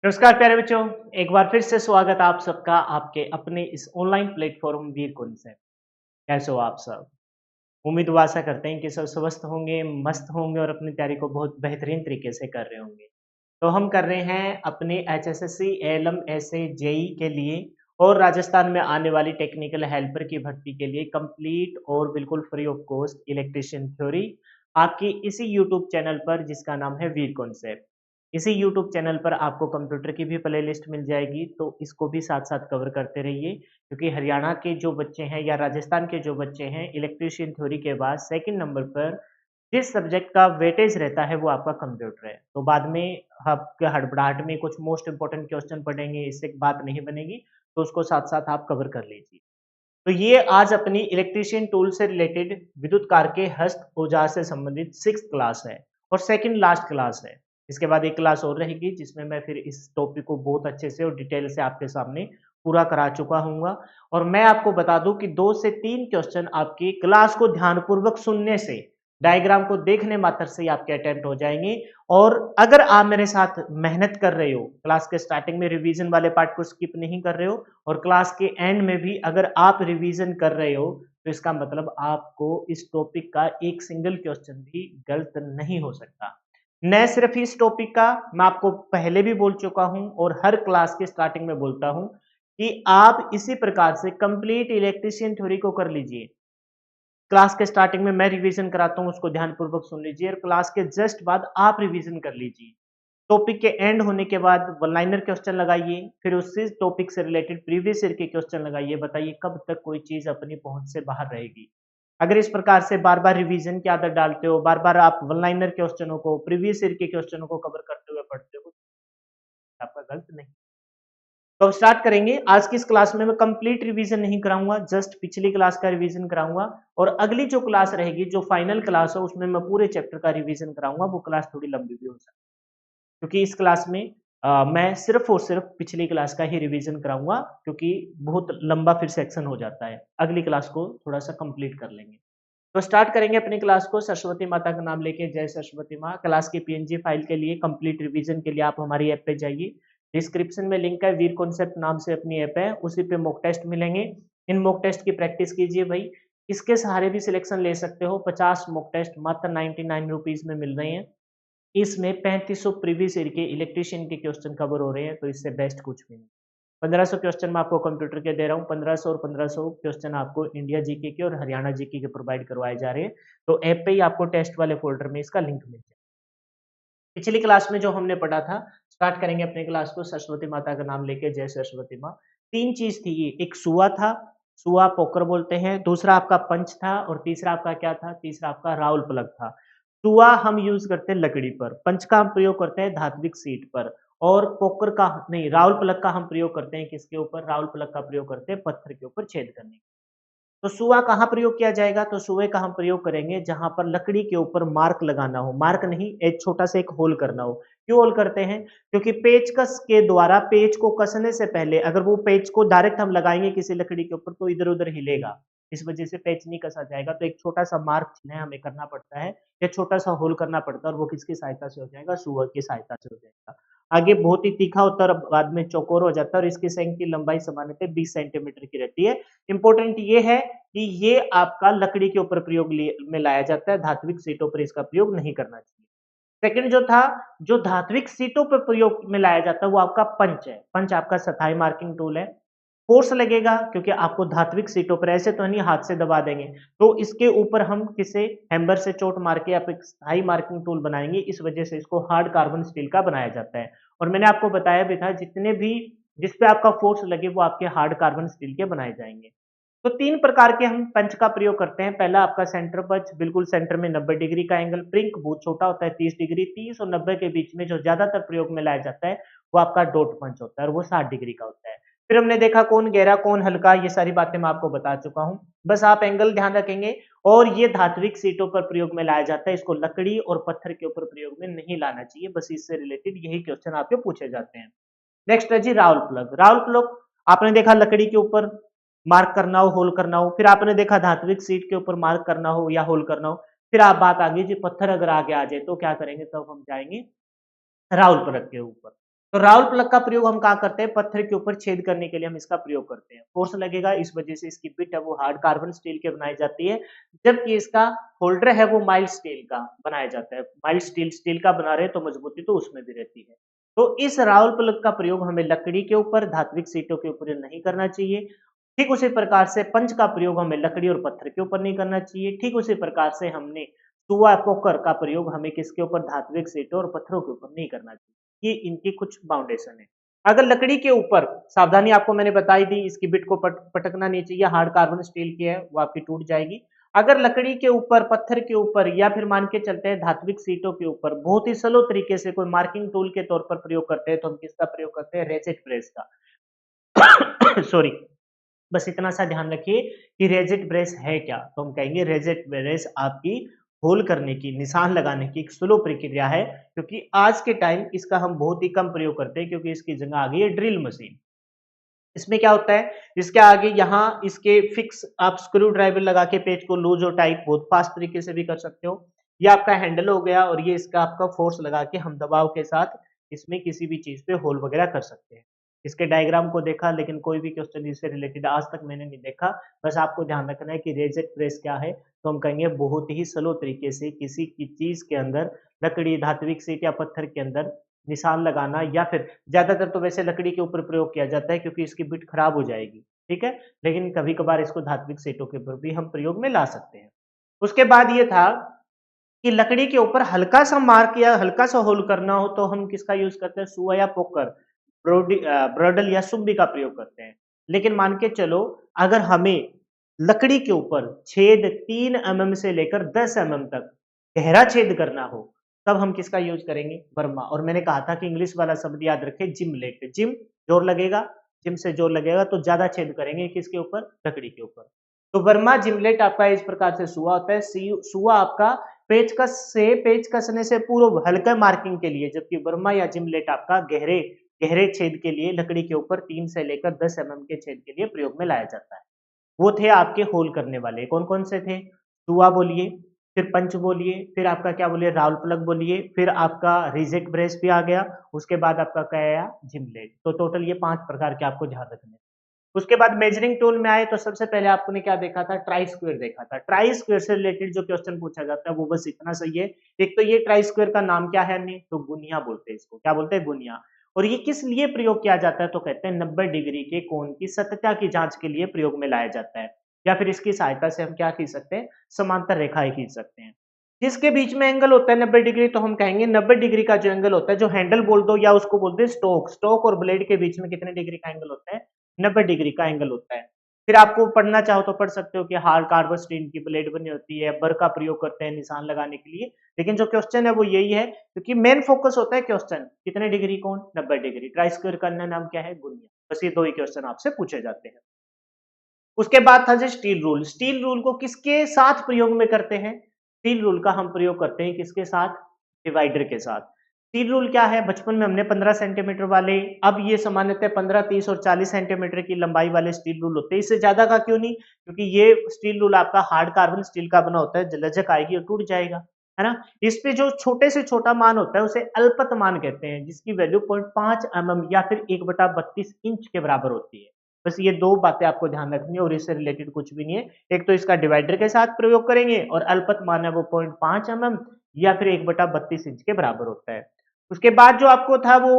नमस्कार प्यारे बच्चों, एक बार फिर से स्वागत है आप सबका आपके अपने इस ऑनलाइन प्लेटफॉर्म वीरकुंज से। कैसे हो आप सब? उम्मीद व आशा करते हैं कि सब स्वस्थ होंगे, मस्त होंगे और अपनी तैयारी को बहुत बेहतरीन तरीके से कर रहे होंगे। तो हम कर रहे हैं अपने एचएसएससी, एएलएम, एसए, जेईई के लिए और राजस्थान में आने वाली टेक्निकल हेल्पर की भर्ती के लिए कंप्लीट और बिल्कुल free of cost electrician theory आपकी इसी यूट्यूब चैनल पर जिसका नाम है वीर कॉन्सेप्ट। इसी यूट्यूब चैनल पर आपको कंप्यूटर की भी प्लेलिस्ट मिल जाएगी, तो इसको भी साथ-साथ कवर करते रहिए क्योंकि हरियाणा के जो बच्चे हैं या राजस्थान के जो बच्चे हैं इलेक्ट्रीशियन थ्योरी के बाद सेकंड नंबर पर जिस सब्जेक्ट का वेटेज रहता है वो आपका कंप्यूटर है। तो बाद में आपके हड़बड़ाहट में कुछ मोस्ट इम्पोर्टेंट क्वेश्चन पढ़ेंगे, इससे बात नहीं बनेगी, तो उसको साथ-साथ आप कवर कर लीजिए। तो ये आज अपनी इलेक्ट्रीशियन टूल से रिलेटेड विद्युत कार के हस्त औजार से संबंधित 6th क्लास है और सेकंड लास्ट क्लास है। इसके बाद एक क्लास और रहेगी जिसमें मैं फिर इस टॉपिक को बहुत अच्छे से और डिटेल से आपके सामने पूरा करा चुका हूँगा और मैं आपको बता दूँ कि 2 से 3 क्वेश्चन आपकी क्लास को ध्यानपूर्वक सुनने से, डायग्राम को देखने मात्र से ही आपके अटेम्प्ट हो जाएँगे और अगर आप मेरे साथ मेहनत कर रहे हो, क्लास के स्टार्टिंग में रिवीजन वाले पार्ट को स्किप नहीं कर रहे हो और क्लास के एंड में भी अगर आप रिवीजन कर रहे हो, तो इसका मतलब आपको इस टॉपिक का एक सिंगल क्वेश्चन भी गलत नहीं हो सकता। न सिर्फ इस टॉपिक का, मैं आपको पहले भी बोल चुका हूँ और हर क्लास के स्टार्टिंग में बोलता हूँ कि आप इसी प्रकार से कंप्लीट इलेक्ट्रीशियन थ्योरी को कर लीजिए। क्लास के स्टार्टिंग में मैं रिवीजन कराता हूँ, उसको ध्यानपूर्वक सुन लीजिए और क्लास के जस्ट बाद आप रिवीजन कर लीजिए। टॉपिक के एंड होने के बाद वन लाइनर क्वेश्चन लगाइए, फिर उसी टॉपिक से रिलेटेड प्रीवियस ईयर के क्वेश्चन लगाइए, बताइए कब तक कोई चीज़ अपनी पहुँच से बाहर रहेगी। अगर इस प्रकार से बार-बार रिवीजन की आदत डालते हो, बार-बार आप वन लाइनर क्वेश्चनों को, प्रीवियस ईयर के क्वेश्चनों को कवर करते हुए पढ़ते हो, आपका गलत नहीं। तो अब स्टार्ट करेंगे। आज की इस क्लास में मैं कंप्लीट रिवीजन नहीं कराऊंगा, जस्ट पिछली क्लास का रिवीजन कराऊंगा और अगली जो क्लास रहेगी, जो फाइनल क्लास है, उसमें मैं पूरे चैप्टर का रिवीजन कराऊंगा। वो क्लास थोड़ी लंबी भी हो सकती है क्योंकि इस क्लास में मैं सिर्फ और सिर्फ पिछली क्लास का ही रिवीजन कराऊंगा क्योंकि बहुत लंबा फिर सेक्शन हो जाता है। अगली क्लास को थोड़ा सा कंप्लीट कर लेंगे। तो स्टार्ट करेंगे अपनी क्लास को सरस्वती माता का नाम लेके। जय सरस्वती माँ। क्लास की पीएनजी फाइल के लिए कंप्लीट रिवीजन के लिए आप हमारी ऐप पे जाइए। डिस्क्रिप्शन में लिंक है, वीर कॉन्सेप्ट नाम से अपनी ऐप है, उसी पे मॉक टेस्ट मिलेंगे। इन मॉक टेस्ट की प्रैक्टिस कीजिए भाई। इसके सहारे भी सिलेक्शन ले सकते हो। 50 मॉक टेस्ट मात्र 99 रुपीज में मिल रहे हैं। इसमें 3500 प्रीवियस ईयर के इलेक्ट्रीशियन के क्वेश्चन कवर हो रहे हैं, तो इससे बेस्ट कुछ भी नहीं। 1500 क्वेश्चन मैं आपको कंप्यूटर के दे रहा हूँ। 1500 और 1500 क्वेश्चन आपको इंडिया जीके के और हरियाणा जीके के प्रोवाइड करवाए जा रहे हैं। तो ऐप पे ही आपको टेस्ट वाले फोल्डर में इसका लिंक मिल जाए। पिछली क्लास में जो हमने पढ़ा था, स्टार्ट करेंगे अपने क्लास को सरस्वती माता का नाम लेके। जय सरस्वती माँ। 3 चीज़ थी ये, एक सुआ था, सुआ पोकर बोलते हैं, दूसरा आपका पंच था और तीसरा आपका क्या था? तीसरा आपका राउल प्लग था। सुआ हम यूज़ करते हैं लकड़ी पर, पंच का हम प्रयोग करते हैं धात्विक सीट पर और पोकर का नहीं, राउल प्लग का हम प्रयोग करते हैं किसके ऊपर? राउल प्लग का प्रयोग करते हैं पत्थर के ऊपर छेद करने के। तो सुआ कहाँ प्रयोग किया जाएगा? तो सुए का हम प्रयोग करेंगे जहाँ पर लकड़ी के ऊपर मार्क लगाना हो, मार्क नहीं, एक छोटा सा एक होल करना हो। क्यों होल करते हैं? क्योंकि पेचकस के द्वारा पेच को कसने से पहले अगर वो पेच को डायरेक्ट हम लगाएंगे किसी लकड़ी के ऊपर तो इधर-उधर हिलेगा। इस वजह से पेच नहीं कसा जाएगा, तो एक छोटा सा मार्क चिन्ह हमें करना पड़ता है या छोटा सा होल करना पड़ता है और वो किसकी सहायता से हो जाएगा? सुआ की सहायता से हो जाएगा। आगे बहुत ही तीखा होता है और बाद में चौकोर हो जाता है और इसकी सेंग की लंबाई सामान्यतः 20 सेंटीमीटर की रहती है। इंपॉर्टेंट ये है कि ये आपका लकड़ी के ऊपर प्रयोग में लाया जाता है, धात्विक सीटों पर इसका प्रयोग नहीं करना चाहिए। सेकंड जो था, जो धात्विक सीटों पर प्रयोग में लाया जाता है वो आपका पंच है। पंच आपका स्थायी मार्किंग टूल है। फोर्स लगेगा क्योंकि आपको धात्विक सीटों पर ऐसे तो नहीं हाथ से दबा देंगे, तो इसके ऊपर हम किसे हैमर से चोट मार के आप एक स्थायी मार्किंग टूल बनाएंगे। इस वजह से इसको हार्ड कार्बन स्टील का बनाया जाता है और मैंने आपको बताया भी था जितने भी जिस पे आपका फोर्स लगे वो आपके हार्ड कार्बन स्टील के बनाए जाएंगे। तो 3 प्रकार के हम पंच का प्रयोग करते हैं। पहला आपका सेंटर पंच, बिल्कुल सेंटर में 90 डिग्री का एंगल। प्रिंक बहुत छोटा होता है, 30 डिग्री। 30 और 90 के बीच में जो ज्यादातर प्रयोग में लाया जाता है वो आपका डॉट पंच होता है और वो 60 डिग्री का होता है। फिर हमने देखा कौन गहरा कौन हल्का, ये सारी बातें मैं आपको बता चुका हूँ। बस आप एंगल ध्यान रखेंगे और ये धात्विक सीटों पर प्रयोग में लाया जाता है। इसको लकड़ी और पत्थर के ऊपर प्रयोग में नहीं लाना चाहिए। बस इससे रिलेटेड यही क्वेश्चन आपके पूछे जाते हैं। नेक्स्ट है जी राउल प्लग। राउल प्लग आपने देखा लकड़ी के ऊपर मार्क करना हो, होल करना हो, फिर आपने देखा धात्विक सीट के ऊपर मार्क करना हो या होल करना हो, फिर आप बात आ गई जी पत्थर अगर आगे आ जाए तो क्या करेंगे? तब हम जाएंगे राउल प्लग के ऊपर। तो राउल प्लग का प्रयोग हम कहाँ करते हैं? पत्थर के ऊपर छेद करने के लिए हम इसका प्रयोग करते हैं। फोर्स लगेगा, इस वजह से इसकी बिट है वो हार्ड कार्बन स्टील के बनाई जाती है, जबकि इसका होल्डर है वो माइल्ड स्टील का बनाया जाता है। माइल्ड स्टील का बना रहे हैं तो मजबूती तो उसमें भी रहती है। तो इस राउल प्लग का प्रयोग हमें लकड़ी के ऊपर, धात्विक सीटों के ऊपर नहीं करना चाहिए। ठीक उसी प्रकार से पंच का प्रयोग हमें लकड़ी और पत्थर के ऊपर नहीं करना चाहिए। ठीक उसी प्रकार से हमने सुआ पोकर का प्रयोग हमें किसके ऊपर? धात्विक सीटों और पत्थरों के ऊपर नहीं करना चाहिए। ये इनकी कुछ बाउंडेशन है। अगर लकड़ी के ऊपर, सावधानी आपको मैंने बताई दी, इसकी बिट को पटकना नहीं चाहिए, हार्ड कार्बन स्टील की है वो आपकी टूट जाएगी। अगर लकड़ी के ऊपर, पत्थर के ऊपर या फिर मान के चलते हैं धात्विक सीटों के ऊपर बहुत ही स्लो तरीके से कोई मार्किंग टूल के तौर पर प्रयोग करते हैं तो हम किसका प्रयोग करते हैं? रेजेट ब्रेस का। सॉरी, बस इतना सा ध्यान रखिए कि रेजेट ब्रेस है क्या? तो हम कहेंगे रेजेट ब्रेस आपकी होल करने की, निशान लगाने की एक स्लो प्रक्रिया है, क्योंकि आज के टाइम इसका हम बहुत ही कम प्रयोग करते हैं क्योंकि इसकी जगह आ गई है ड्रिल मशीन। इसमें क्या होता है? इसके आगे यहाँ इसके फिक्स आप स्क्रू ड्राइवर लगा के पेच को लूज और टाइट बहुत फास्ट तरीके से भी कर सकते हो। ये आपका हैंडल हो गया और ये इसका आपका फोर्स लगा के हम दबाव के साथ इसमें किसी भी चीज पे होल वगैरह कर सकते हैं। इसके डायग्राम को देखा, लेकिन कोई भी क्वेश्चन इससे रिलेटेड आज तक मैंने नहीं देखा। बस आपको ध्यान रखना है कि रेजेट प्रेस क्या है, तो हम कहेंगे बहुत ही स्लो तरीके से किसी की चीज के अंदर, लकड़ी, धात्विक सीट या पत्थर के अंदर निशान लगाना, या फिर ज्यादातर तो वैसे लकड़ी के ऊपर प्रयोग किया जाता है क्योंकि इसकी बिट खराब हो जाएगी, ठीक है। लेकिन कभी कभार इसको धात्विक सीटों के ऊपर भी हम प्रयोग में ला सकते हैं। उसके बाद ये था कि लकड़ी के ऊपर हल्का सा मार्क या हल्का सा होल करना हो तो हम किसका यूज करते हैं? सुआ या पोकर, ब्रोडल या सुम्बी का प्रयोग करते हैं। लेकिन मान के चलो, अगर हमें लकड़ी के ऊपर छेद 3 mm से लेकर 10 mm तक गहरा छेद करना हो, तब हम किसका यूज करेंगे? बर्मा। और मैंने कहा था कि इंग्लिश वाला शब्द याद रखें, जिमलेट। जिम जोर लगेगा, जिम से जोर लगेगा तो ज्यादा छेद करेंगे किसके ऊपर? लकड़ी के ऊपर। तो वर्मा जिमलेट आपका इस प्रकार से सुआ होता है। सुआ आपका पेच कसने से पूर्व हल्का मार्किंग के लिए, जबकि वर्मा या जिमलेट आपका गहरे गहरे छेद के लिए लकड़ी के ऊपर 3 से लेकर 10 mm के छेद के लिए प्रयोग में लाया जाता है। वो थे आपके होल करने वाले। कौन कौन से थे? सुआ बोलिए, फिर पंच बोलिए, फिर आपका क्या बोलिए? राउल प्लग बोलिए, फिर आपका रिजेक्ट ब्रेस भी आ गया, उसके बाद आपका क्या आया? जिमलेट। तो टोटल ये 5 प्रकार के आपको ध्यान रखने हैं। उसके बाद मेजरिंग टूल में आए तो सबसे पहले आपने क्या देखा था? ट्राई स्क्वायर देखा था। ट्राई स्क्वायर से रिलेटेड जो क्वेश्चन पूछा जाता है वो बस इतना सही है। एक तो ये ट्राई स्क्वायर का नाम क्या है? नहीं तो गुनिया बोलते हैं इसको। क्या बोलते हैं? गुनिया। और ये किस लिए प्रयोग किया जाता है? तो कहते हैं 90 डिग्री के कोण की सत्यता की जांच के लिए प्रयोग में लाया जाता है। या फिर इसकी सहायता से हम क्या खींच सकते हैं? समांतर रेखाएं खींच सकते हैं। जिसके बीच में एंगल होता है 90 डिग्री, तो हम कहेंगे 90 डिग्री का जो एंगल होता है, जो हैंडल बोल दो या उसको बोलते हैं स्टोक। स्टोक और ब्लेड के बीच में कितने डिग्री का एंगल होता है? 90 डिग्री का एंगल होता है। फिर आपको पढ़ना चाहो तो पढ़ सकते हो कि हार्ड कार्बन स्टील की प्लेट बनी होती है, बर का प्रयोग करते हैं निशान लगाने के लिए। लेकिन जो क्वेश्चन है वो यही है, क्योंकि मेन फोकस होता है क्वेश्चन कितने डिग्री कोण? 90 डिग्री। ट्राई स्क्वायर का अन्य नाम क्या है? गुनिया। बस ये दो ही क्वेश्चन आपसे पूछे जाते हैं। उसके बाद था जो स्टील रूल। स्टील रूल को किसके साथ प्रयोग में करते हैं? स्टील रूल का हम प्रयोग करते हैं किसके साथ? डिवाइडर के साथ। स्टील रूल क्या है? बचपन में हमने 15 सेंटीमीटर वाले, अब ये सामान्यतः 15, 30 और 40 सेंटीमीटर की लंबाई वाले स्टील रूल होते हैं। इससे ज्यादा का क्यों नहीं? क्योंकि ये स्टील रूल आपका हार्ड कार्बन स्टील का बना होता है, लचक आएगी और टूट जाएगा, है ना। इस पे जो छोटे से छोटा मान होता है उसे अल्पत मान कहते हैं, जिसकी वैल्यू 0.5 mm या फिर 1/32 इंच के बराबर होती है। बस ये दो बातें आपको ध्यान रखनी है और इससे रिलेटेड कुछ भी नहीं है। एक तो इसका डिवाइडर के साथ प्रयोग करेंगे और अल्पत मान है वो 0.5 mm या फिर 1/32 इंच के बराबर होता है। उसके बाद जो आपको था वो,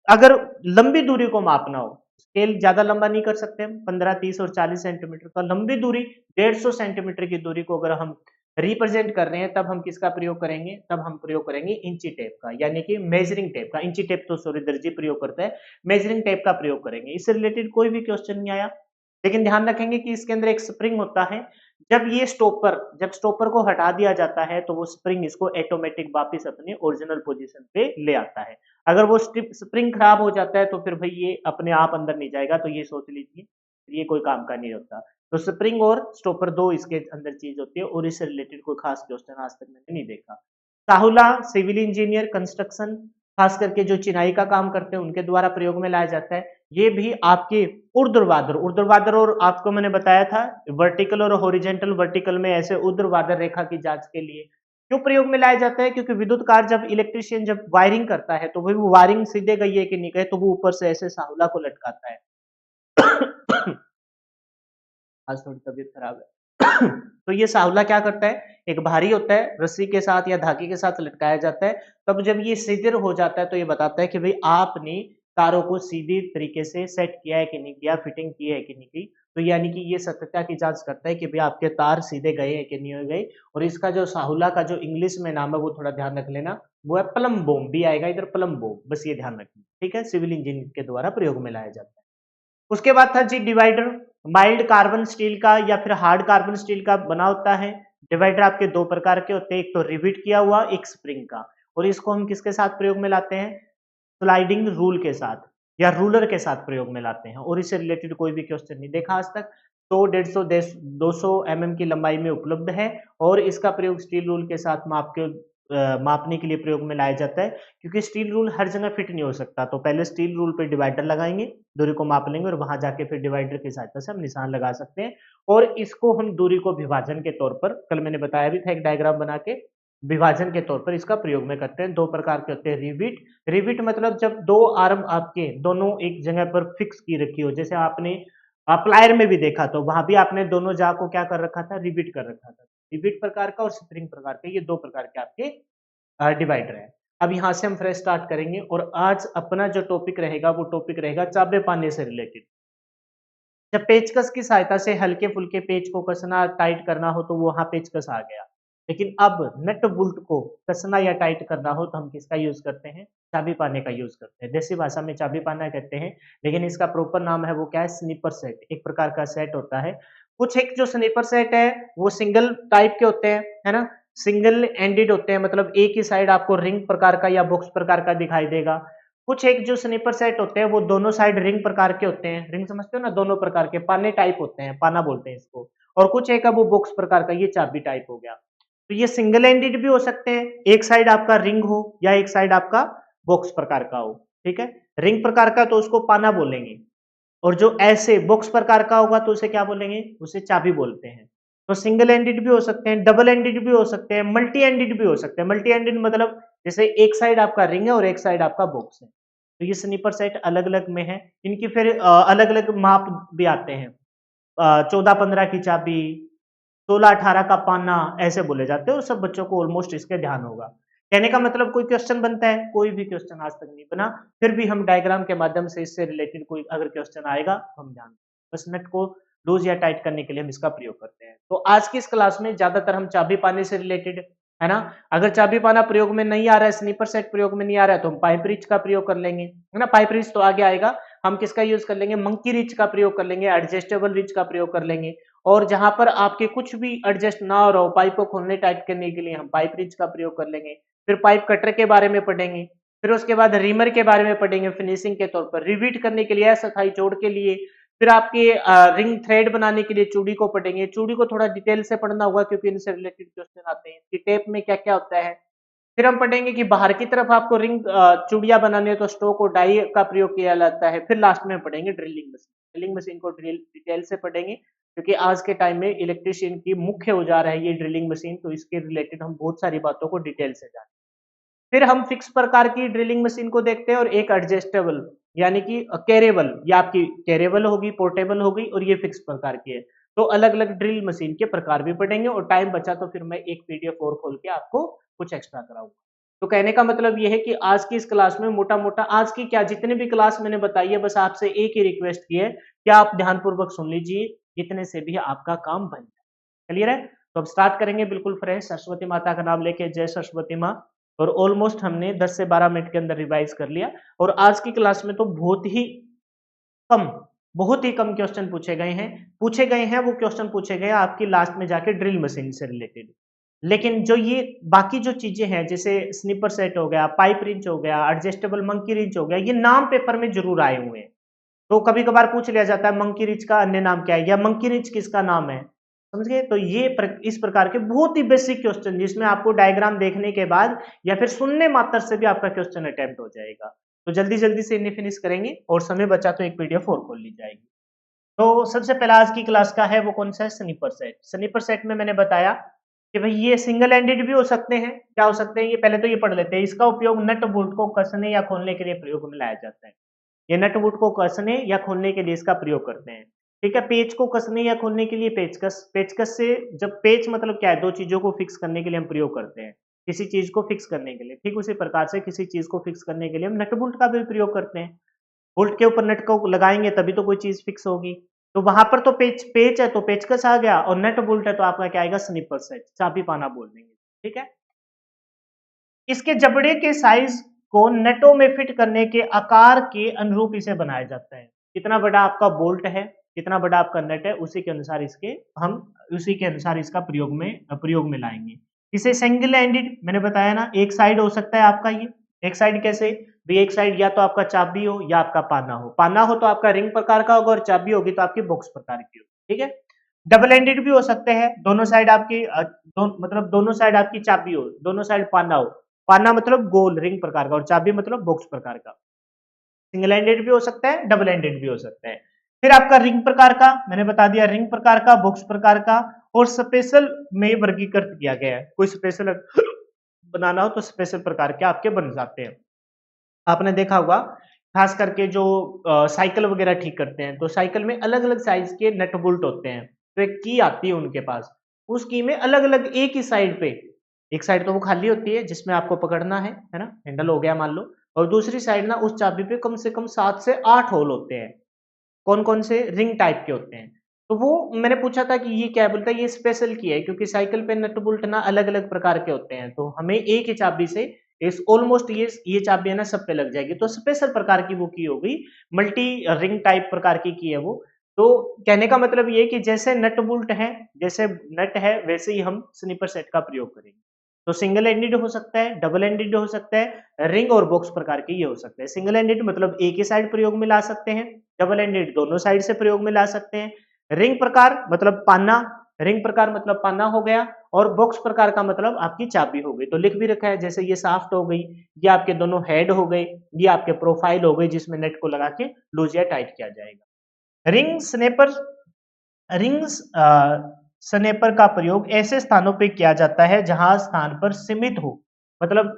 अगर लंबी दूरी को मापना हो, स्केल ज्यादा लंबा नहीं कर सकते हम, 15, 30 और 40 सेंटीमीटर का, लंबी दूरी 150 सेंटीमीटर की दूरी को अगर हम रिप्रेजेंट कर रहे हैं तब हम किसका प्रयोग करेंगे? तब हम प्रयोग करेंगे इंची टेप का, यानी कि मेजरिंग टेप का। इंची टेप तो सॉरी दर्जी प्रयोग करता है, मेजरिंग टेप का प्रयोग करेंगे। इससे रिलेटेड कोई भी क्वेश्चन नहीं आया, लेकिन ध्यान रखेंगे कि इसके अंदर एक स्प्रिंग होता है। जब स्टॉपर को हटा दिया जाता है तो वो स्प्रिंग इसको ऑटोमेटिक वापस अपनी ओरिजिनल पोजीशन पे ले आता है। अगर वो स्प्रिंग खराब हो जाता है तो फिर भाई ये अपने आप अंदर नहीं जाएगा, तो ये सोच लीजिए ये कोई काम का नहीं होता। तो स्प्रिंग और स्टॉपर दो इसके अंदर चीज होती है और इससे रिलेटेड कोई खास क्वेश्चन आज तक मैंने नहीं देखा। साहुला सिविल इंजीनियर कंस्ट्रक्शन, खास करके जो चिनाई का काम करते हैं उनके द्वारा प्रयोग में लाया जाता है। ये भी आपके ऊर्ध्वाधर और आपको मैंने बताया था वर्टिकल और हॉरिजेंटल। वर्टिकल में ऐसे ऊर्ध्वाधर रेखा की जांच के लिए, क्यों प्रयोग में लाया जाता है? क्योंकि विद्युत कार जब इलेक्ट्रीशियन जब वायरिंग करता है तो वो वायरिंग सीधे गई है कि नहीं गई, तो वो ऊपर से ऐसे साहुला को लटकाता है। आज थोड़ी तबीयत खराब है। तो ये साहुला क्या करता है, एक भारी होता है, रस्सी के साथ या धागे के साथ लटकाया जाता है। तब जब ये शिथिल हो जाता है तो ये बताता है कि भाई आपने तारों को सीधी तरीके से सेट किया है कि नहीं किया, फिटिंग की है कि नहीं की। तो यानी कि ये सत्यता की जांच करता है कि भाई आपके तार सीधे गए हैं कि नहीं गए। और इसका जो साहुला का जो इंग्लिश में नाम है वो थोड़ा ध्यान रख लेना, वो है प्लम बोम, भी आएगा इधर प्लम बोम, बस ये ध्यान रखना, ठीक है। सिविल इंजीनियर के द्वारा प्रयोग में लाया जाता है। उसके बाद था जी डिवाइडर, माइल्ड कार्बन स्टील का या फिर हार्ड कार्बन स्टील का बना होता है। डिवाइडर आपके दो प्रकार के होते हैं, एक तो रिविट किया हुआ, एक स्प्रिंग का। और इसको हम किसके साथ प्रयोग में लाते हैं? स्लाइडिंग रूल के साथ या रूलर के साथ प्रयोग में लाते हैं। और इससे रिलेटेड कोई भी क्वेश्चन नहीं देखा आज तक। 100, 150, 200 mm की लंबाई में उपलब्ध है और इसका प्रयोग स्टील रूल के साथ मापने के लिए प्रयोग में लाया जाता है, क्योंकि स्टील रूल हर जगह फिट नहीं हो सकता। तो पहले स्टील रूल पे डिवाइडर लगाएंगे, दूरी को माप लेंगे और वहां जाके फिर डिवाइडर की सहायता से हम निशान लगा सकते हैं। और इसको हम दूरी को विभाजन के तौर पर, कल मैंने बताया भी था एक डायग्राम बना के, विभाजन के तौर पर इसका प्रयोग में करते हैं। दो प्रकार के होते हैं रिविट। रिविट मतलब जब दो आर्म आपके दोनों एक जगह पर फिक्स की रखी हो, जैसे आपने प्लायर में भी देखा, तो वहां भी आपने दोनों जा को क्या कर रखा था? रिविट कर रखा था। रिविट प्रकार का और स्प्रिंग प्रकार का, ये दो प्रकार के आपके डिवाइडर है। अब यहाँ से हम फ्रेश स्टार्ट करेंगे और आज अपना जो टॉपिक रहेगा वो टॉपिक रहेगा चाबे पाने से रिलेटेड। जब पेचकस की सहायता से हल्के फुल्के पेच को कसना टाइट करना हो तो वो वहां पेचकस आ गया। लेकिन अब नट बोल्ट को कसना या टाइट करना हो तो हम किसका यूज करते हैं? चाबी पाने का यूज करते हैं। देसी भाषा में चाबी पाना कहते हैं, लेकिन इसका प्रॉपर नाम है वो क्या है? स्नीपर सेट, एक प्रकार का सेट होता है। कुछ एक जो स्नीपर सेट है वो सिंगल टाइप के होते हैं, है ना, सिंगल एंडेड होते हैं, मतलब एक ही साइड आपको रिंग प्रकार का या बॉक्स प्रकार का दिखाई देगा। कुछ एक जो स्नीपर सेट होते हैं वो दोनों साइड रिंग प्रकार के होते हैं, रिंग समझते हो ना, दोनों प्रकार के पाने टाइप होते हैं, पाना बोलते हैं इसको। और कुछ एक है वो बॉक्स प्रकार का, ये चाबी टाइप हो गया। तो ये सिंगल एंडेड भी हो सकते हैं, एक साइड आपका रिंग हो या एक साइड आपका बॉक्स प्रकार का हो, ठीक है। रिंग प्रकार का तो उसको पाना बोलेंगे, और जो ऐसे बॉक्स प्रकार का होगा तो उसे क्या बोलेंगे? उसे चाबी बोलते हैं। तो सिंगल एंडेड भी हो सकते हैं, डबल एंडेड भी हो सकते हैं, मल्टी एंडेड भी हो सकते हैं। मल्टी एंडेड मतलब जैसे एक साइड आपका रिंग है और एक साइड आपका बॉक्स है। तो ये स्नीपर सेट अलग अलग में है। इनकी फिर अलग अलग माप भी आते हैं। 14-15 की चाबी, 16-18 का पाना, ऐसे बोले जाते हैं और सब बच्चों को ऑलमोस्ट इसके ध्यान होगा। कहने का मतलब कोई क्वेश्चन बनता है? कोई भी क्वेश्चन आज तक नहीं बना। फिर भी हम डायग्राम के माध्यम से इससे रिलेटेड कोई अगर क्वेश्चन आएगा तो हम ध्यान, बस नट को लूज या टाइट करने के लिए हम इसका प्रयोग करते हैं। तो आज की इस क्लास में ज्यादातर हम चाबी पाने से रिलेटेड, है ना। अगर चाबी पाना प्रयोग में नहीं आ रहा है, स्नीपर सेट प्रयोग में नहीं आ रहा है, तो हम पाइप रिच का प्रयोग कर लेंगे, है ना। पाइप रिच तो आगे आएगा। हम किसका यूज कर लेंगे? मंकी रिच का प्रयोग कर लेंगे, एडजस्टेबल रिच का प्रयोग कर लेंगे। और जहां पर आपके कुछ भी एडजस्ट ना हो रहा हो, पाइप को खोलने टाइट करने के लिए हम पाइप रिच का प्रयोग कर लेंगे। फिर पाइप कटर के बारे में पढ़ेंगे, फिर उसके बाद रीमर के बारे में पढ़ेंगे फिनिशिंग के तौर पर, रिवीट करने के लिए, अस्थायी जोड़ के लिए। फिर आपके रिंग थ्रेड बनाने के लिए चूड़ी को पढ़ेंगे। चूड़ी को थोड़ा डिटेल से पढ़ना होगा क्योंकि इनसे रिलेटेड क्वेश्चन आते हैं कि टेप में क्या क्या होता है। फिर हम पढ़ेंगे कि बाहर की तरफ आपको रिंग चूड़ियां बनानी है तो स्टोक और डाई का प्रयोग किया जाता है। फिर लास्ट में पढ़ेंगे ड्रिलिंग मशीन। ड्रिलिंग मशीन को डिटेल से पढ़ेंगे क्योंकि आज के टाइम में इलेक्ट्रिशियन की मुख्य औजार है ये ड्रिलिंग मशीन, तो इसके रिलेटेड हम बहुत सारी बातों को डिटेल से जानेंगे। फिर हम फिक्स प्रकार की ड्रिलिंग मशीन को देखते हैं और एक एडजस्टेबल यानी कि कैरेबल, या आपकी कैरेबल होगी, पोर्टेबल होगी, और ये फिक्स प्रकार की है। तो अलग अलग ड्रिल मशीन के प्रकार भी पढ़ेंगे और टाइम बचा तो फिर मैं एक पीडीएफ और खोल के आपको कुछ एक्स्ट्रा कराऊंगा। तो कहने का मतलब ये है कि आज की इस क्लास में मोटा मोटा आज की क्या जितने भी क्लास मैंने बताई है, बस आपसे एक ही रिक्वेस्ट की है कि आप ध्यानपूर्वक सुन लीजिए, इतने से भी आपका काम बन जाए। क्लियर है? तो अब स्टार्ट करेंगे बिल्कुल फ्रेश, सरस्वती माता का नाम लेके, जय सरस्वती माँ। और ऑलमोस्ट हमने 10 से 12 मिनट के अंदर रिवाइज कर लिया। और आज की क्लास में तो कम बहुत ही कम क्वेश्चन पूछे गए हैं। वो क्वेश्चन पूछे गए आपकी लास्ट में जाके ड्रिल मशीन से रिलेटेड। लेकिन जो ये बाकी जो चीजें हैं जैसे स्नीपर सेट हो गया, पाइप रिंच हो गया, एडजस्टेबल मंकी रिंच हो गया, ये नाम पेपर में जरूर आए हुए हैं। तो कभी कभार पूछ लिया जाता है मंकी रिच का अन्य नाम क्या है, या मंकी रिच किसका नाम है, समझ गए। तो ये इस प्रकार के बहुत ही बेसिक क्वेश्चन जिसमें आपको डायग्राम देखने के बाद या फिर सुनने मात्र से भी आपका क्वेश्चन अटेम्प्ट हो जाएगा। तो जल्दी जल्दी से इन्हें फिनिश करेंगे और समय बचा तो एक पीडीएफ और खोल ली जाएगी। तो सबसे पहला आज की क्लास का है वो कौन सा है? Sniper set. स्नीपर सेट में मैंने बताया कि भाई ये सिंगल एंडेड भी हो सकते हैं। क्या हो सकते हैं ये, पहले तो ये पढ़ लेते हैं। इसका उपयोग नट बोल्ट को कसने या खोलने के लिए प्रयोग में लाया जाता है। ये नट बोल्ट को कसने या खोलने के लिए इसका प्रयोग करते हैं। ठीक है, पेच को कसने या खोलने के लिए पेचकस, पेचकस से, जब पेच मतलब क्या है, दो चीजों को फिक्स करने के लिए हम प्रयोग करते हैं, किसी चीज को फिक्स करने के लिए। ठीक उसी प्रकार से किसी चीज को फिक्स करने के लिए हम नट बोल्ट का भी प्रयोग करते हैं। बोल्ट के ऊपर नट को लगाएंगे तभी तो कोई चीज फिक्स होगी। तो वहां पर तो पेच पेच है तो पेचकस आ गया, और नट बोल्ट है तो आपका क्या आएगा, स्निपर सेट, चाबी पाना बोल देंगे। ठीक है, इसके जबड़े के साइज को नटों में फिट करने के आकार के अनुरूप इसे बनाया जाता है। कितना बड़ा आपका बोल्ट है, कितना बड़ा आपका नट है, उसी के अनुसार इसके हम उसी के अनुसार इसका प्रयोग में लाएंगे। इसे सिंगल एंडेड मैंने बताया ना, एक साइड हो सकता है आपका ये। एक साइड कैसे भी, एक साइड या तो आपका चाबी हो या आपका पाना हो। पाना हो तो आपका रिंग प्रकार का होगा, और चाबी होगी तो आपकी बॉक्स प्रकार की होगी। ठीक है, डबल एंडेड भी हो सकते हैं, दोनों साइड आपकी मतलब दोनों साइड आपकी चाबी हो, दोनों साइड पाना हो। पाना मतलब गोल रिंग प्रकार का, और चाबी मतलब बॉक्स प्रकार का। सिंगल एंडेड भी हो सकता है, डबल एंडेड भी हो सकता है। फिर आपका रिंग प्रकार का मैंने बता दिया, रिंग प्रकार का, बॉक्स प्रकार का, और स्पेशल में वर्गीकृत किया गया है। कोई स्पेशल बनाना हो तो स्पेशल प्रकार के आपके बन जाते हैं। आपने देखा होगा खास करके जो साइकिल वगैरह ठीक करते हैं, तो साइकिल में अलग अलग साइज के नट बोल्ट होते हैं। तो एक की आती है उनके पास, उस की में अलग अलग एक ही साइड पे, एक साइड तो वो खाली होती है जिसमें आपको पकड़ना है ना, हैंडल हो गया मान लो, और दूसरी साइड ना उस चाबी पे कम से कम 7 से 8 होल होते हैं। कौन कौन से, रिंग टाइप के होते हैं। तो वो मैंने पूछा था कि ये क्या बोलता है, ये स्पेशल की है, क्योंकि साइकिल पे नट बोल्ट ना अलग अलग प्रकार के होते हैं, तो हमें एक ही चाबी से इस ऑलमोस्ट ये चाबी है ना सब पे लग जाएगी। तो स्पेशल प्रकार की वो की हो गई, मल्टी रिंग टाइप प्रकार की है वो। तो कहने का मतलब ये कि जैसे नट बोल्ट है, जैसे नट है, वैसे ही हम स्नीपर सेट का प्रयोग करेंगे। तो सिंगल एंडेड हो सकता है, डबल एंडेड हो सकता है, रिंग और बॉक्स प्रकार के ये हो सकते हैं। सिंगल एंडेड मतलब एक ही साइड प्रयोग में ला सकते हैं, डबल एंडेड दोनों साइड से प्रयोग में ला सकते हैं। रिंग प्रकार मतलब पाना, रिंग प्रकार मतलब पाना हो गया, और बॉक्स प्रकार का मतलब आपकी चाबी हो गई। तो लिख भी रखा है, जैसे ये साफ्ट हो गई, ये आपके दोनों हेड हो गए, ये आपके प्रोफाइल हो गई जिसमें नेट को लगा के लूज या टाइट किया जाएगा। रिंग स्नेपर, रिंग्स स्नेपर का प्रयोग ऐसे स्थानों पे किया जाता है जहां स्थान पर सीमित हो, मतलब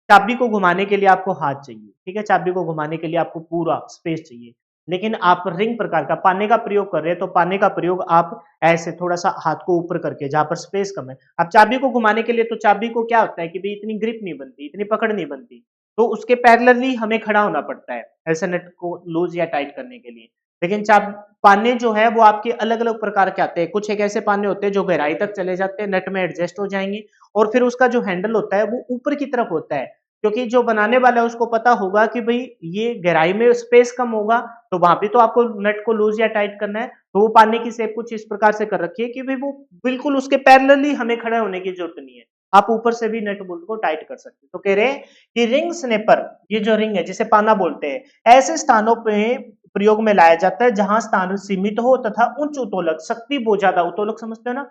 चाबी को घुमाने के लिए आपको हाथ चाहिए। ठीक है, चाबी को घुमाने के लिए आपको पूरा स्पेस चाहिए, लेकिन आप रिंग प्रकार का पाने का प्रयोग कर रहे हैं, तो पाने का प्रयोग आप ऐसे थोड़ा सा हाथ को ऊपर करके, जहां पर स्पेस कम है। अब चाबी को घुमाने के लिए तो चाबी को क्या होता है कि भाई इतनी ग्रिप नहीं बनती, इतनी पकड़ नहीं बनती, तो उसके पैरेलली हमें खड़ा होना पड़ता है ऐसे नट को लूज या टाइट करने के लिए। लेकिन चाब पाने जो है वो आपके अलग अलग प्रकार के आते हैं। कुछ एक ऐसे पाने होते हैं जो गहराई तक चले जाते हैं, नट में एडजस्ट हो जाएंगे, और फिर उसका जो हैंडल होता है वो ऊपर की तरफ होता है, क्योंकि जो बनाने वाला है उसको पता होगा कि भाई ये गहराई में स्पेस कम होगा, तो वहां भी तो आपको नट को लूज या टाइट करना है। तो वो पाने की शेप कुछ इस प्रकार से कर रखी है कि भाई वो बिल्कुल उसके पैरेलली हमें खड़े होने की जरूरत नहीं है, आप ऊपर से भी नट बोल्ट को टाइट कर सकते हैं। तो कह रहे हैं कि रिंग स्नेपर, ये जो रिंग है जिसे पाना बोलते हैं, ऐसे स्थानों पे प्रयोग में लाया जाता है जहां स्थान सीमित हो तथा उच्च उत्तोलक शक्ति बहुत ज्यादा, उत्तोलक समझते हो ना,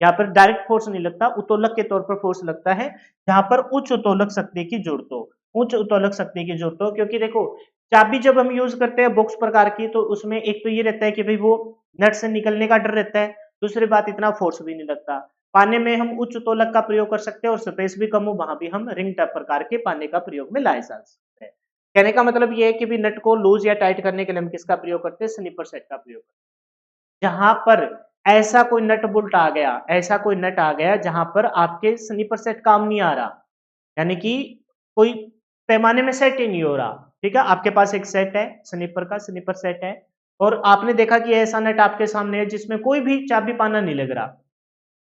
यहाँ पर डायरेक्ट फोर्स नहीं लगता, उत्तोलक के तौर पर फोर्स लगता है जहां पर उच्च उत्तोलक शक्ति की जरूरत हो, उच्च उत्तोलक शक्ति की जरूरत हो। क्योंकि देखो चाबी जब हम यूज करते हैं बॉक्स प्रकार की, तो उसमें एक तो ये रहता है कि भाई वो नट से निकलने का डर रहता है, दूसरी बात इतना फोर्स भी नहीं लगता। पाने में हम उच्च उत्तोलक का प्रयोग कर सकते हैं, और स्पेस भी कम हो वहां भी हम रिंग टाइप प्रकार के पाने का प्रयोग में लाए जा सकते हैं। कहने का मतलब ये है कि भी नट को लूज या टाइट करने के लिए हम किसका प्रयोग करते हैं, स्नीपर सेट का प्रयोग करते हैं। जहां पर ऐसा कोई नट बोल्ट आ गया, ऐसा कोई नट आ गया जहां पर आपके स्नीपर सेट काम नहीं आ रहा, यानी कि कोई पैमाने में सेट ही नहीं हो रहा। ठीक है, आपके पास एक सेट है स्नीपर का, स्नीपर सेट है, और आपने देखा कि ऐसा नट आपके सामने है जिसमें कोई भी चाबी पाना नहीं लग रहा,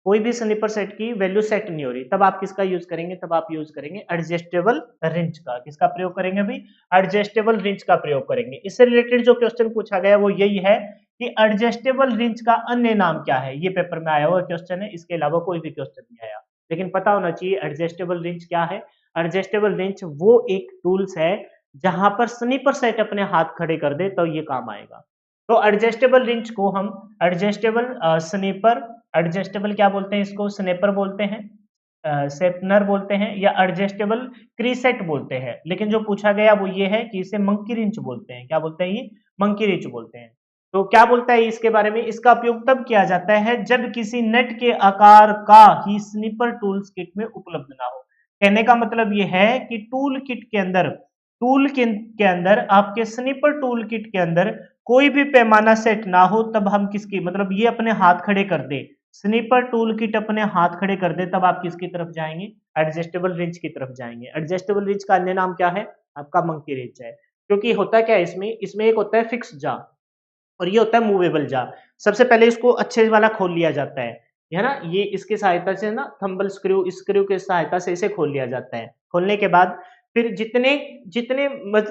कोई भी स्लीपर सेट की वैल्यू सेट नहीं हो रही, तब आप किसका यूज करेंगे, तब आप यूज करेंगे एडजस्टेबल रिंच का। किसका प्रयोग करेंगे भाई, एडजस्टेबल रिंच का प्रयोग करेंगे। इससे रिलेटेड जो क्वेश्चन पूछा गया वो यही है कि एडजस्टेबल रिंच का अन्य नाम क्या है। ये पेपर में आया हुआ क्वेश्चन है, इसके अलावा कोई भी क्वेश्चन नहीं आया, लेकिन पता होना चाहिए एडजस्टेबल रिंच क्या है। एडजस्टेबल रिंच वो एक टूल्स है जहां पर स्नीपर सेट अपने हाथ खड़े कर दे तो ये काम आएगा। तो एडजस्टेबल रिंच को हम एडजस्टेबल स्नीपर, एडजस्टेबल क्या बोलते हैं इसको, स्नेपर बोलते हैं, शेपनर बोलते हैं, या एडजस्टेबल क्रीसेट बोलते हैं। लेकिन जो पूछा गया वो ये है कि इसे मंकी रिंच बोलते हैं। क्या बोलते हैं, ये मंकी रिंच बोलते हैं। तो क्या बोलता है इसके बारे में, इसका उपयोग तब किया जाता है जब किसी नट के आकार का ही स्निपर टूल्स किट में उपलब्ध ना हो। कहने का मतलब ये है कि टूल किट के अंदर, के अंदर आपके स्निपर टूल किट के अंदर कोई भी पैमाना सेट ना हो, तब हम किसकी मतलब ये अपने हाथ खड़े कर दे, स्निपर टूल किट अपने हाथ खड़े कर दे, तब आप किसकी तरफ जाएंगे, एडजस्टेबल रिंच की तरफ जाएंगे। एडजस्टेबल रिंच का अन्य नाम क्या है, आपका मंकी रिंच है। क्योंकि होता क्या है इसमें, एक होता है फिक्स जा और ये होता है मूवेबल जार। सबसे पहले इसको अच्छे वाला खोल लिया जाता है ना, ये इसकी सहायता से ना थंबल स्क्रू, स्क्रू की सहायता से इसे खोल लिया जाता है। खोलने के बाद फिर जितने जितने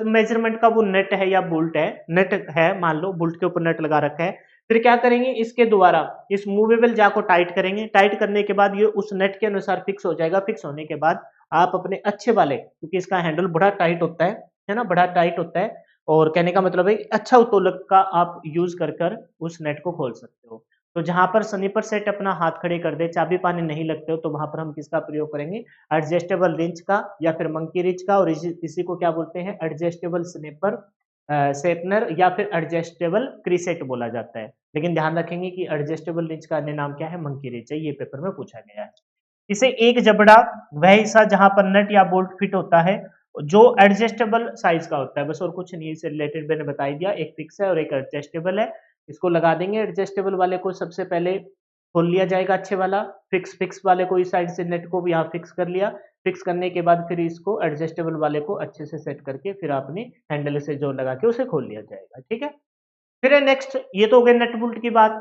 मेजरमेंट का वो नट है या बोल्ट है, नट है मान लो बोल्ट के ऊपर नट लगा रखा है, फिर क्या करेंगे इसके द्वारा इस मूवेबल जार को टाइट करेंगे। टाइट करने के बाद ये उस नट के अनुसार फिक्स हो जाएगा। फिक्स होने के बाद आप अपने अच्छे वाले, क्योंकि इसका हैंडल बड़ा टाइट होता है ना, बड़ा टाइट होता है, और कहने का मतलब है अच्छा उत्तोलक का आप यूज कर कर उस नेट को खोल सकते हो। तो जहां पर स्निपर सेट अपना हाथ खड़े कर दे, चाबी पाने नहीं लगते हो, तो वहां पर हम किसका प्रयोग करेंगे, एडजस्टेबल रिंच का या फिर मंकी रिंच का, और इसी को क्या बोलते हैं, एडजस्टेबल स्निपर शेपनर या फिर एडजस्टेबल क्रीसेट बोला जाता है। लेकिन ध्यान रखेंगे कि एडजस्टेबल रिंच का अन्य नाम क्या है, मंकी रिंच है, ये पेपर में पूछा गया है। इसे एक जबड़ा वह हिस्सा जहां पर नट या बोल्ट फिट होता है जो एडजस्टेबल साइज का होता है, बस और कुछ नहीं, इससे रिलेटेड मैंने बता ही दिया। एक फिक्स है और एक एडजस्टेबल है, इसको लगा देंगे। एडजस्टेबल वाले को सबसे पहले खोल लिया जाएगा अच्छे वाला, फिक्स वाले को इस साइड से नेट को भी यहाँ फिक्स कर लिया। फिक्स करने के बाद फिर इसको एडजस्टेबल वाले को अच्छे से सेट करके फिर आपने हैंडल से जोड़ लगा के उसे खोल लिया जाएगा। ठीक है, फिर है नेक्स्ट, ये तो हो गया नट बोल्ट की बात।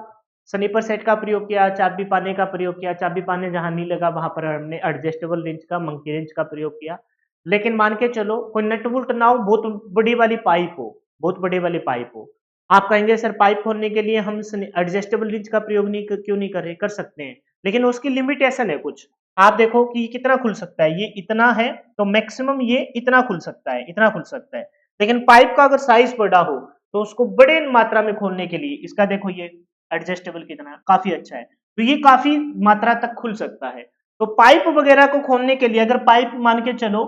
स्निपर सेट का प्रयोग किया, चाबी पाने का प्रयोग किया, चाबी पाने जहां नहीं लगा वहां पर हमने एडजस्टेबल रिंच का, मंकी रिंच का प्रयोग किया। लेकिन मान के चलो कोई नट बोल्ट ना हो, बहुत बड़ी वाली पाइप हो, बहुत बड़ी वाली पाइप हो, आप कहेंगे सर पाइप खोलने के लिए हम एडजस्टेबल रिंच का प्रयोग नहीं क्यों नहीं कर रहे, कर सकते हैं, लेकिन उसकी लिमिटेशन है कुछ। आप देखो कि ये कितना खुल सकता है, ये इतना है तो मैक्सिमम ये इतना खुल सकता है, इतना खुल सकता है। लेकिन पाइप का अगर साइज बड़ा हो तो उसको बड़े मात्रा में खोलने के लिए, इसका देखो ये एडजस्टेबल कितना काफी अच्छा है, तो ये काफी मात्रा तक खुल सकता है। तो पाइप वगैरह को खोलने के लिए अगर पाइप मान के चलो,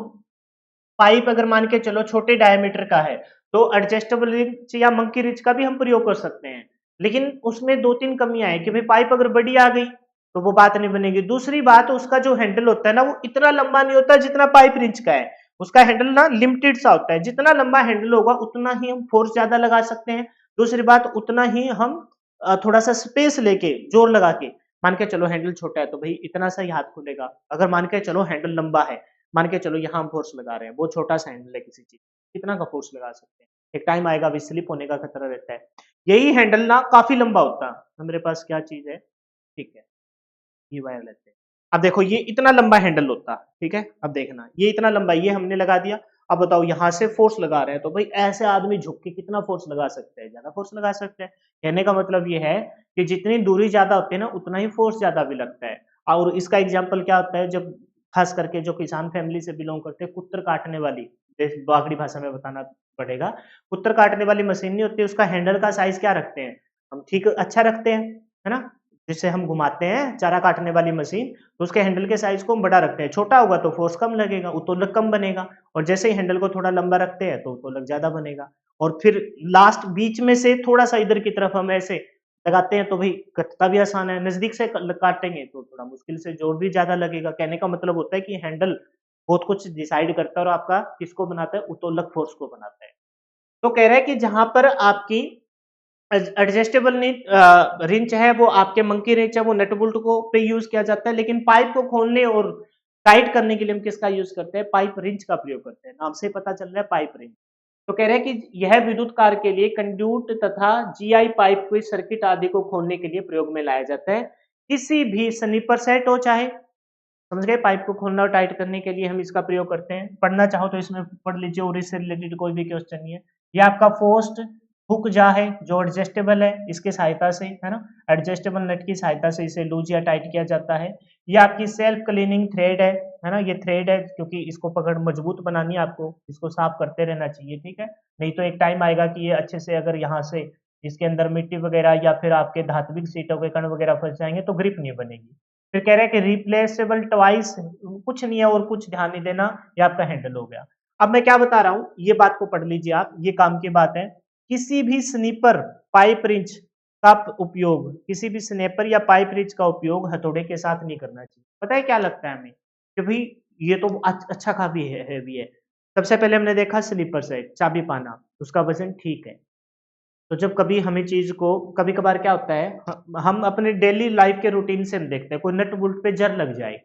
पाइप अगर मान के चलो छोटे डायमीटर का है, तो एडजस्टेबल रिंच या मंकी रिंच का भी हम प्रयोग कर सकते हैं। लेकिन उसमें दो तीन कमियां हैं कि भाई पाइप अगर बड़ी आ गई तो वो बात नहीं बनेगी। दूसरी बात, उसका जो हैंडल होता है ना वो इतना लंबा नहीं होता जितना पाइप रिंच का है। उसका हैंडल ना लिमिटेड सा होता है, जितना लंबा हैंडल होगा उतना ही हम फोर्स ज्यादा लगा सकते हैं। दूसरी बात, उतना ही हम थोड़ा सा स्पेस लेके जोर लगा के, मान के चलो हैंडल छोटा है तो भाई इतना सा ही हाथ खुलेगा। अगर मान के चलो हैंडल लंबा है, मान के चलो यहाँ हम फोर्स लगा रहे हैं, वो छोटा सा हैंडल है किसी चीज, कितना का फोर्स लगा सकते हैं, एक टाइम आएगा भी स्लिप होने का खतरा रहता है। यही हैंडल ना काफी लंबा होता है, मेरे पास क्या चीज है, ठीक है, ये वायर लेते हैं। अब देखो ये इतना लंबा हैंडल होता, ठीक है, अब देखना ये इतना लंबा, ये हमने लगा दिया। अब बताओ यहाँ से फोर्स लगा रहे हैं तो भाई ऐसे आदमी झुक के कितना फोर्स लगा सकते हैं, ज्यादा फोर्स लगा सकते हैं। कहने का मतलब ये है कि जितनी दूरी ज्यादा होती है ना उतना ही फोर्स ज्यादा भी लगता है। और इसका एग्जाम्पल क्या होता है, जब खास करके जो किसान फैमिली से बिलोंग करते हैं, कुत्र काटने वाली, बागड़ी भाषा में बताना पड़ेगा, कुत्र काटने वाली मशीन नहीं होती, उसका हैंडल का साइज क्या रखते हैं हम, ठीक अच्छा रखते हैं, है ना, जिससे हम घुमाते हैं चारा काटने वाली मशीन, तो उसके हैंडल के साइज को हम बड़ा रखते हैं। छोटा होगा तो फोर्स कम लगेगा, उत्तोलक कम बनेगा, और जैसे ही हैंडल को थोड़ा लंबा रखते हैं तो उत्तोलक ज्यादा बनेगा। और फिर लास्ट बीच में से थोड़ा सा इधर की तरफ हम ऐसे लगाते हैं तो भाई कटता भी आसान है, नजदीक से काटेंगे तो थोड़ा मुश्किल से जोर भी ज्यादा लगेगा। कहने का मतलब होता है कि हैंडल बहुत कुछ डिसाइड करता है और आपका किसको बनाता है, उत्तोलक फोर्स को बनाता है। तो कह रहे हैं कि जहां पर आपकी एडजस्टेबल रिंच है वो आपके मंकी रिंच है वो नट बोल्ट को पे यूज किया जाता है, लेकिन पाइप को खोलने और टाइट करने के लिए हम किसका यूज करते हैं, पाइप रिंच का प्रयोग करते हैं। नाम से पता चल रहा है पाइप रिंच। तो कह रहे हैं कि यह विद्युत कार के लिए कंड्यूट तथा जीआई पाइप को सर्किट आदि को खोलने के लिए प्रयोग में लाया जाता है। किसी भी स्निपर सेट हो, चाहे समझ गए, पाइप को खोलना और टाइट करने के लिए हम इसका प्रयोग करते हैं। पढ़ना चाहो तो इसमें पढ़ लीजिए और इससे रिलेटेड कोई भी क्वेश्चन नहीं है। ये आपका फोस्ट हुक जा है जो एडजस्टेबल है, इसके सहायता से, है ना, एडजस्टेबल नट की सहायता से इसे लूज या टाइट किया जाता है। ये आपकी सेल्फ क्लीनिंग थ्रेड है ना, ये थ्रेड है क्योंकि इसको पकड़ मजबूत बनानी है, आपको इसको साफ करते रहना चाहिए, ठीक है, नहीं तो एक टाइम आएगा कि ये अच्छे से अगर यहाँ से इसके अंदर मिट्टी वगैरह या फिर आपके धात्विक सीटों के कण वगैरह फंस जाएंगे तो ग्रिप नहीं बनेगी। फिर कह रहे हैं कि रिप्लेसेबल टवाइस, कुछ नहीं है और कुछ ध्यान नहीं देना, ये आपका हैंडल हो गया। अब मैं क्या बता रहा हूं, ये बात को पढ़ लीजिए आप, ये काम की बात है। किसी भी स्निपर पाइप रिंच का उपयोग, किसी भी स्नैपर या पाइप रिंच का उपयोग हथौड़े के साथ नहीं करना चाहिए। पता है क्या लगता है हमें कि भाई ये तो अच्छा काफी हैवी है। सबसे पहले हमने देखा स्लीपर सेट, चाबी पाना, उसका वजन ठीक है। तो जब कभी हमें चीज को कभी कभार क्या होता है, हम अपने डेली लाइफ के रूटीन से हम देखते हैं कोई नट बोल्ट पे जर लग जाए,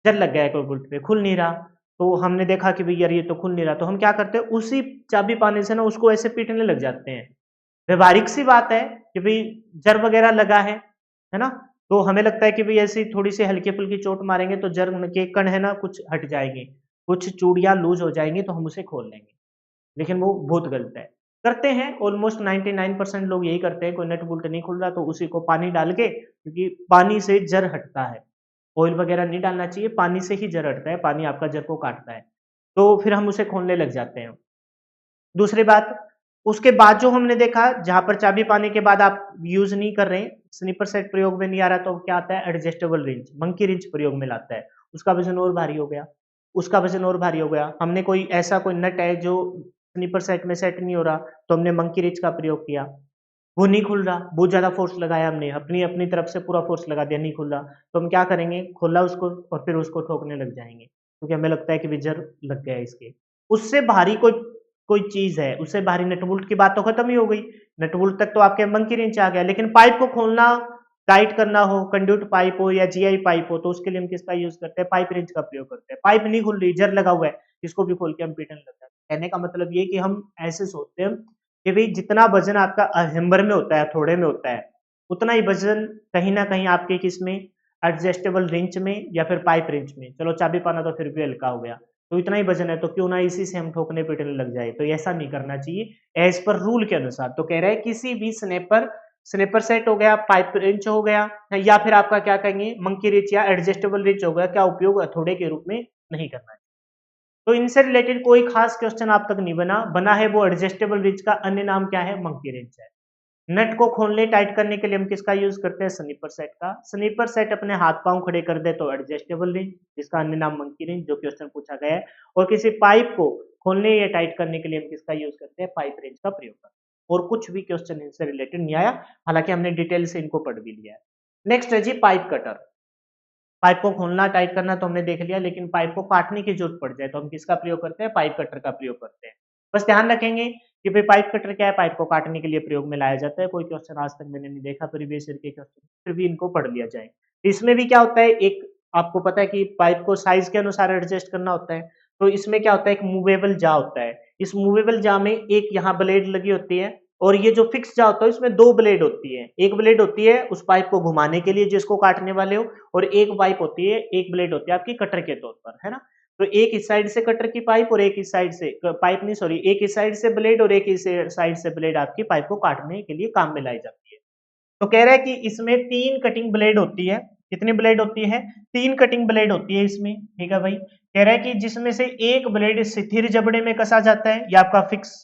जर लग गया है कोई बोल्ट पे, खुल नहीं रहा। तो हमने देखा कि भाई यार ये तो खुल नहीं रहा, तो हम क्या करते हैं, उसी चाबी पाने से ना उसको ऐसे पीटने लग जाते हैं। व्यवहारिक सी बात है कि भाई जर वगैरह लगा है ना? तो हमें लगता है कि भाई ऐसी थोड़ी-सी हल्की-फुल्की चोट मारेंगे तो जर के कण है ना कुछ हट जाएँगे, कुछ चूड़ियाँ लूज़ हो जाएँगी तो हम उसे खोल लेंगे। लेकिन वो बहुत गलत है। करते हैं ऑलमोस्ट 99% लोग यही करते हैं, कोई नट बोल्ट नहीं खुल रहा तो उसी को पानी डाल के, क्योंकि पानी से जर हटता है। ऑयल वगैरह नहीं डालना चाहिए, पानी से ही जर हटता है, पानी आपका जर को काटता है। तो फिर हम उसे खोलने लग जाते हैं। दूसरी बात, उसके बाद जो हमने देखा जहाँ पर चाबी पाने के बाद आप यूज़ नहीं कर रहे हैं, स्नीपर सेट प्रयोग में नहीं आ रहा तो क्या आता है, एडजस्टेबल रिंच, मंकी रिंच प्रयोग में लाता है। उसका वज़न और भारी हो गया, उसका वज़न और भारी हो गया। हमने कोई ऐसा कोई नट है जो स्नीपर सेट में सेट नहीं हो रहा, तो हमने मंकी रिंच का प्रयोग किया। वो नहीं खुल रहा, बहुत ज़्यादा फ़ोर्स लगाया हमने, अपनी अपनी तरफ से पूरा फ़ोर्स लगा दिया, नहीं खुल रहा। तो हम क्या करेंगे, खोला उसको और फिर उसको ठोकने लग जाएँगे, क्योंकि हमें लगता है कि विज़र लग गया है इसके। उससे भारी कोई कोई चीज़ है, उससे भारी नट बोल्ट की बात तो खत्म ही हो गई। नट बोल्ट तक तो आपके मंकी रेंच आ गया, लेकिन पाइप को खोलना, टाइट करना हो, कंड्यूट पाइप हो या जीआई पाइप हो, तो उसके लिए हम किसका यूज़ करते हैं, पाइप रेंच का प्रयोग करते हैं। पाइप नहीं खुल रही, जर लगा हुआ है, इसको भी खोल के हम पीटने लग जाते हैं। कहने का मतलब ये कि हम ऐसे सोचते हैं कि भई जितना वज़न आपका हेम्बर में होता है, हथौड़े में होता है, उतना ही वज़न कहीं न कहीं आपके किसमें, एडजस्टेबल रिंच में या फिर पाइप रिंच में। चलो चाबी पाना तो फिर भी हल्का हो गया। तो इतना ही वजन है तो क्यों ना इसी से हम ठोकने पीटने लग जाए, तो ऐसा नहीं करना चाहिए एज पर रूल के अनुसार। तो कह रहे हैं किसी भी स्नेपर, स्नेपर सेट हो गया, पाइप रिंच हो गया, या फिर आपका क्या कहेंगे मंकी रिंच या एडजस्टेबल रिंच हो गया, क्या उपयोग हथौड़े के रूप में नहीं करना है। तो इनसे रिलेटेड कोई खास क्वेश्चन आप तक नहीं बना, बना है वो एडजस्टेबल रिंच का अन्य नाम क्या है, मंकी रिंच है। नट को खोलने टाइट करने के लिए हम किसका यूज करते हैं, स्नीपर सेट का। स्नीपर सेट अपने हाथ पांव खड़े कर दे तो एडजस्टेबल रिंच, जिसका अन्य नाम मंकी रिंच, जो क्वेश्चन पूछा गया है। और किसी पाइप को खोलने या टाइट करने के लिए हम किसका यूज करते हैं, पाइप रिंच का प्रयोग करते हैं। और कुछ भी क्वेश्चन इनसे रिलेटेड नहीं आया, हालांकि हमने डिटेल से इनको पढ़ भी लिया है। नेक्स्ट है जी पाइप कटर। पाइप को खोलना टाइट करना तो हमने देख लिया, लेकिन पाइप को काटने की जरूरत पड़ जाए तो हम किसका प्रयोग करते हैं, पाइप कटर का प्रयोग करते हैं। बस ध्यान रखेंगे कि भाई पाइप कटर क्या है, पाइप को काटने के लिए प्रयोग में लाया जाता है। कोई क्वेश्चन आज तक मैंने नहीं देखा प्रीवियस ईयर के क्वेश्चन, फिर भी इनको पढ़ लिया जाए। इसमें भी क्या होता है, एक आपको पता है कि पाइप को साइज के अनुसार एडजस्ट करना होता है। तो इसमें क्या होता है, एक मूवेबल जा होता है। इस मूवेबल जा में एक यहाँ ब्लेड लगी होती है, और ये जो फिक्स जा होता है इसमें दो ब्लेड होती है। एक ब्लेड होती है उस पाइप को घुमाने के लिए जिसको काटने वाले हो, और एक पाइप होती है, एक ब्लेड होती है आपकी कटर के तौर पर, है ना? तो एक इस साइड से कटर की पाइप और एक इस साइड से पाइप नहीं, सॉरी, एक इस साइड से ब्लेड और एक इस साइड से ब्लेड आपकी पाइप को काटने के लिए काम में लाई जाती है। तो कह रहा है कि इसमें 3 कटिंग ब्लेड होती है। कितनी ब्लेड होती है? 3 कटिंग ब्लेड होती है इसमें, ठीक है भाई। कह रहा है कि जिसमें से एक ब्लेड स्थिर जबड़े में कसा जाता है, ये आपका फिक्स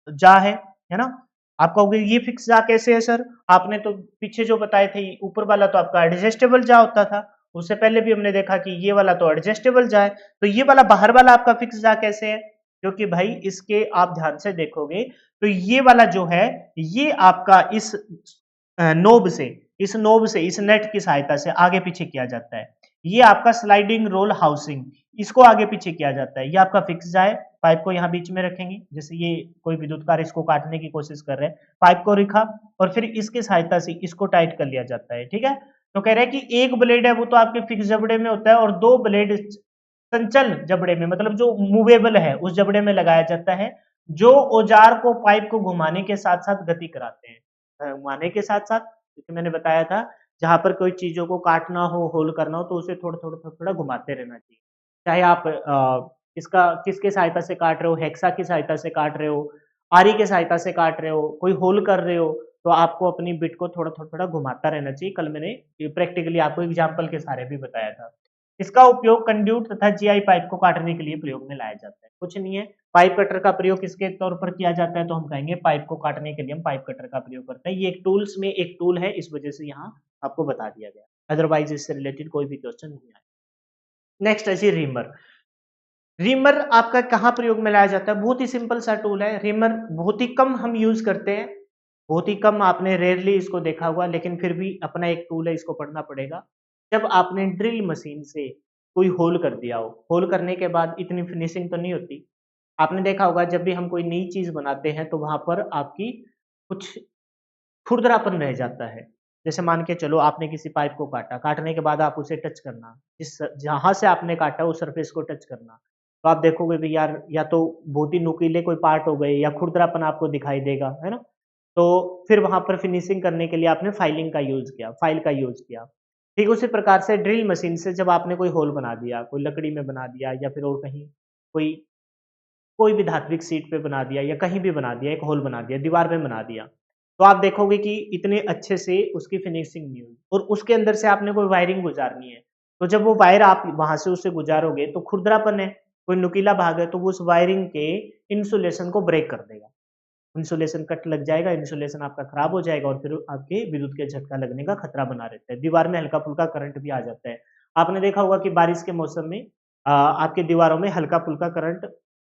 जा है ना? आप कहोगे ये फिक्स जा कैसे है सर? आपने तो पीछे जो बताए थे, ऊपर वाला तो आपका एडजस्टेबल जा होता था। उससे पहले भी हमने देखा कि ये वाला तो एडजस्टेबल जा है, तो ये वाला बाहर वाला आपका फिक्स जा कैसे है? क्योंकि भाई इसके आप ध्यान से देखोगे तो ये वाला जो है, ये आपका इस नोब से, इस नोब से, इस नेट की सहायता से आगे पीछे किया जाता है। ये आपका स्लाइडिंग रोल हाउसिंग, इसको आगे पीछे किया जाता है। ये आपका फिक्स जाए, पाइप को यहाँ बीच में रखेंगे, जैसे ये कोई विद्युत कार्य इसको काटने की कोशिश कर रहे हैं, पाइप को रखा और फिर इसकी सहायता से इसको टाइट कर लिया जाता है, ठीक है। तो कह रहे हैं कि एक ब्लेड है वो तो आपके फिक्स जबड़े में होता है, और दो ब्लेड संचल जबड़े में, मतलब जो मूवेबल है उस जबड़े में लगाया जाता है, जो औजार को पाइप को घुमाने के साथ साथ गति कराते हैं। घुमाने के साथ साथ, जैसे मैंने बताया था, जहां पर कोई चीजों को काटना हो, होल करना हो, तो उसे थोड़ा थोड़ा थोड़ा थोड़ा घुमाते रहना चाहिए। चाहे आप किसका किसके सहायता से काट रहे हो, हेक्सा की सहायता से काट रहे हो, आरी के सहायता से काट रहे हो, कोई होल कर रहे हो, तो आपको अपनी बिट को थोड़ा थोड़ा थोड़ा घुमाता रहना चाहिए। कल मैंने प्रैक्टिकली आपको एग्जाम्पल के सहारे भी बताया था। इसका उपयोग कंड्यूट तथा जीआई पाइप को काटने के लिए प्रयोग में लाया जाता है। कुछ नहीं है, पाइप कटर का प्रयोग किसके तौर पर किया जाता है, तो हम कहेंगे पाइप को काटने के लिए हम पाइप कटर का प्रयोग करते हैं। ये एक टूल्स में एक टूल है, इस वजह से यहाँ आपको बता दिया गया, अदरवाइज इससे रिलेटेड कोई भी क्वेश्चन नहीं आया। नेक्स्ट है जी रीमर। रीमर आपका कहाँ प्रयोग में लाया जाता है? बहुत ही सिंपल सा टूल है। रीमर बहुत ही कम हम यूज करते हैं, बहुत ही कम आपने रेयरली इसको देखा होगा, लेकिन फिर भी अपना एक टूल है, इसको पढ़ना पड़ेगा। जब आपने ड्रिल मशीन से कोई होल कर दिया हो, होल करने के बाद इतनी फिनिशिंग तो नहीं होती। आपने देखा होगा जब भी हम कोई नई चीज़ बनाते हैं तो वहाँ पर आपकी कुछ खुरदरापन रह जाता है। जैसे मान के चलो आपने किसी पाइप को काटा, काटने के बाद आप उसे टच करना, जिस जहाँ से आपने काटा उस सरफेस को टच करना, तो आप देखोगे भी यार या तो बहुत ही नुकीले कोई पार्ट हो गए या खुरदरापन आपको दिखाई देगा, है ना? तो फिर वहाँ पर फिनिशिंग करने के लिए आपने फाइलिंग का यूज़ किया, फाइल का यूज़ किया। ठीक उसी प्रकार से ड्रिल मशीन से जब आपने कोई होल बना दिया, कोई लकड़ी में बना दिया या फिर और कहीं कोई कोई भी धात्विक शीट पे बना दिया या कहीं भी बना दिया, एक होल बना दिया, दीवार में बना दिया, तो आप देखोगे कि इतने अच्छे से उसकी फिनिशिंग नहीं हुई और उसके अंदर से आपने कोई वायरिंग गुजारनी है। तो जब वो वायर आप वहाँ से उसे गुजारोगे तो खुरदरापन है, कोई नुकीला भाग है तो वो उस वायरिंग के इंसुलेशन को ब्रेक कर देगा। इंसुलेशन कट लग जाएगा, इंसुलेशन आपका खराब हो जाएगा और फिर आपके विद्युत के झटका लगने का खतरा बना रहता है। दीवार में हल्का-फुल्का करंट भी आ जाता है। आपने देखा होगा कि बारिश के मौसम में आपकी दीवारों में हल्का-फुल्का करंट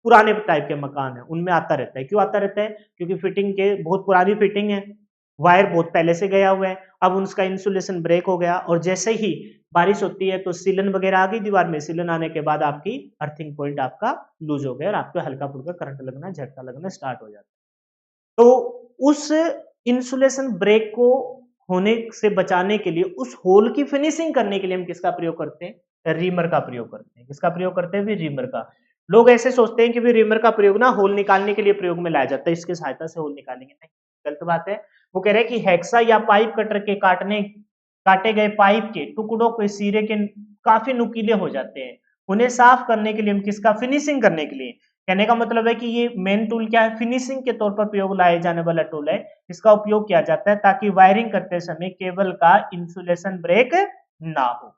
पुराने टाइप के मकान हैं, उनमें आता रहता है। क्यों आता रहता है? क्योंकि फिटिंग के बहुत पुरानी फिटिंग है, वायर बहुत पहले से गया हुआ है, अब उसका इंसुलेशन ब्रेक हो गया और जैसे ही बारिश होती है तो सीलन वगैरह आ गई दीवार में, सीलन आने के बाद आपकी अर्थिंग पॉइंट आपका लूज़ हो गया और आपको हल्का-फुल्का करंट लगना, झटका लगना स्टार्ट हो जाता है। तो उस इंसुलेशन ब्रेक को होने से बचाने के लिए, उस होल की फिनिशिंग करने के लिए हम किसका प्रयोग करते हैं? रीमर का प्रयोग करते हैं। किसका प्रयोग करते हैं? भी रीमर का। लोग ऐसे सोचते हैं कि भी रीमर का प्रयोग ना होल निकालने के लिए प्रयोग में लाया जाता है, इसकी सहायता से होल निकालेंगे। नहीं, गलत बात है। वो कह रहे हैं कि हेक्सा या पाइप कटर के काटे गए पाइप के टुकड़ों के सिरे के काफ़ी नुकीले हो जाते हैं। उन्हें साफ करने के लिए हम किसका फिनिशिंग करने के लिए कहने का मतलब है कि ये मेन टूल क्या है? फिनिशिंग के तौर पर प्रयोग लाए जाने वाला टूल है। इसका उपयोग किया जाता है ताकि वायरिंग करते समय केबल का इंसुलेशन ब्रेक ना हो।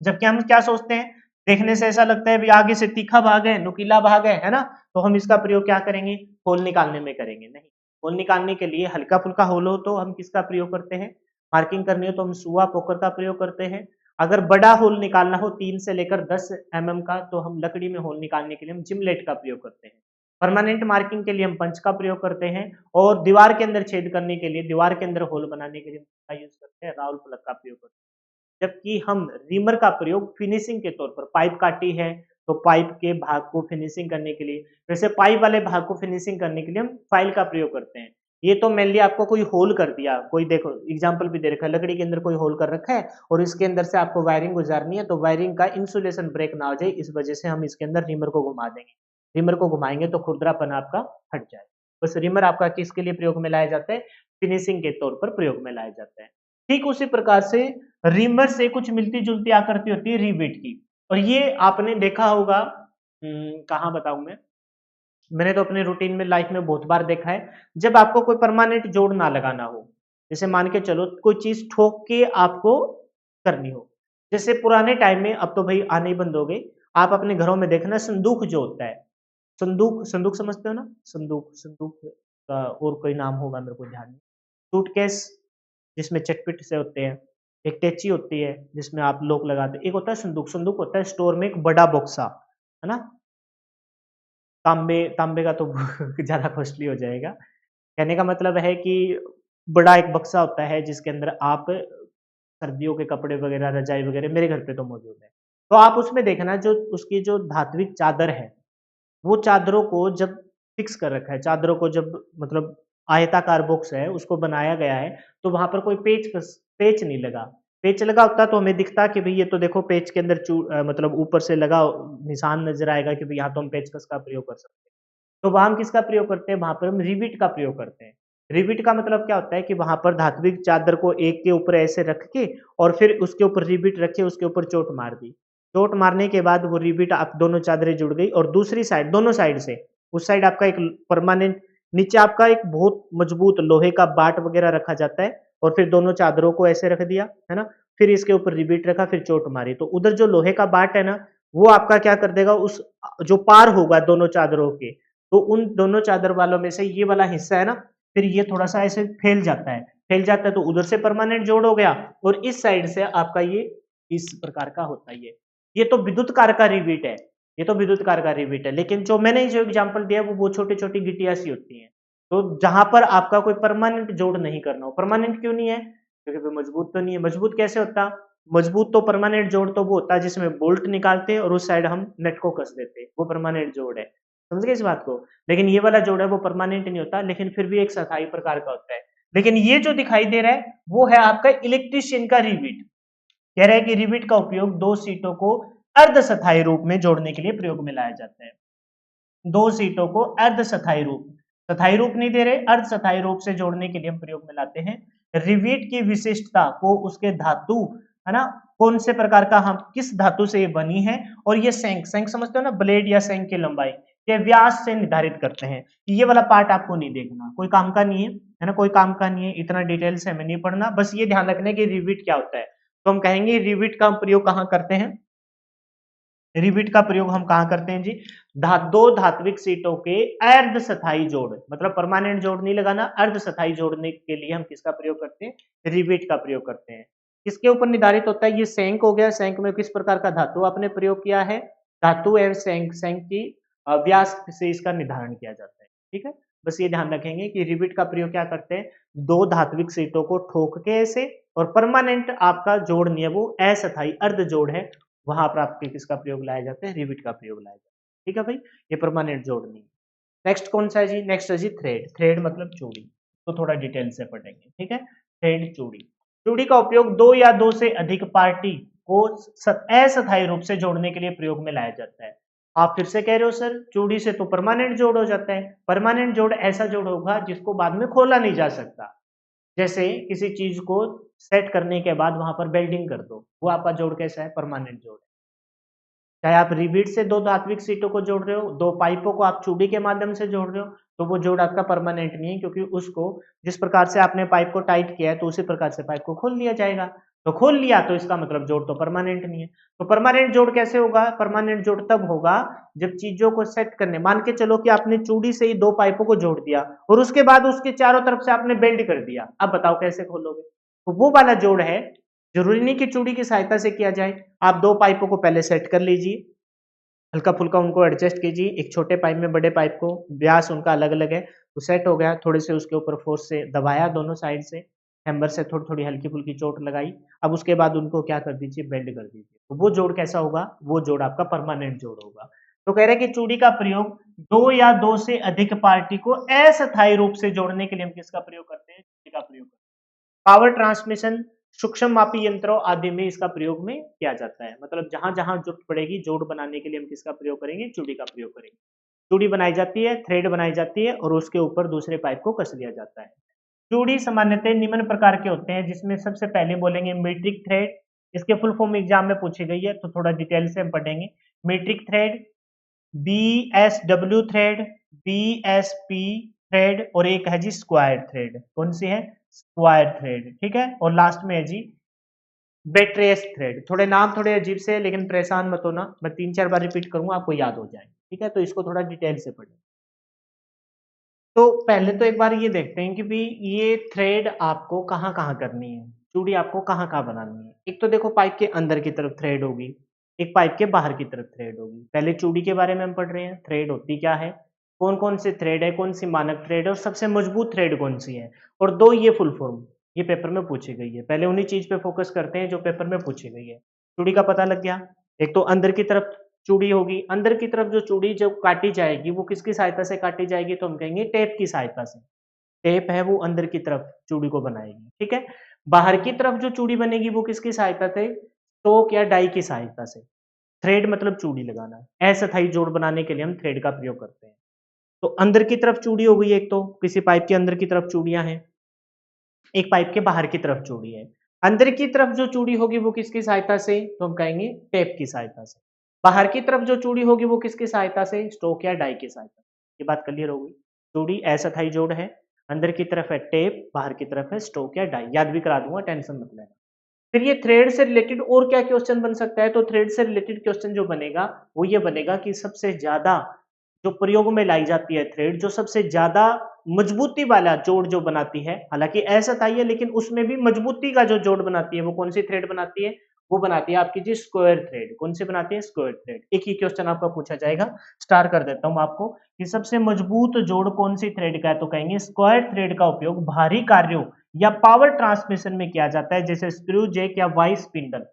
जबकि हम क्या सोचते हैं? देखने से ऐसा लगता है भी आगे से तीखा भाग है, नुकीला भाग है ना? तो हम इसका प्रयोग क्या करेंगे? होल निकालने में करेंगे। नहीं, होल निकालने के लिए हल्का-फुल्का होल हो तो हम किसका प्रयोग करते हैं? मार्किंग करनी हो तो हम सुआ, पोकर का प्रयोग करते हैं। अगर बड़ा होल निकालना हो 3 से लेकर 10 एमएम का तो हम लकड़ी में होल निकालने के लिए हम जिमलेट का प्रयोग करते हैं। परमानेंट मार्किंग के लिए हम पंच का प्रयोग करते हैं और दीवार के अंदर छेद करने के लिए, दीवार के अंदर होल बनाने के लिए हम किसका यूज़ करते हैं? राउल प्लग का प्रयोग करते हैं। जबकि हम रीमर का प्रयोग फिनिशिंग के तौर पर पाइप काटी है तो पाइप के भाग को फिनिशिंग करने के लिए, वैसे पाइप वाले भाग को फिनिशिंग करने के लिए हम फाइल का प्रयोग करते हैं। ये तो मेनली आपको कोई होल कर दिया, कोई देखो एग्जांपल भी दे रखा है, लकड़ी के अंदर कोई होल कर रखा है और इसके अंदर से आपको वायरिंग गुजारनी है तो वायरिंग का इंसुलेशन ब्रेक ना हो जाए, इस वजह से हम इसके अंदर रीमर को घुमा देंगे। रीमर को घुमाएंगे तो खुरदरापन आपका हट जाए। बस रीमर आपका किसके लिए प्रयोग में लाया जाता है? फिनिशिंग के तौर पर प्रयोग में लाया जाता है। ठीक उसी प्रकार से रीमर से कुछ मिलती-जुलती आकृति होती है रिवेट की और ये आपने देखा होगा कहाँ बताऊँ मैं? मैंने तो अपने रूटीन में लाइफ में बहुत बार देखा है, जब आपको कोई परमानेंट जोड़ ना लगाना हो। जैसे मान के चलो कोई चीज़ ठोक के आपको करनी हो। जैसे पुराने टाइम में अब तो भई आने ही बंद हो गई। आप अपने घरों में देखना संदूक जो होता है, संदूक संदूक समझते हो ना? संदूक संदूक का और कोई नाम होगा मेरे को ध्यान नहीं। सूटकेस जिसमें चटपिट से होते हैं, एक टेची होती है जिसमें आप लॉक लगाते हैं, एक होता है संदूक, संदूक होता है स्टोर में एक बड़ा बॉक्सा, है ना? तांबे तांबे का तो ज़्यादा कॉस्टली हो जाएगा। कहने का मतलब है कि बड़ा एक बक्सा होता है जिसके अंदर आप सर्दियों के कपड़े वगैरह, रज़ाई वगैरह मेरे घर पे तो मौजूद है। तो आप उसमें देखना जो उसकी जो धात्विक चादर है, वो चादरों को जब फिक्स कर रखा है, चादरों को जब मतलब आयताकार बॉक्स है, उसको बनाया गया है, तो वहाँ पर कोई पेच नहीं लगा। पेच लगा होता तो हमें दिखता कि भई ये तो देखो पेच के अंदर मतलब ऊपर से लगा निशान नज़र आएगा कि भई यहाँ तो हम पेचकस का प्रयोग कर सकते हैं। तो वहाँ हम किसका प्रयोग करते हैं? वहाँ पर हम रिविट का प्रयोग करते हैं। रिविट का मतलब क्या होता है कि वहाँ पर धात्विक चादर को एक के ऊपर ऐसे रख के और फिर उसके ऊपर रिविट रख के उसके ऊपर चोट मार दी। चोट मारने के बाद वो रिविट आप दोनों चादरें जुड़ गई और दूसरी साइड दोनों साइड से, उस साइड आपका एक परमानेंट नीचे आपका एक बहुत मजबूत लोहे का बाट वगैरह रखा जाता है और फिर दोनों चादरों को ऐसे रख दिया, है ना? फिर इसके ऊपर रिविट रखा, फिर चोट मारी। तो उधर जो लोहे का बाट है ना, वो आपका क्या कर देगा उस जो पार होगा दोनों चादरों के, तो उन दोनों चादर वालों में से ये वाला हिस्सा है ना, फिर ये थोड़ा-सा ऐसे फैल जाता है तो उधर से परमानेंट जोड़ हो गया और इस साइड से आपका ये इस प्रकार का होता है ये। ये तो विद्युत कार का रिवेट है, ये तो विद्युत कार का रिवेट है, लेकिन जो मैंने जो एग्ज़ाम्पल दिया है वो छोटी-छोटी गिट्टियाँ सी होती हैं। तो जहां पर आपका कोई परमानेंट जोड़ नहीं करना हो। परमानेंट क्यों नहीं है? क्योंकि वो मजबूत तो नहीं है। मजबूत कैसे होता? मजबूत तो परमानेंट जोड़ तो वो होता है जिसमें बोल्ट निकालते हैं और उस साइड हम नट को कस देते हैं, वो परमानेंट जोड़ है। समझ गए इस बात को? लेकिन ये वाला जोड़ है वो परमानेंट नहीं होता, लेकिन फिर भी एक स्थायी प्रकार का होता है। लेकिन ये जो दिखाई दे रहा है वो है आपका इलेक्ट्रीशियन का रिविट। कह रहा है कि रिविट का उपयोग दो सीटों को अर्ध स्थायी रूप में जोड़ने के लिए प्रयोग में लाया जाता है। दो सीटों को अर्ध स्थायी रूप नहीं दे रहे, अर्ध स्थायी रूप से जोड़ने के लिए हम प्रयोग में लाते हैं। रिवेट की विशिष्टता को उसके धातु, है ना, कौन से प्रकार का, हम किस धातु से ये बनी है, और ये सैंक समझते हो ना, ब्लेड या सैंक की लंबाई के व्यास से निर्धारित करते हैं। ये वाला पार्ट आपको नहीं देखना, कोई काम का नहीं है ना, कोई काम का नहीं है, इतना डिटेल से हमें नहीं पढ़ना, बस ये ध्यान रखना कि रिवेट क्या होता है। तो हम कहेंगे रिवेट का हम प्रयोग कहाँ करते हैं? रिविट का प्रयोग हम कहां करते हैं जी? दो धात्विक सीटों के अर्ध स्थायी जोड़, मतलब परमानेंट जोड़ नहीं लगाना, अर्ध स्थायी जोड़ने के लिए हम किसका प्रयोग करते हैं? रिविट का प्रयोग करते हैं। किसके ऊपर निर्धारित होता है? ये सैंक हो गया। सैंक में किस प्रकार का धातु आपने प्रयोग किया है? धातु एवं सैंक की व्यास से इसका निर्धारण किया जाता है। ठीक है, बस ये ध्यान रखेंगे कि रिविट का प्रयोग क्या करते हैं? दो धात्विक सीटों को ठोक के ऐसे, और परमानेंट आपका जोड़ नहीं है, वो अस्थायी अर्ध जोड़ है, वहां पर आपके किसका प्रयोग लाया जाता है? रिविट का प्रयोग लाया जाता है। ठीक है भाई, ये परमानेंट जोड़ नहीं। नेक्स्ट कौन सा है जी? नेक्स्ट है जी थ्रेड। थ्रेड मतलब चूड़ी, तो थोड़ा डिटेल से पढ़ेंगे। ठीक है, थ्रेड चूड़ी। चूड़ी का उपयोग दो या दो से अधिक पार्टी को अस्थायी रूप से जोड़ने के लिए प्रयोग में लाया जाता है। आप फिर से कह रहे हो सर, चूड़ी से तो परमानेंट जोड़ हो जाता है। परमानेंट जोड़ ऐसा जोड़ होगा जिसको बाद में खोला नहीं जा सकता। जैसे किसी चीज को सेट करने के बाद वहां पर बेल्डिंग कर दो, वो आपका जोड़ कैसा है? परमानेंट जोड़ है। चाहे आप रिविट से दो धात्विक सीटों को जोड़ रहे हो, दो पाइपों को आप चूड़ी के माध्यम से जोड़ रहे हो, तो वो जोड़ आपका परमानेंट नहीं है, क्योंकि उसको जिस प्रकार से आपने पाइप को टाइट किया है तो उसी प्रकार से पाइप को खोल लिया जाएगा। तो खोल लिया तो इसका मतलब जोड़ तो परमानेंट नहीं है। तो परमानेंट जोड़ कैसे होगा? परमानेंट जोड़ तब होगा जब चीजों को सेट करने, मान के चलो कि आपने चूड़ी से ही दो पाइपों को जोड़ दिया और उसके बाद उसके चारों तरफ से आपने बेल्ट कर दिया। अब बताओ कैसे खोलोगे? तो वो वाला जोड़ है, जरूरी नहीं कि चूड़ी की सहायता से किया जाए। आप दो पाइपों को पहले सेट कर लीजिए, हल्का फुल्का उनको एडजस्ट कीजिए, एक छोटे पाइप में बड़े पाइप को, व्यास उनका अलग अलग है, तो सेट हो गया। थोड़े से उसके ऊपर फोर्स से दबाया दोनों साइड से, हैमर से थोड़ी थोड़ी हल्की फुल्की चोट लगाई। अब उसके बाद उनको क्या कर दीजिए? बेल्ड कर दीजिए। तो वो जोड़ कैसा होगा? वो जोड़ आपका परमानेंट जोड़ होगा। तो कह रहे हैं कि चूड़ी का प्रयोग दो या दो से अधिक पार्टी को अस्थायी रूप से जोड़ने के लिए हम किसका प्रयोग करते हैं? चूड़ी का प्रयोग करते हैं। पावर ट्रांसमिशन, सूक्ष्म मापी यंत्रों आदि में इसका प्रयोग में किया जाता है। मतलब जहां जहां जरूरत पड़ेगी जोड़ बनाने के लिए हम किसका प्रयोग करेंगे? चूड़ी का प्रयोग करेंगे। चूड़ी बनाई जाती है, थ्रेड बनाई जाती है, और उसके ऊपर दूसरे पाइप को कस लिया जाता है। चूड़ी सामान्यतः निम्न प्रकार के होते हैं, जिसमें सबसे पहले बोलेंगे मीट्रिक थ्रेड। इसके फुल फॉर्म एग्जाम में पूछी गई है, तो थोड़ा डिटेल से हम पढ़ेंगे। Metric thread, BSW thread, BSP thread, और एक है जी स्क्वायर थ्रेड। कौन सी है? Square thread. ठीक है, और लास्ट में है जी बेट्रेस थ्रेड। थोड़े नाम थोड़े अजीब से है, लेकिन परेशान मत होना, मैं 3-4 बार रिपीट करूंगा, आपको याद हो जाएंगे। ठीक है, तो इसको थोड़ा डिटेल से पढ़ें। तो पहले तो एक बार ये देखते हैं कि भी ये थ्रेड आपको कहाँ कहाँ करनी है, चूड़ी आपको कहाँ कहाँ बनानी है। एक तो देखो, पाइप के अंदर की तरफ थ्रेड होगी, एक पाइप के बाहर की तरफ थ्रेड होगी। पहले चूड़ी के बारे में हम पढ़ रहे हैं, थ्रेड होती क्या है, कौन कौन से थ्रेड है, कौन सी मानक थ्रेड है, और सबसे मजबूत थ्रेड कौन सी है। और दो ये फुल फॉर्म, ये पेपर में पूछी गई है। पहले उन्हीं चीज पे फोकस करते हैं जो पेपर में पूछी गई है। चूड़ी का पता लग गया। एक तो अंदर की तरफ चूड़ी होगी, अंदर की तरफ जो चूड़ी जब काटी जाएगी वो किसकी सहायता से काटी जाएगी? तो हम कहेंगे टेप की सहायता से। टेप है वो अंदर की तरफ चूड़ी को बनाएगी। ठीक है, बाहर की तरफ जो चूड़ी बनेगी वो किसकी सहायता से? स्टोक या डाई की सहायता से। थ्रेड मतलब चूड़ी लगाना, अस्थायी जोड़ बनाने के लिए हम थ्रेड का प्रयोग करते हैं। तो अंदर की तरफ चूड़ी हो गई, एक तो किसी पाइप के अंदर की तरफ चूड़ियां हैं, एक पाइप के बाहर की तरफ चूड़ी है। अंदर की तरफ जो चूड़ी होगी वो किसकी सहायता से? तो हम कहेंगे टेप की सहायता से। बाहर की तरफ जो चूड़ी होगी वो किसकी सहायता से? स्टोक या डाई की सहायता से। ये बात क्लियर होगी। चूड़ी अस्थायी जोड़ है, अंदर की तरफ है टेप, बाहर की तरफ है स्टोक या डाई। याद भी करा दूंगा, टेंशन मत लेना। फिर ये थ्रेड से रिलेटेड और क्या क्वेश्चन बन सकता है? तो थ्रेड से रिलेटेड क्वेश्चन जो बनेगा वो ये बनेगा कि सबसे ज्यादा जो प्रयोग में लाई जाती है थ्रेड, जो सबसे ज्यादा मजबूती वाला जोड़ जो बनाती है, हालांकि ऐसा था ये, लेकिन उसमें भी मजबूती का जो जोड़ बनाती है वो कौन सी थ्रेड बनाती है? वो बनाती है आपकी जी स्क्वायर थ्रेड। कौन सी बनाती है? Square thread. एक ही क्वेश्चन आपका पूछा जाएगा, स्टार कर देता हूँ आपको कि सबसे मजबूत जोड़ कौन सी थ्रेड का है? तो कहेंगे स्क्वायर थ्रेड का उपयोग भारी कार्यों या पावर ट्रांसमिशन में किया जाता है, जैसे स्क्रू, जैक या वाई स्पिंडल।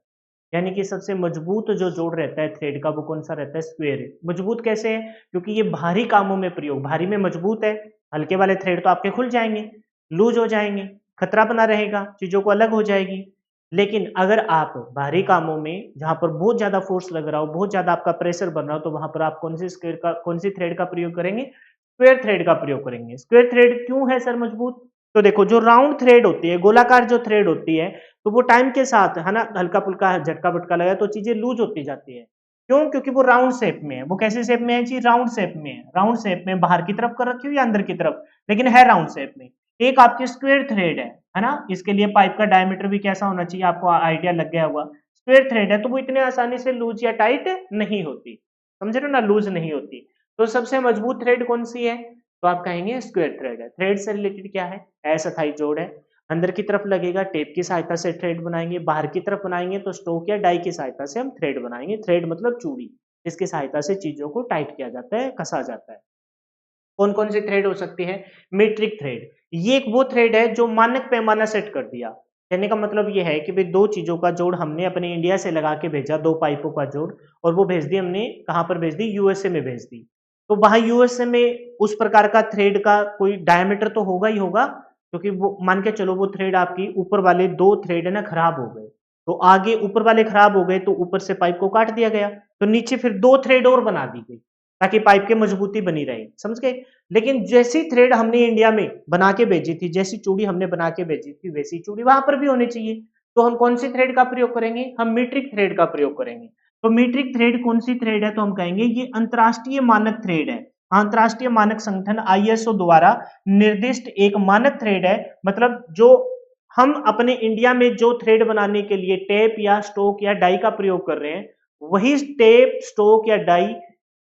यानी कि सबसे मजबूत जो जोड़ रहता है थ्रेड का वो कौन सा रहता है? स्क्वायर है। मजबूत कैसे है? क्योंकि ये भारी कामों में प्रयोग, भारी में मजबूत है। हल्के वाले थ्रेड तो आपके खुल जाएंगे, लूज हो जाएंगे, खतरा बना रहेगा, चीजों को अलग हो जाएगी। लेकिन अगर आप भारी कामों में जहां पर बहुत ज्यादा फोर्स लग रहा हो, बहुत ज्यादा आपका प्रेशर बन रहा हो, तो वहां पर आप कौन सी थ्रेड का प्रयोग करेंगे? स्क्वायर थ्रेड का प्रयोग करेंगे। स्क्वायर थ्रेड क्यों है सर मजबूत? तो देखो, जो राउंड थ्रेड होती है, गोलाकार जो थ्रेड होती है, तो वो टाइम के साथ है ना, हल्का फुल्का झटका बटका लगा तो चीजें लूज होती जाती है। क्यों? क्योंकि वो राउंड शेप में है। वो कैसे शेप में है जी? राउंड शेप में है। राउंड शेप में बाहर की तरफ कर रखी हुई या अंदर की तरफ, लेकिन है राउंड शेप में। एक आपकी स्क्वायर थ्रेड है ना, इसके लिए पाइप का डायमीटर भी कैसा होना चाहिए? आपको आइडिया लग गया होगा। स्क्वायर थ्रेड है तो वो इतने आसानी से लूज या टाइट नहीं होती, समझ रहे हो ना, लूज नहीं होती। तो सबसे मजबूत थ्रेड कौन सी है? तो आप कहेंगे स्क्वायर थ्रेड है। थ्रेड से रिलेटेड क्या है? असथाई जोड़ है। अंदर की तरफ लगेगा, टेप की सहायता से थ्रेड बनाएंगे। बाहर की तरफ बनाएंगे तो स्टोक या डाई की सहायता से हम थ्रेड बनाएंगे। थ्रेड मतलब चूड़ी, इसकी सहायता से चीजों को टाइट किया जाता है, कसा जाता है। कौन कौन सी थ्रेड हो सकती है? Metric thread. ये एक वो थ्रेड है जो मानक पैमाना सेट कर दिया। कहने का मतलब ये है कि भाई दो चीजों का जोड़ हमने अपने इंडिया से लगा के भेजा, दो पाइपों का जोड़, और वो भेज दी हमने कहां पर भेज दी? यूएसए में भेज दी। तो वहां यूएसए में उस प्रकार का थ्रेड का कोई डायमीटर तो होगा ही होगा, क्योंकि वो मान के चलो वो थ्रेड आपकी ऊपर वाले दो थ्रेड है ना खराब हो गए, तो आगे ऊपर वाले खराब हो गए तो ऊपर से पाइप को काट दिया गया, तो नीचे फिर दो थ्रेड और बना दी गई ताकि पाइप की मजबूती बनी रहे, समझ गए। लेकिन जैसी थ्रेड हमने इंडिया में बना के भेजी थी, जैसी चूड़ी हमने बना के भेजी थी, वैसी चूड़ी वहां पर भी होनी चाहिए। तो हम कौन सी थ्रेड का प्रयोग करेंगे? हम मीट्रिक थ्रेड का प्रयोग करेंगे। तो मीट्रिक थ्रेड कौन सी थ्रेड है? तो हम कहेंगे ये अंतरराष्ट्रीय मानक थ्रेड है। अंतरराष्ट्रीय मानक संगठन आईएसओ द्वारा निर्दिष्ट एक मानक थ्रेड है। मतलब जो हम अपने इंडिया में जो थ्रेड बनाने के लिए टेप या स्टोक या डाई का प्रयोग कर रहे हैं, वही टेप, स्टोक या डाई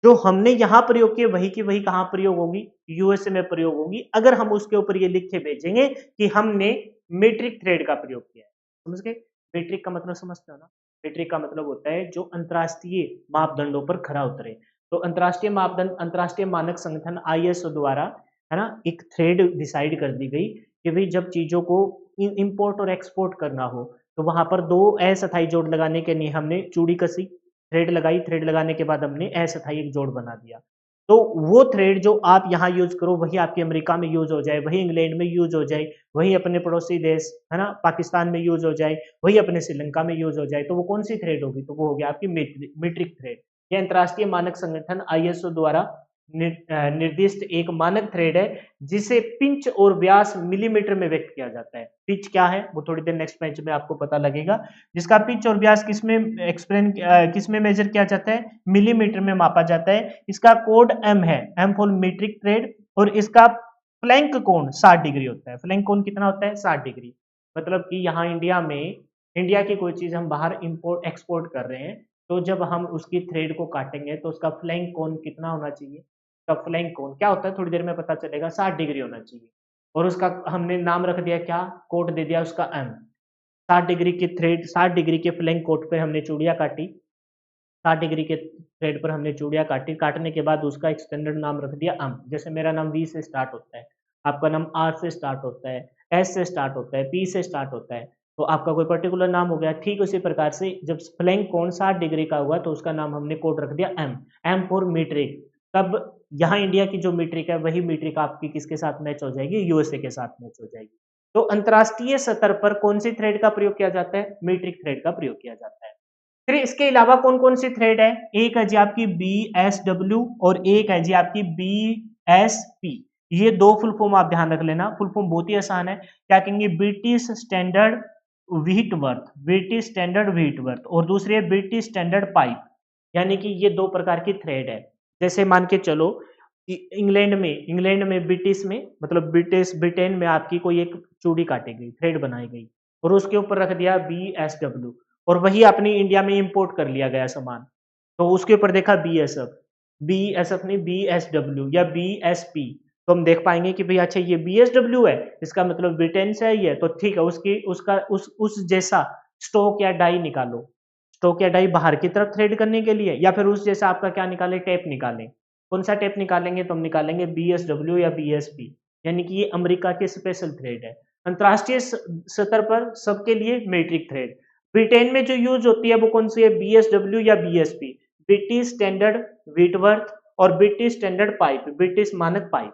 जो हमने यहां प्रयोग किए वही की वही कहां प्रयोग होगी? यूएसए में प्रयोग होगी। अगर हम उसके ऊपर ये लिख के भेजेंगे कि हमने मीट्रिक थ्रेड का प्रयोग किया है, समझ गए। मीट्रिक का मतलब समझते हो ना? मीट्रिक का मतलब होता है जो अंतरराष्ट्रीय मापदंडों पर खरा उतरे। तो अंतरराष्ट्रीय मापदंड, अंतरराष्ट्रीय मानक संगठन आईएसओ द्वारा है ना एक थ्रेड डिसाइड कर दी गई कि भाई जब चीजों को इंपोर्ट और एक्सपोर्ट करना हो, तो वहां पर दो अस्थायी जोड़ लगाने के लिए हमने चूड़ी कसी, थ्रेड लगाई, थ्रेड लगाने के बाद हमने अस्थायी एक जोड़ बना दिया। तो वो थ्रेड जो आप यहाँ यूज करो वही आपके अमेरिका में यूज हो जाए, वही इंग्लैंड में यूज हो जाए, वही अपने पड़ोसी देश है ना पाकिस्तान में यूज हो जाए, वही अपने श्रीलंका में यूज हो जाए, तो वो कौन सी थ्रेड होगी? तो वो हो गया आपकी मीट्रिक थ्रेड। ये अंतरराष्ट्रीय मानक संगठन आईएसओ द्वारा निर्दिष्ट एक मानक थ्रेड है, जिसे पिंच और व्यास मिलीमीटर में व्यक्त किया जाता है। पिच क्या है वो थोड़ी देर नेक्स्ट पेज में आपको पता लगेगा। जिसका पिच और व्यास किसमें मेजर किया जाता है? मिलीमीटर में मापा जाता है। इसका कोड एम है, एम फॉर मीट्रिक थ्रेड, और इसका फ्लैंक कोण 60 डिग्री होता है। फ्लैंक कोण कितना होता है? 60 डिग्री। मतलब कि यहाँ इंडिया में, इंडिया की कोई चीज हम बाहर इंपोर्ट एक्सपोर्ट कर रहे हैं, तो जब हम उसकी थ्रेड को काटेंगे तो उसका फ्लैंक कोण कितना होना चाहिए? उसका फ्लैंक कोण क्या होता है थोड़ी देर में पता चलेगा, 60 डिग्री होना चाहिए। और उसका हमने नाम रख दिया क्या? कोड दे दिया उसका एम। 60 डिग्री की थ्रेड, 60 डिग्री के फ्लैंक कोट पे हमने चूड़ियां काटी, 60 डिग्री के थ्रेड पर हमने चूड़ियां काटी, काटने के बाद उसका एक स्टैंडर्ड नाम रख दिया एम। जैसे मेरा नाम वी से स्टार्ट होता है, आपका नाम आर से स्टार्ट होता है, एस से स्टार्ट होता है, पी से स्टार्ट होता है, तो आपका कोई पर्टिकुलर नाम हो गया। ठीक उसी प्रकार से जब फ्लैंक कोण 60 डिग्री का हुआ तो उसका नाम हमने कोड रख दिया एम। M for metric. तब यहाँ इंडिया की जो मीट्रिक है वही मीट्रिक आपकी किसके साथ मैच हो जाएगी? यूएसए के साथ मैच हो जाएगी। तो अंतरराष्ट्रीय स्तर पर कौन सी थ्रेड का प्रयोग किया जाता है? मीट्रिक थ्रेड का प्रयोग किया जाता है। फिर इसके अलावा कौन कौन सी थ्रेड है? एक है जी आपकी बी एस डब्ल्यू और एक है जी आपकी बी एस पी। ये दो फुल फॉर्म आप ध्यान रख लेना, फुल फॉर्म बहुत ही आसान है। क्या कहेंगे? ब्रिटिश स्टैंडर्ड व्हीटवर्थ, ब्रिटिश स्टैंडर्ड व्हीटवर्थ, और दूसरी है ब्रिटिश स्टैंडर्ड पाइप। यानी कि ये दो प्रकार की थ्रेड है। जैसे मान के चलो इंग्लैंड में ब्रिटिश में, मतलब ब्रिटेन में आपकी कोई एक चूड़ी काटी गई, थ्रेड बनाई गई, और उसके ऊपर रख दिया बी एस डब्ल्यू, और वही अपनी इंडिया में इंपोर्ट कर लिया गया सामान, तो उसके ऊपर देखा बीएसएफ, बीएसएफ नहीं बीएसडब्ल्यू या बीएसपी, तो हम देख पाएंगे कि भाई अच्छा ये बीएसडब्ल्यू है, इसका मतलब ब्रिटेन से आई है, तो ठीक है उसकी उसका उस जैसा स्टोक या डाई निकालो। स्टोक या डाई बाहर की तरफ थ्रेड करने के लिए, या फिर उस जैसा आपका क्या निकालें, टेप निकालें। कौन सा टेप निकालेंगे, तो हम निकालेंगे BSW या BSP, यानी कि ये अमेरिका के स्पेशल थ्रेड है। अंतरराष्ट्रीय स्तर पर सबके लिए मीट्रिक थ्रेड। ब्रिटेन में जो यूज होती है वो कौन सी है, BSW या BSP, ब्रिटिश स्टैंडर्ड व्हिटवर्थ और ब्रिटिश स्टैंडर्ड पाइप, ब्रिटिश मानक पाइप।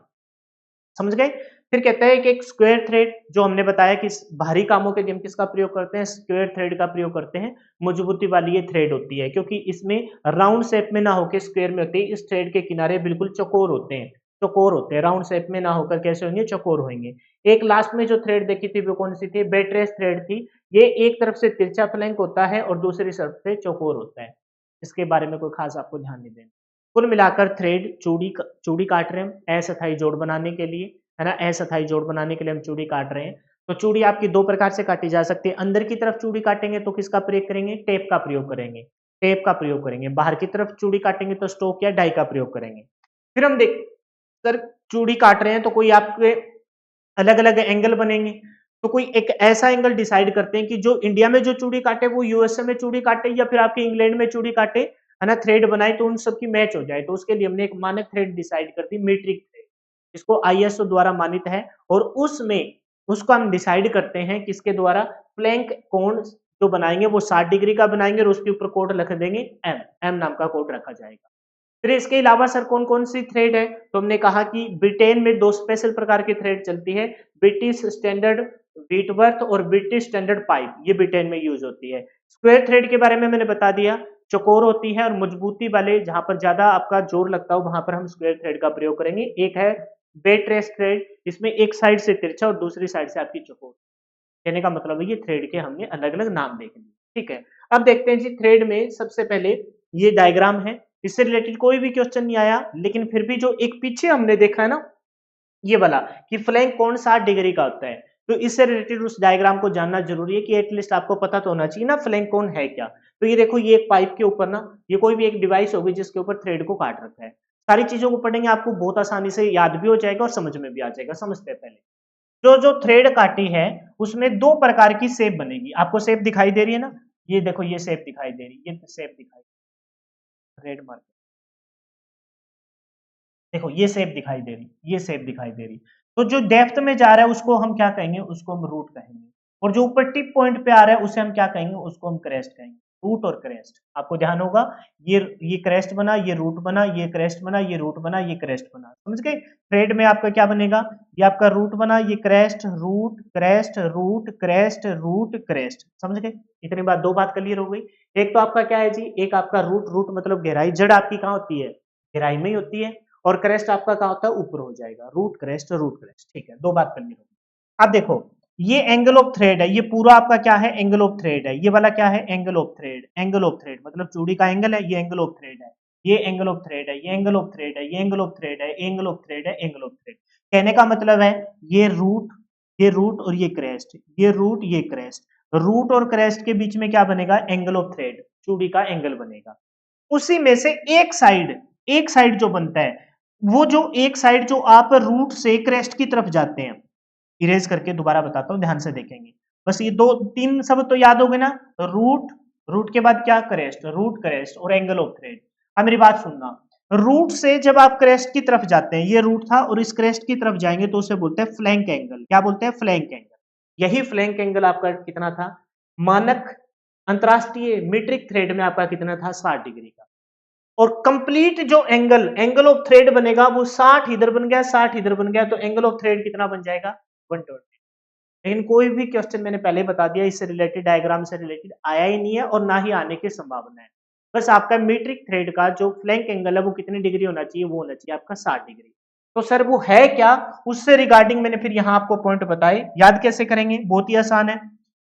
समझ गए। फिर कहता है कि एक स्क्वायर थ्रेड, जो हमने बताया कि भारी कामों के लिए हम किसका प्रयोग करते हैं, स्क्वायर थ्रेड का प्रयोग करते हैं। मजबूती वाली ये थ्रेड होती है क्योंकि इसमें राउंड शेप में ना होकर स्क्वायर में होती है। इस थ्रेड के किनारे बिल्कुल चौकोर होते हैं, चौकोर होते हैं, राउंड शेप में ना होकर कैसे होंगे, चौकोर होंगे। एक लास्ट में जो थ्रेड देखी थी वो कौन सी थी, बेट्रेस थ्रेड थी। ये एक तरफ से तिरछा फ्लैंक होता है और दूसरी तरफ से चौकोर होता है। इसके बारे में कोई खास आपको ध्यान नहीं देना। कुल मिलाकर थ्रेड चूड़ी काट रहे हैं अस्थायी जोड़ बनाने के लिए, है ना। अस्थायी जोड़ बनाने के लिए हम चूड़ी काट रहे हैं। तो चूड़ी आपकी दो प्रकार से काटी जा सकती है। अंदर की तरफ चूड़ी काटेंगे तो किसका प्रयोग करेंगे, टेप का प्रयोग करेंगे, टेप का प्रयोग करेंगे। बाहर की तरफ चूड़ी काटेंगे तो स्टोक या डाई का प्रयोग करेंगे। फिर हम देख सर, चूड़ी काट रहे हैं तो कोई आपके अलग अलग एंगल बनेंगे, तो कोई एक ऐसा एंगल डिसाइड करते हैं कि जो इंडिया में जो चूड़ी काटे वो यूएसए में चूड़ी काटे, या फिर आपके इंग्लैंड में चूड़ी काटे, है ना, थ्रेड बनाए तो उन सबकी मैच हो जाए। तो उसके लिए हमने एक मानक थ्रेड डिसाइड कर दी, मीट्रिक थ्रेड, जिसको आईएसओ द्वारा मानित है। और उसमें उसको हम डिसाइड करते हैं किसके द्वारा, फ्लैंक कोण जो बनाएंगे वो 60 डिग्री का बनाएंगे और उसके ऊपर कोड रख देंगे एम, एम नाम का कोड रखा जाएगा। फिर इसके अलावा सर कौन कौन सी थ्रेड है, तो हमने कहा कि ब्रिटेन में दो स्पेशल प्रकार की थ्रेड चलती है, ब्रिटिश स्टैंडर्ड व्हिटवर्थ और ब्रिटिश स्टैंडर्ड पाइप, ये ब्रिटेन में यूज होती है। स्क्वायर थ्रेड के बारे में मैंने बता दिया, चौकोर होती है और मजबूती वाले जहां पर ज्यादा आपका जोर लगता हो वहां पर हम स्क्वायर थ्रेड का प्रयोग करेंगे। एक है बेड रेस थ्रेड, इसमें एक साइड से तिरछा और दूसरी साइड से आपकी चौकोर। कहने का मतलब है ये थ्रेड के हमने अलग अलग नाम देख लिए, ठीक है। अब देखते हैं जी थ्रेड में सबसे पहले ये डायग्राम है, इससे रिलेटेड कोई भी क्वेश्चन नहीं आया, लेकिन फिर भी जो एक पीछे हमने देखा है ना, ये वाला कि फ्लैंक कोण 60 डिग्री का होता है, तो इससे रिलेटेड उस डायग्राम को जानना जरूरी है कि एटलीस्ट आपको पता तो होना चाहिए ना फ्लैंक कोण है क्या। तो ये देखो, ये एक पाइप के ऊपर ना, ये कोई भी एक डिवाइस होगी जिसके ऊपर थ्रेड को काट रखा है। सारी चीजों को पढ़ेंगे आपको बहुत आसानी से याद भी हो जाएगा और समझ में भी आ जाएगा। समझते हैं पहले, जो जो थ्रेड काटी है उसमें दो प्रकार की शेप बनेगी। आपको शेप दिखाई दे रही है ना, ये देखो ये शेप दिखाई दे रही है, ये शेप दिखाई, रेड मार्क, देखो ये शेप दिखाई दे रही, ये शेप दिखाई दे रही। तो जो डेप्थ में जा रहा है उसको हम क्या कहेंगे, उसको हम रूट कहेंगे। और जो ऊपर टिप पॉइंट पे आ रहा है उसे हम क्या कहेंगे, उसको हम क्रेस्ट कहेंगे। रूट और क्रेस्ट आपको ध्यान होगा, ये क्रेस्ट बना, ये रूट बना, ये क्रेस्ट बना, ये रूट बना, ये क्रेस्ट बना। समझ गए। थ्रेड में आपका क्या बनेगा, ये आपका रूट बना, ये crest root crest root crest root crest. समझ गए। इतनी बात, दो बात क्लियर हो गई। एक तो आपका क्या है जी, एक आपका रूट, रूट मतलब गहराई, जड़ आपकी कहाँ होती है, गहराई में ही होती है। और क्रेस्ट आपका कहाँ होता है, ऊपर हो जाएगा, रूट क्रेस्ट, ठीक है, दो बात करनी होगी। अब देखो, ये एंगल ऑफ थ्रेड है, ये पूरा आपका क्या है, एंगल ऑफ थ्रेड है। ये वाला क्या है, angle of thread, angle of thread मतलब चूड़ी का एंगल है, ये एंगल ऑफ थ्रेड है, ये एंगल ऑफ थ्रेड है, ये एंगल ऑफ थ्रेड है, ये एंगल ऑफ थ्रेड है, एंगल ऑफ थ्रेड है, एंगल ऑफ थ्रेड। कहने का मतलब है ये रूट और ये क्रेस्ट, ये रूट ये क्रेस्ट, रूट और क्रेस्ट के बीच में क्या बनेगा, एंगल ऑफ थ्रेड, चूड़ी का एंगल बनेगा। उसी में से एक साइड जो बनता है, वो जो एक साइड जो आप रूट से क्रेस्ट की तरफ जाते हैं, इरेज करके दोबारा बताता हूं, ध्यान से देखेंगे। बस ये दो तीन सब तो याद हो गए ना, रूट, रूट के बाद क्या, क्रेस्ट, रूट क्रेस्ट और एंगल ऑफ थ्रेड। अब मेरी बात सुनना, रूट से जब आप क्रेस्ट की तरफ जाते हैं, ये रूट था और इस क्रेस्ट की तरफ जाएंगे तो उसे बोलते हैं फ्लैंक एंगल। क्या बोलते हैं, फ्लैंक एंगल। यही फ्लैंक एंगल आपका कितना था, मानक अंतरराष्ट्रीय मीट्रिक थ्रेड में आपका कितना था, 60 डिग्री का। और कंप्लीट जो एंगल ऑफ थ्रेड बनेगा वो 60 इधर बन गया, 60 इधर बन गया, तो एंगल ऑफ थ्रेड कितना बन जाएगा, 120। लेकिन कोई भी क्वेश्चन मैंने पहले बता दिया इससे रिलेटेड, डायग्राम से रिलेटेड आया ही नहीं है और ना ही आने की संभावना है। बस आपका मीट्रिक थ्रेड का जो फ्लैंक एंगल है वो कितनी डिग्री होना चाहिए, वो होना चाहिए आपका 60 डिग्री। तो सर वो है क्या, उससे रिगार्डिंग मैंने फिर यहाँ आपको पॉइंट बताए। याद कैसे करेंगे, बहुत ही आसान है।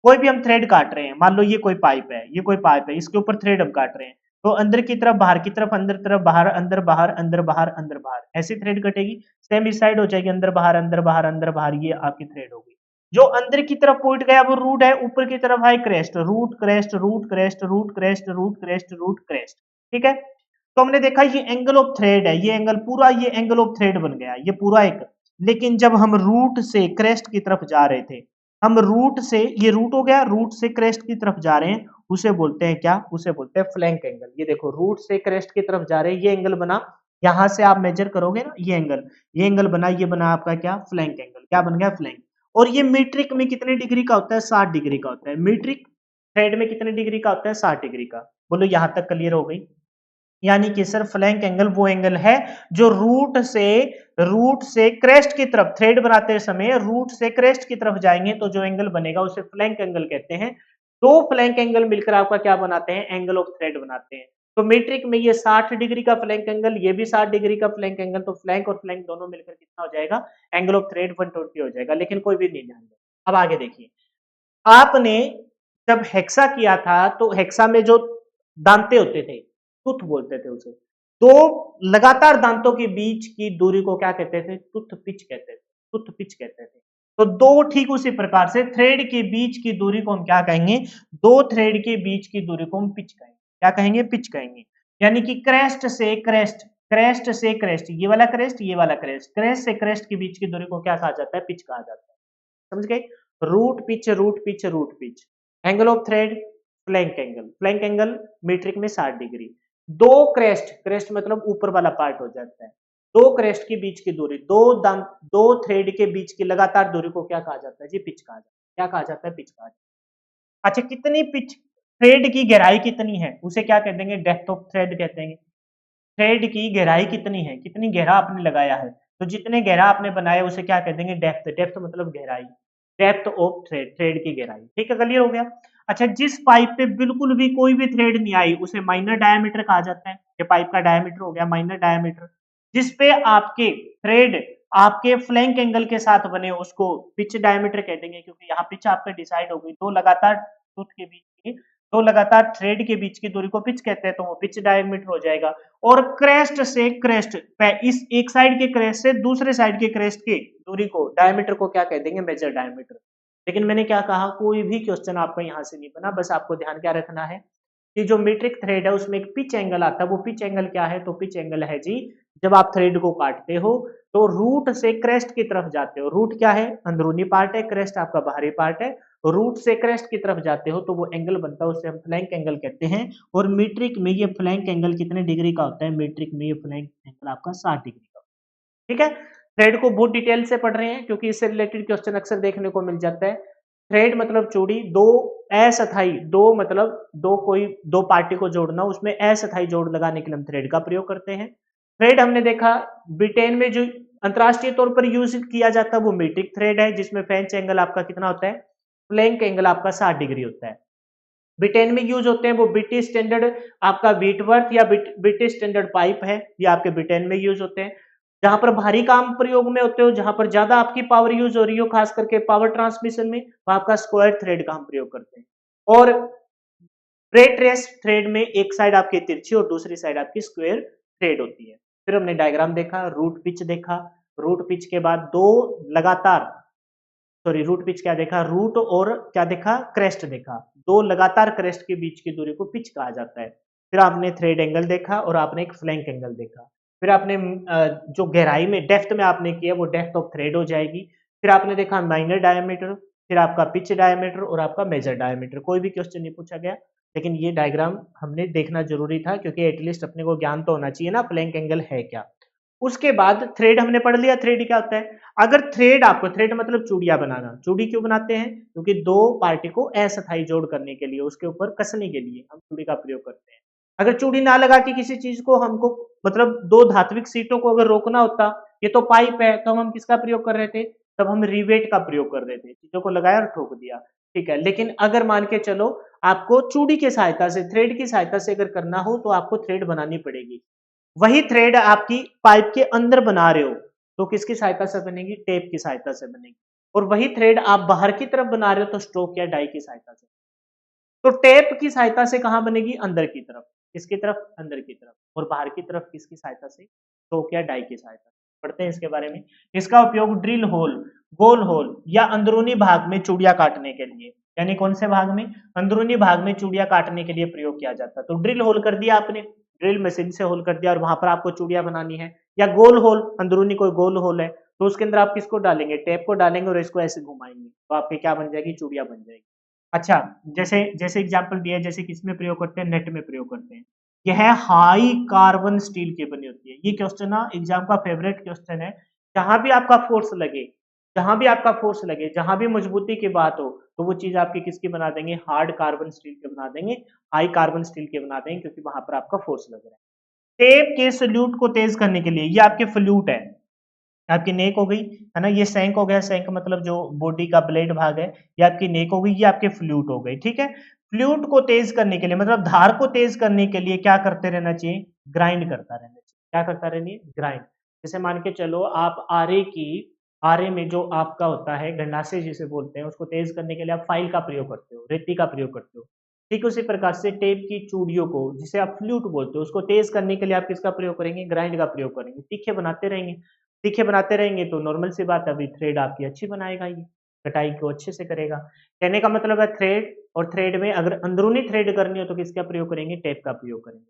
कोई भी हम थ्रेड काट रहे हैं, मान लो ये कोई पाइप है, ये कोई पाइप है, इसके ऊपर थ्रेड हम काट रहे हैं, तो अंदर की तरफ, बाहर की तरफ, अंदर तरफ, बाहर, अंदर बाहर, अंदर बाहर, अंदर बाहर, ऐसी थ्रेड कटेगी। सेम इस साइड हो जाएगी, अंदर बाहर, अंदर बाहर, अंदर बाहर, ये आपकी थ्रेड होगी। जो अंदर की तरफ पॉइंट गया वो रूट है, ऊपर की तरफ है crest, root crest root crest root crest root crest root crest. ठीक है। तो हमने देखा ये एंगल ऑफ थ्रेड है, ये एंगल पूरा, ये एंगल ऑफ थ्रेड बन गया, ये पूरा एक। लेकिन जब हम रूट से क्रेस्ट की तरफ जा रहे थे, हम रूट से, ये रूट हो गया, रूट से क्रेस्ट की तरफ जा रहे हैं, उसे बोलते हैं क्या, उसे बोलते हैं फ्लैंक एंगल। ये देखो रूट से क्रेस्ट की तरफ जा रहे हैं, ये एंगल बना, यहां से आप मेजर करोगे ना, ये एंगल बना, ये बना आपका क्या, फ्लैंक एंगल। क्या बन गया, फ्लैंक। और ये मीट्रिक में कितने डिग्री का होता है, 60 डिग्री का होता है। मीट्रिक थ्रेड में कितने डिग्री का होता है, 60 डिग्री का। बोलो यहां तक क्लियर हो गई। यानी कि सर फ्लैंक एंगल वो एंगल है जो रूट से क्रेस्ट की तरफ, थ्रेड बनाते समय रूट से क्रेस्ट की तरफ जाएंगे तो जो एंगल बनेगा उसे फ्लैंक एंगल कहते हैं। दो फ्लैंक एंगल मिलकर आपका क्या बनाते हैं, एंगल ऑफ थ्रेड बनाते हैं। तो मीट्रिक में ये 60 डिग्री का फ्लैंक एंगल, ये भी 60 डिग्री का फ्लैंक एंगल, तो फ्लैंक और फ्लैंक दोनों मिलकर कितना हो जाएगा, एंगल ऑफ थ्रेड 120 हो जाएगा। लेकिन कोई भी नहीं ध्यान देगा। अब आगे देखिए, आपने जब हेक्सा किया था तो हेक्सा में जो दांते होते थे, टूथ बोलते थे उसे, दो लगातार दांतों के बीच की दूरी को क्या कहते थे, टूथ पिच कहते थे, टूथ पिच कहते थे। तो दो ठीक उसी प्रकार से थ्रेड के बीच की दूरी को हम क्या कहेंगे, दो थ्रेड के बीच की दूरी को हम पिच कहेंगे। क्या कहेंगे, पिच कहेंगे। यानी कि क्रेस्ट से क्रेस्ट, क्रेस्ट से क्रेस्ट, ये वाला क्रेस्ट, ये वाला क्रेस्ट, क्रेस्ट से क्रेस्ट के बीच की दूरी को क्या कहा जाता है, पिच कहा जाता है। समझ गए। Root pitch, root pitch, root pitch. Angle of thread flank angle, flank angle metric में 60 डिग्री। दो क्रेस्ट, क्रेस्ट मतलब ऊपर वाला पार्ट हो जाता है, दो क्रेस्ट के बीच की दूरी, दो थ्रेड के बीच की लगातार दूरी को क्या कहा जाता है जी, पिच कहा जाता है। क्या कहा जाता है, पिच कहा जाता है। अच्छा, कितनी पिच, थ्रेड की गहराई कितनी है उसे क्या कह देंगे, डेप्थ ऑफ थ्रेड कहते हैं। थ्रेड की गहराई कितनी है, कितनी गहरा आपने लगाया है, तो जितने गहरा आपने बनाया उसे क्या कह देंगे, डेप्थ। डेप्थ मतलब गहराई, डेप्थ ऑफ थ्रेड, थ्रेड की गहराई। ठीक है, क्लियर हो गया। अच्छा, जिस पाइप पे बिल्कुल भी कोई भी थ्रेड नहीं आई उसे माइनर डायमीटर कहा जाता है। ये पाइप का डायमीटर हो गया माइनर डायमीटर। जिस पे आपके थ्रेड आपके फ्लैंक एंगल के साथ बने उसको पिच डायमीटर कह देंगे, क्योंकि यहाँ पिच आपका डिसाइड हो गई, दो लगातार टूथ के बीच की, दो लगातार थ्रेड के बीच की दूरी को पिच कहते हैं, तो वो पिच डायमीटर हो जाएगा। और क्रेस्ट से क्रेस्ट, इस एक साइड के क्रेस्ट से दूसरे साइड के क्रेस्ट की दूरी को, डायमीटर को क्या कह देंगे, मेजर डायमीटर। लेकिन मैंने क्या कहा, कोई भी क्वेश्चन आपका यहां से नहीं बना, बस आपको ध्यान क्या रखना है कि जो मीट्रिक थ्रेड है उसमें एक पिच एंगल आता है। वो पिच एंगल क्या है, तो पिच एंगल है जी, जब आप थ्रेड को काटते हो तो रूट से क्रेस्ट की तरफ जाते हो, रूट क्या है, अंदरूनी पार्ट है, क्रेस्ट आपका बाहरी पार्ट है, रूट से क्रेस्ट की तरफ जाते हो तो वो एंगल बनता है, उसे हम फ्लैंक एंगल कहते हैं। और मीट्रिक में ये फ्लैंक एंगल कितने डिग्री का होता है, मीट्रिक में ये फ्लैंक एंगल आपका 60 डिग्री का। ठीक है, थ्रेड को बहुत डिटेल से पढ़ रहे हैं क्योंकि इससे रिलेटेड क्वेश्चन अक्सर देखने को मिल जाता है। थ्रेड मतलब चूड़ी, दो असथाई, दो मतलब दो कोई दो पार्टी को जोड़ना, उसमें असथाई जोड़ लगाने के लिए हम थ्रेड का प्रयोग करते हैं। थ्रेड हमने देखा ब्रिटेन में जो अंतरराष्ट्रीय तौर पर यूज किया जाता है वो मीट्रिक थ्रेड है, जिसमें फ्रेंच एंगल आपका कितना होता है, फ्लैंक एंगल आपका 60 डिग्री होता है। ब्रिटेन में यूज होते हैं वो ब्रिटिश स्टैंडर्ड आपका व्हीटवर्थ या ब्रिटिश स्टैंडर्ड पाइप है, ये आपके ब्रिटेन में यूज होते हैं। जहां पर भारी काम प्रयोग में होते हो, जहां पर ज्यादा आपकी पावर यूज हो रही हो, खास करके पावर ट्रांसमिशन में, वहां आपका स्क्वायर थ्रेड का हम प्रयोग करते हैं। और ब्रेड रेस थ्रेड में एक साइड आपकी तिरछी और दूसरी साइड आपकी स्क्वायर थ्रेड होती है। फिर हमने डायग्राम देखा, रूट पिच देखा, रूट पिच के बाद दो लगातार, सॉरी रूट पिच क्या देखा, रूट और क्या देखा, क्रेस्ट देखा, दो लगातार क्रेस्ट के बीच की दूरी को पिच कहा जाता है। फिर आपने थ्रेड एंगल देखा और आपने एक फ्लैंक एंगल देखा। फिर आपने जो गहराई में डेप्थ में आपने किया वो डेप्थ ऑफ थ्रेड हो जाएगी। फिर आपने देखा माइनर डायमीटर, फिर आपका पिच डायमीटर और आपका मेजर डायमीटर। कोई भी क्वेश्चन नहीं पूछा गया, लेकिन ये डायग्राम हमने देखना जरूरी था क्योंकि एटलीस्ट अपने को ज्ञान तो होना चाहिए ना फ्लैंक एंगल है क्या। उसके बाद थ्रेड हमने पढ़ लिया, थ्रेड क्या होता है। अगर थ्रेड आपको, थ्रेड मतलब चूड़ियां बनाना, चूड़ी क्यों बनाते हैं, क्योंकि दो पार्टी को अस्थाई जोड़ करने के लिए, उसके ऊपर कसने के लिए हम चूड़ी का प्रयोग करते हैं। अगर चूड़ी ना लगा के किसी चीज को हमको, मतलब दो धात्विक सीटों को अगर रोकना होता, ये तो पाइप है, तो हम किसका प्रयोग कर रहे थे, तब हम रिवेट का प्रयोग कर रहे थे, चीजों को लगाया और ठोक दिया। ठीक है, लेकिन अगर मान के चलो आपको चूड़ी की सहायता से, थ्रेड की सहायता से अगर करना हो तो आपको थ्रेड बनानी पड़ेगी। वही थ्रेड आपकी पाइप के अंदर बना रहे हो तो किसकी सहायता से बनेगी, टेप की सहायता से बनेगी। और वही थ्रेड आप बाहर की तरफ बना रहे हो तो स्ट्रोक या डाई की सहायता से। तो टेप की सहायता से कहां बनेगी, अंदर की तरफ, किसकी तरफ, अंदर की तरफ। और बाहर की तरफ किसकी सहायता से, स्ट्रोक या डाई की सहायता से। पढ़ते हैं इसके बारे में। इसका उपयोग ड्रिल होल, गोल होल या अंदरूनी भाग में चूड़ियां काटने के लिए, यानी कौन से भाग में, अंदरूनी भाग में चूड़ियां काटने के लिए प्रयोग किया जाता है। तो ड्रिल होल कर दिया आपने, ड्रिल मशीन से होल कर दिया और वहां पर आपको चूड़ियां बनानी है। या गोल होल, अंदरूनी कोई गोल होल है तो उसके अंदर आप किसको डालेंगे, टेप को डालेंगे और इसको ऐसे घुमाएंगे तो आपके क्या बन जाएगी, चूड़ियां बन जाएगी। अच्छा, जैसे जैसे एग्जांपल दिया है, जैसे किसमें प्रयोग करते हैं, नेट में प्रयोग करते हैं। यह है हाई कार्बन स्टील की बनी होती है। ये क्वेश्चन ना एग्जाम का फेवरेट क्वेश्चन है। जहां भी आपका फोर्स लगे, जहां भी आपका फोर्स लगे, जहां भी मजबूती की बात हो, तो वो चीज आपकी किसकी बना देंगे, हार्ड कार्बन स्टील के बना देंगे, हाई कार्बन स्टील के बना देंगे, क्योंकि वहां पर आपका फोर्स लग रहा है। टेप के सल्यूट को तेज करने के लिए, ये आपके फ्लूट है, आपकी नेक हो गई, है ना, ये सैंक हो गया, सैंक मतलब जो बॉडी का ब्लेड भाग है, ये आपकी नेक हो गई, ये आपके फ्लूट हो गई, ठीक है। फ्लूट को तेज करने के लिए, मतलब धार को तेज करने के लिए क्या करते रहना चाहिए, ग्राइंड करता रहना चाहिए। क्या करता रहना चाहिए, ग्राइंड। जैसे मान के चलो आप आरे में जो आपका होता है गंडासे जिसे बोलते हैं, उसको तेज करने के लिए आप फाइल का प्रयोग करते हो, रेती का प्रयोग करते हो। ठीक उसी प्रकार से टेप की चूड़ियों को, जिसे आप फ्लूट बोलते हो, उसको तेज करने के लिए आप किसका प्रयोग करेंगे, ग्राइंड का प्रयोग करेंगे। तीखे बनाते रहेंगे, तीखे बनाते रहेंगे तो नॉर्मल सी बात है, अभी थ्रेड आपकी अच्छी बनाएगा, ये कटाई को अच्छे से करेगा। कहने का मतलब है थ्रेड, और थ्रेड में अगर अंदरूनी थ्रेड करनी हो तो किसका प्रयोग करेंगे, टेप का प्रयोग करेंगे।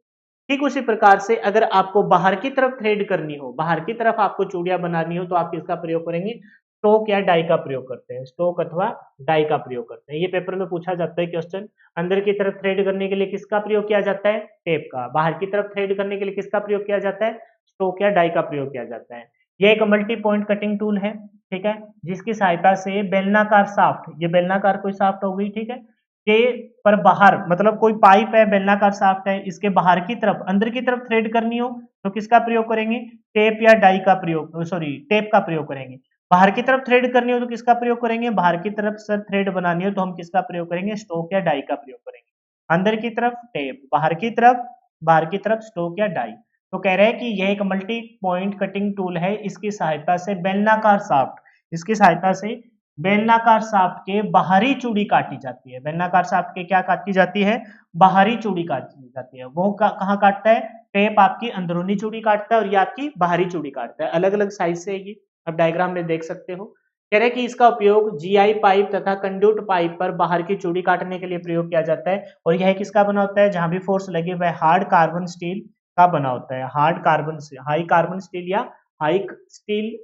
ठीक उसी प्रकार से अगर आपको बाहर की तरफ थ्रेड करनी हो, बाहर की तरफ आपको चूड़ियां बनानी हो, तो आप किसका प्रयोग करेंगे, स्टोक या डाई का प्रयोग करते हैं, स्टोक अथवा डाई का प्रयोग करते हैं। ये पेपर में पूछा जाता है क्वेश्चन। अंदर की तरफ थ्रेड करने के लिए किसका प्रयोग किया जाता है, टेप का। बाहर की तरफ थ्रेड करने के लिए किसका प्रयोग किया जाता है, स्टोक या डाई का प्रयोग किया जाता है। यह एक मल्टी पॉइंट कटिंग टूल है, ठीक है, जिसकी सहायता से बेलनाकार साफ्ट, ये बेलनाकार कोई साफ्ट हो गई, ठीक है, के पर बाहर, मतलब कोई पाइप है, बेलनाकार साफ्ट है, इसके बाहर की तरफ, अंदर की तरफ थ्रेड करनी हो तो किसका प्रयोग करेंगे, टेप या डाई का प्रयोग, सॉरी टेप का प्रयोग करेंगे। बाहर की तरफ थ्रेड करनी हो तो किसका प्रयोग करेंगे, बाहर की तरफ सर थ्रेड बनानी हो तो हम किसका प्रयोग करेंगे, स्टोक या डाई का प्रयोग करेंगे। अंदर की तरफ टेप, बाहर की तरफ स्टोक या डाई। तो कह रहे हैं कि यह एक मल्टी पॉइंट कटिंग टूल है, इसकी सहायता से बेलनाकार साफ्ट, इसकी सहायता से बेलनाकार शाफ्ट के बाहरी चूड़ी काटी जाती है। बेलनाकार शाफ्ट के क्या काटी जाती है, बाहरी चूड़ी काटी जाती है। वो कहाँ काटता है, टेप आपकी अंदरूनी चूड़ी काटता है और ये आपकी बाहरी चूड़ी काटता है। अलग अलग साइज से है ये, आप डायग्राम में देख सकते हो। कह रहे हैं कि इसका उपयोग जीआई पाइप तथा कंड्यूट पाइप पर बाहर की चूड़ी काटने के लिए प्रयोग किया जाता है। और यह किसका बना होता है, जहां भी फोर्स लगे वह हार्ड कार्बन स्टील का बना होता है। हार्ड कार्बन से हाई कार्बन स्टील या high steel,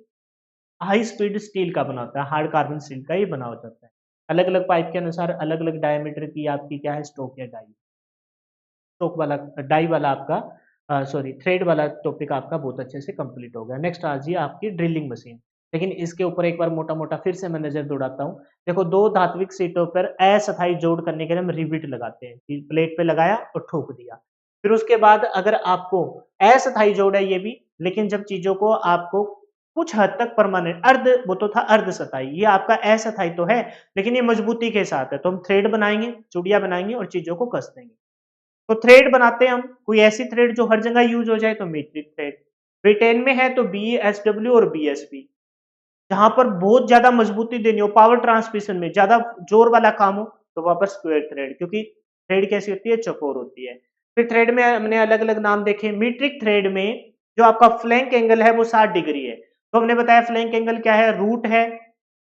high speed steel का बना होता है, हार्ड कार्बन स्टील का ये बना हो जाता है। अलग अलग पाइप के अनुसार अलग अलग डायमीटर की आपकी क्या है, स्टोक या डाई। स्टोक वाला, डाई वाला आपका, सॉरी थ्रेड वाला टॉपिक आपका बहुत अच्छे से कंप्लीट हो गया। नेक्स्ट आ जाइए आपकी ड्रिलिंग मशीन। लेकिन इसके ऊपर एक बार मोटा मोटा फिर से मैं नजर दौड़ाता हूँ। देखो, दो धात्विक सीटों पर अस्थायी जोड़ करने के लिए हम रिविट लगाते हैं, प्लेट पे लगाया और ठोक दिया। फिर उसके बाद अगर आपको अस्थायी जोड़ है ये भी, लेकिन जब चीजों को आपको कुछ हद तक परमानेंट, अर्ध, वो तो था अर्ध सताई, ये आपका अस्थायी तो है लेकिन ये मजबूती के साथ है, तो हम थ्रेड बनाएंगे, चूड़ियां बनाएंगे और चीजों को कस देंगे। तो थ्रेड बनाते हैं हम, कोई ऐसी थ्रेड जो हर जगह यूज हो जाए, तो मीट्रिक थ्रेड। ब्रिटेन में है तो बीएसडब्ल्यू और बीएसपी। जहां पर बहुत ज्यादा मजबूती देनी हो, पावर ट्रांसमिशन में ज्यादा जोर वाला काम हो, तो वहां पर स्क्वायर थ्रेड, क्योंकि थ्रेड कैसी होती है, चौकोर होती है। फिर थ्रेड में हमने अलग अलग नाम देखे। मीट्रिक थ्रेड में जो आपका फ्लैंक एंगल है वो 60 डिग्री है। तो हमने बताया फ्लैंक एंगल क्या है, रूट है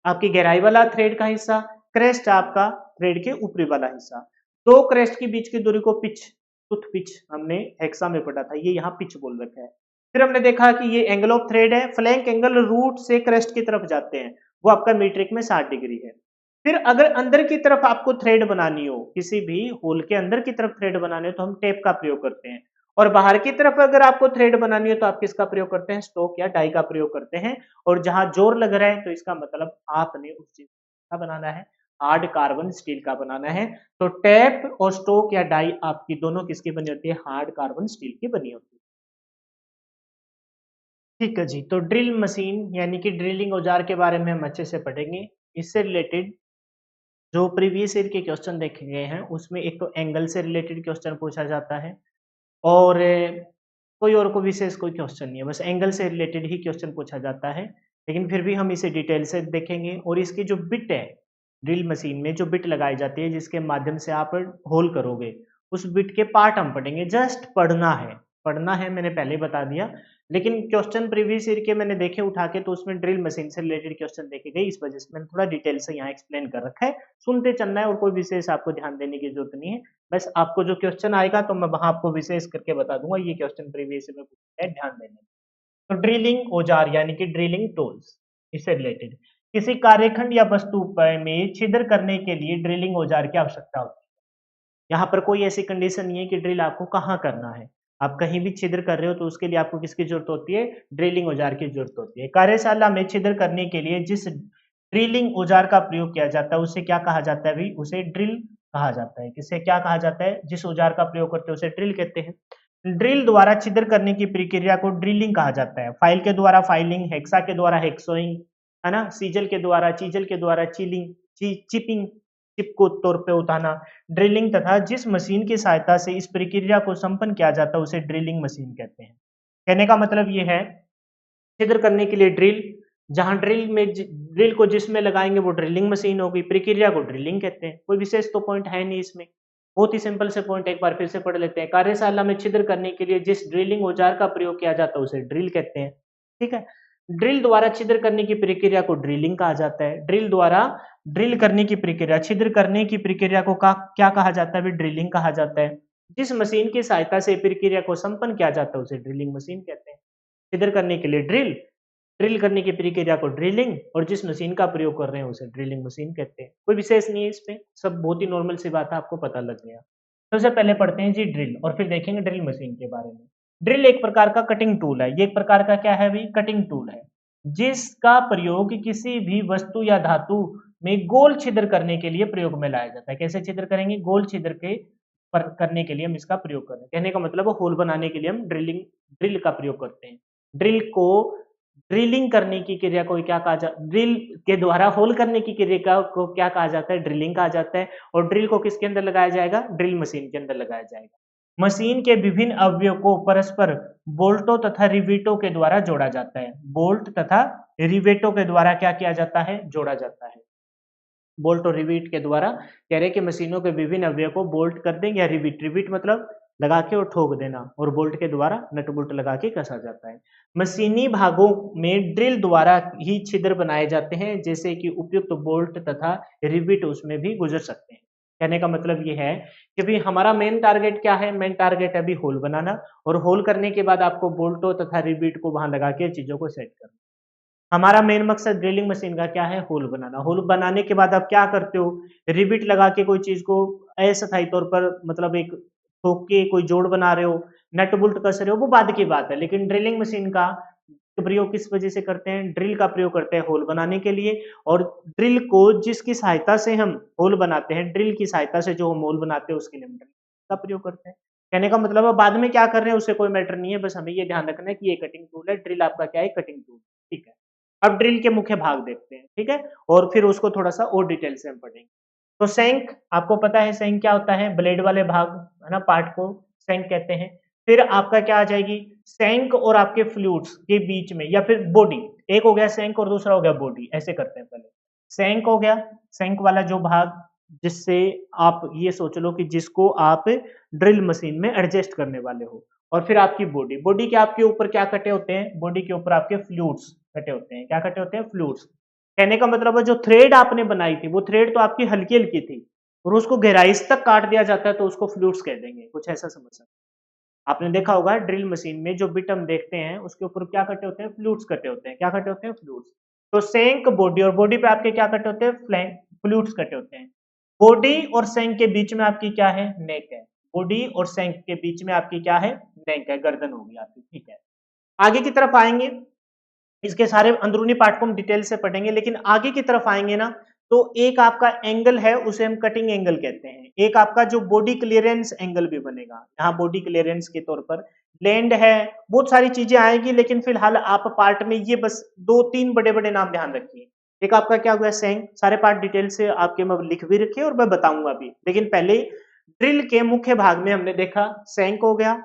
आपकी गहराई वाला थ्रेड का हिस्सा, क्रेस्ट आपका थ्रेड के ऊपरी वाला हिस्सा। दो क्रेस्ट के बीच की दूरी को पिच, टूथ पिच हमने हेक्सा में पढ़ा था, ये यहाँ पिच बोल रखा है। फिर हमने देखा कि ये एंगल ऑफ थ्रेड है, फ्लैंक एंगल रूट से क्रेस्ट की तरफ जाते हैं, वो आपका मीट्रिक में 60 डिग्री है। फिर अगर अंदर की तरफ आपको थ्रेड बनानी हो, किसी भी होल के अंदर की तरफ थ्रेड बनानी हो, तो हम टेप का प्रयोग करते हैं। और बाहर की तरफ अगर आपको थ्रेड बनानी हो तो आप किसका प्रयोग करते हैं, स्टोक या डाई का प्रयोग करते हैं। और जहां जोर लग रहा है तो इसका मतलब आपने उस चीज का बनाना है, हार्ड कार्बन स्टील का बनाना है। तो टेप और स्टोक या डाई आपकी दोनों किसकी बनी होती है, हार्ड कार्बन स्टील की बनी होती है। ठीक है जी, तो ड्रिल मशीन यानी कि ड्रिलिंग औजार के बारे में हम अच्छे से पढ़ेंगे। इससे रिलेटेड जो प्रीवियस ईयर के क्वेश्चन देखे गए हैं उसमें एक तो एंगल से रिलेटेड क्वेश्चन पूछा जाता है, और कोई और को विशेष कोई क्वेश्चन नहीं है, बस एंगल से रिलेटेड ही क्वेश्चन पूछा जाता है। लेकिन फिर भी हम इसे डिटेल से देखेंगे। और इसकी जो बिट है, ड्रिल मशीन में जो बिट लगाई जाती है जिसके माध्यम से आप होल करोगे, उस बिट के पार्ट हम पढ़ेंगे। जस्ट पढ़ना है, पढ़ना है, मैंने पहले ही बता दिया। लेकिन क्वेश्चन प्रीवियस ईयर के मैंने देखे उठा के, तो उसमें ड्रिल मशीन से रिलेटेड क्वेश्चन देखे गए, इस वजह से मैंने थोड़ा डिटेल से यहाँ एक्सप्लेन कर रखा है। सुनते चलना है और कोई विशेष आपको ध्यान देने की जरूरत नहीं है। बस आपको जो क्वेश्चन आएगा तो मैं वहां आपको विशेष करके बता दूंगा, ये क्वेश्चन प्रीवियस में पूछा है, ध्यान देना। तो ड्रिलिंग औजार यानी कि ड्रिलिंग टूल्स, इससे रिलेटेड किसी कार्यखंड या वस्तु में छिद्र करने के लिए ड्रिलिंग औजार की आवश्यकता होती है। यहाँ पर कोई ऐसी कंडीशन नहीं है कि ड्रिल आपको कहाँ करना है। आप कहीं भी छिद्र कर रहे हो तो उसके लिए आपको किसकी ज़रूरत होती है? ड्रिलिंग औजार की ज़रूरत होती है। कार्यशाला में छिद्र करने के लिए जिस ड्रिलिंग औजार का प्रयोग किया जाता है उसे क्या कहा जाता है भई? उसे ड्रिल कहा जाता है। किसे क्या कहा जाता है? जिस औजार का प्रयोग करते हैं उसे ड्रिल कहते हैं। ड्रिल द्वारा छिद्र करने की प्रक्रिया को ड्रिलिंग कहा जाता है। फाइल के द्वारा फाइलिंग, हेक्सा के द्वारा हेक्सोइंग, है ना? सीजल के द्वारा चीजल के द्वारा चिलिंग, चिपिंग, चिप को तौर पे उठाना, ड्रिलिंग तथा जिस मशीन की सहायता से इस प्रक्रिया को संपन्न किया जाता है उसे ड्रिलिंग मशीन कहते हैं। कहने का मतलब ये है, छिद्र करने के लिए ड्रिल, जहाँ ड्रिल को जिसमें लगाएँगे वो ड्रिलिंग मशीन होगी, प्रक्रिया को ड्रिलिंग कहते हैं। कोई विशेष तो पॉइंट है नहीं इसमें। बहुत ही सिंपल से पॉइंट एक बार फिर से पढ़ लेते हैं। कार्यशाला में छिद्र करने के लिए जिस ड्रिलिंग औजार का प्रयोग किया जाता है उसे ड्रिल कहते हैं। ठीक है? ड्रिल द्वारा छिद्र करने की प्रक्रिया को ड्रिलिंग कहा जाता है। ड्रिल द्वारा ड्रिल करने की प्रक्रिया, छिद्र करने की प्रक्रिया को क्या कहा जाता है? भी ड्रिलिंग कहा जाता है। जिस मशीन की सहायता से प्रक्रिया को संपन्न किया जाता है उसे ड्रिलिंग मशीन कहते हैं। छिद्र करने के लिए ड्रिल, ड्रिल करने की प्रक्रिया को ड्रिलिंग और जिस मशीन का प्रयोग कर रहे हैं उसे ड्रिलिंग मशीन कहते हैं। कोई विशेष नहीं है इसमें, सब बहुत ही नॉर्मल सी बात है, आपको पता लग गया। सबसे पहले पढ़ते हैं जी ड्रिल और फिर देखेंगे ड्रिल मशीन के बारे में। ड्रिल एक प्रकार का कटिंग टूल है। ये एक प्रकार का क्या है भाई? कटिंग टूल है, जिसका प्रयोग किसी भी वस्तु या धातु में गोल छिद्र करने के लिए प्रयोग में लाया जाता है। कैसे छिद्र करेंगे? गोल छिद्र के करने के लिए हम इसका प्रयोग कर रहे हैं। कहने का मतलब होल बनाने के लिए हम ड्रिल का प्रयोग करते हैं। ड्रिल को ड्रिलिंग करने की क्रिया को क्या कहा जा ड्रिल के द्वारा होल करने की क्रिया को क्या कहा जाता है? ड्रिलिंग कहा जाता है। और ड्रिल को किसके अंदर लगाया जाएगा? ड्रिल मशीन के अंदर लगाया जाएगा। मशीन के विभिन्न अवयव को परस्पर बोल्टों तथा रिवेटों के द्वारा जोड़ा जाता है। बोल्ट तथा रिवेटों के द्वारा क्या किया जाता है? जोड़ा जाता है। बोल्ट और रिवेट के द्वारा कह रहे हैं कि मशीनों के विभिन्न अवयव को बोल्ट कर देंगे या रिवेट, रिवेट मतलब लगा के और ठोक देना, और बोल्ट के द्वारा नट बोल्ट लगा के कसा जाता है। मशीनी भागों में ड्रिल द्वारा ही छिद्र बनाए जाते हैं, जैसे कि उपयुक्त बोल्ट तथा रिवेट उसमें भी गुजर सकते हैं। कहने का मतलब ये है कि भाई हमारा मेन टारगेट क्या है? मेन टारगेट है अभी होल बनाना, और होल करने के बाद आपको बोल्टों तथा रिवेट को वहां लगा के चीजों को सेट करना। हमारा मेन मकसद ड्रिलिंग मशीन का क्या है? होल बनाना। होल बनाने के बाद आप क्या करते हो? रिवेट लगा के कोई चीज को अस्थायी तौर पर मतलब एक ठोक के कोई जोड़ बना रहे हो, नट बोल्ट कस रहे हो, वो बाद की बात है। लेकिन ड्रिलिंग मशीन का प्रयोग किस वजह से करते हैं? ड्रिल का प्रयोग करते हैं होल बनाने के लिए। और ड्रिल को जिसकी सहायता से हम होल बनाते हैं, ड्रिल की सहायता से जो हम होल बनाते हैं उसके लिए हम ड्रिल का प्रयोग करते हैं। कहने का मतलब है बाद में क्या कर रहे हैं उससे कोई मैटर नहीं है, बस हमें ये ध्यान रखना है कि ये कटिंग टूल है। ड्रिल आपका क्या है? Cutting tool. ठीक है। अब ड्रिल के मुख्य भाग देखते हैं, ठीक है? और फिर उसको थोड़ा-सा और डिटेल से हम पढ़ेंगे। तो शैंक, आपको पता है शैंक क्या होता है? ब्लेड वाले भाग, है ना? पार्ट को शैंक कहते हैं। फिर आपका क्या आ जाएगी? शैंक और आपके फ्लूइड्स के बीच में, या फिर बॉडी, एक हो गया शैंक और दूसरा हो गया बॉडी, ऐसे करते हैं पहले। शैंक हो गया, शैंक वाला जो भाग, जिससे आप ये सोच लो कि जिसको आप ड्रिल मशीन में एडजस्ट करने वाले हो। और फिर आपकी बॉडी, बॉडी के आपके ऊपर क्या कटे होते हैं? बॉडी के ऊपर आपके फ्लूइड्स कटे होते हैं। क्या कटे होते हैं? फ्लूइड्स। कहने का मतलब है जो थ्रेड आपने बनाई थी वो थ्रेड तो आपकी हल्की-हल्की थी, और उसको गहराई तक काट दिया जाता है तो उसको फ्लूइड्स कह देंगे, कुछ ऐसा समझ सकते हैं। आपने देखा होगा ड्रिल मशीन में जो बिट हम देखते हैं उसके ऊपर क्या कटे होते हैं? फ्लूइड्स कटे होते हैं। क्या कटे होते हैं? फ्लूइड्स। तो शैंक, बॉडी, और बॉडी पे आपके क्या कटे होते हैं? फ्लूइड्स कटे होते हैं। बॉडी और शैंक के बीच में आपकी क्या है? नेक है। बॉडी और शैंक के बीच में आपकी क्या है? नेक है, गर्दन होगी आपकी। ठीक है। आगे की तरफ आएंगे, इसके सारे अंदरूनी पार्ट को हम डिटेल से पढ़ेंगे, लेकिन आगे की तरफ आएंगे ना, तो एक आपका एंगल है उसे हम कटिंग एंगल कहते हैं। एक आपका जो बॉडी क्लियरेंस एंगल भी बनेगा, यहाँ बॉडी क्लियरेंस के तौर पर लैंड है, बहुत सारी चीजें आएगी, लेकिन फिलहाल आप पार्ट में ये बस 2-3 बड़े-बड़े नाम ध्यान रखिए। एक आपका क्या हुआ? शैंक। सारे पार्ट डिटेल से आपके मैं लिख भी रखे और मैं बताऊंगा भी, लेकिन पहले ड्रिल के मुख्य भाग में हमने देखा शैंक हो गया,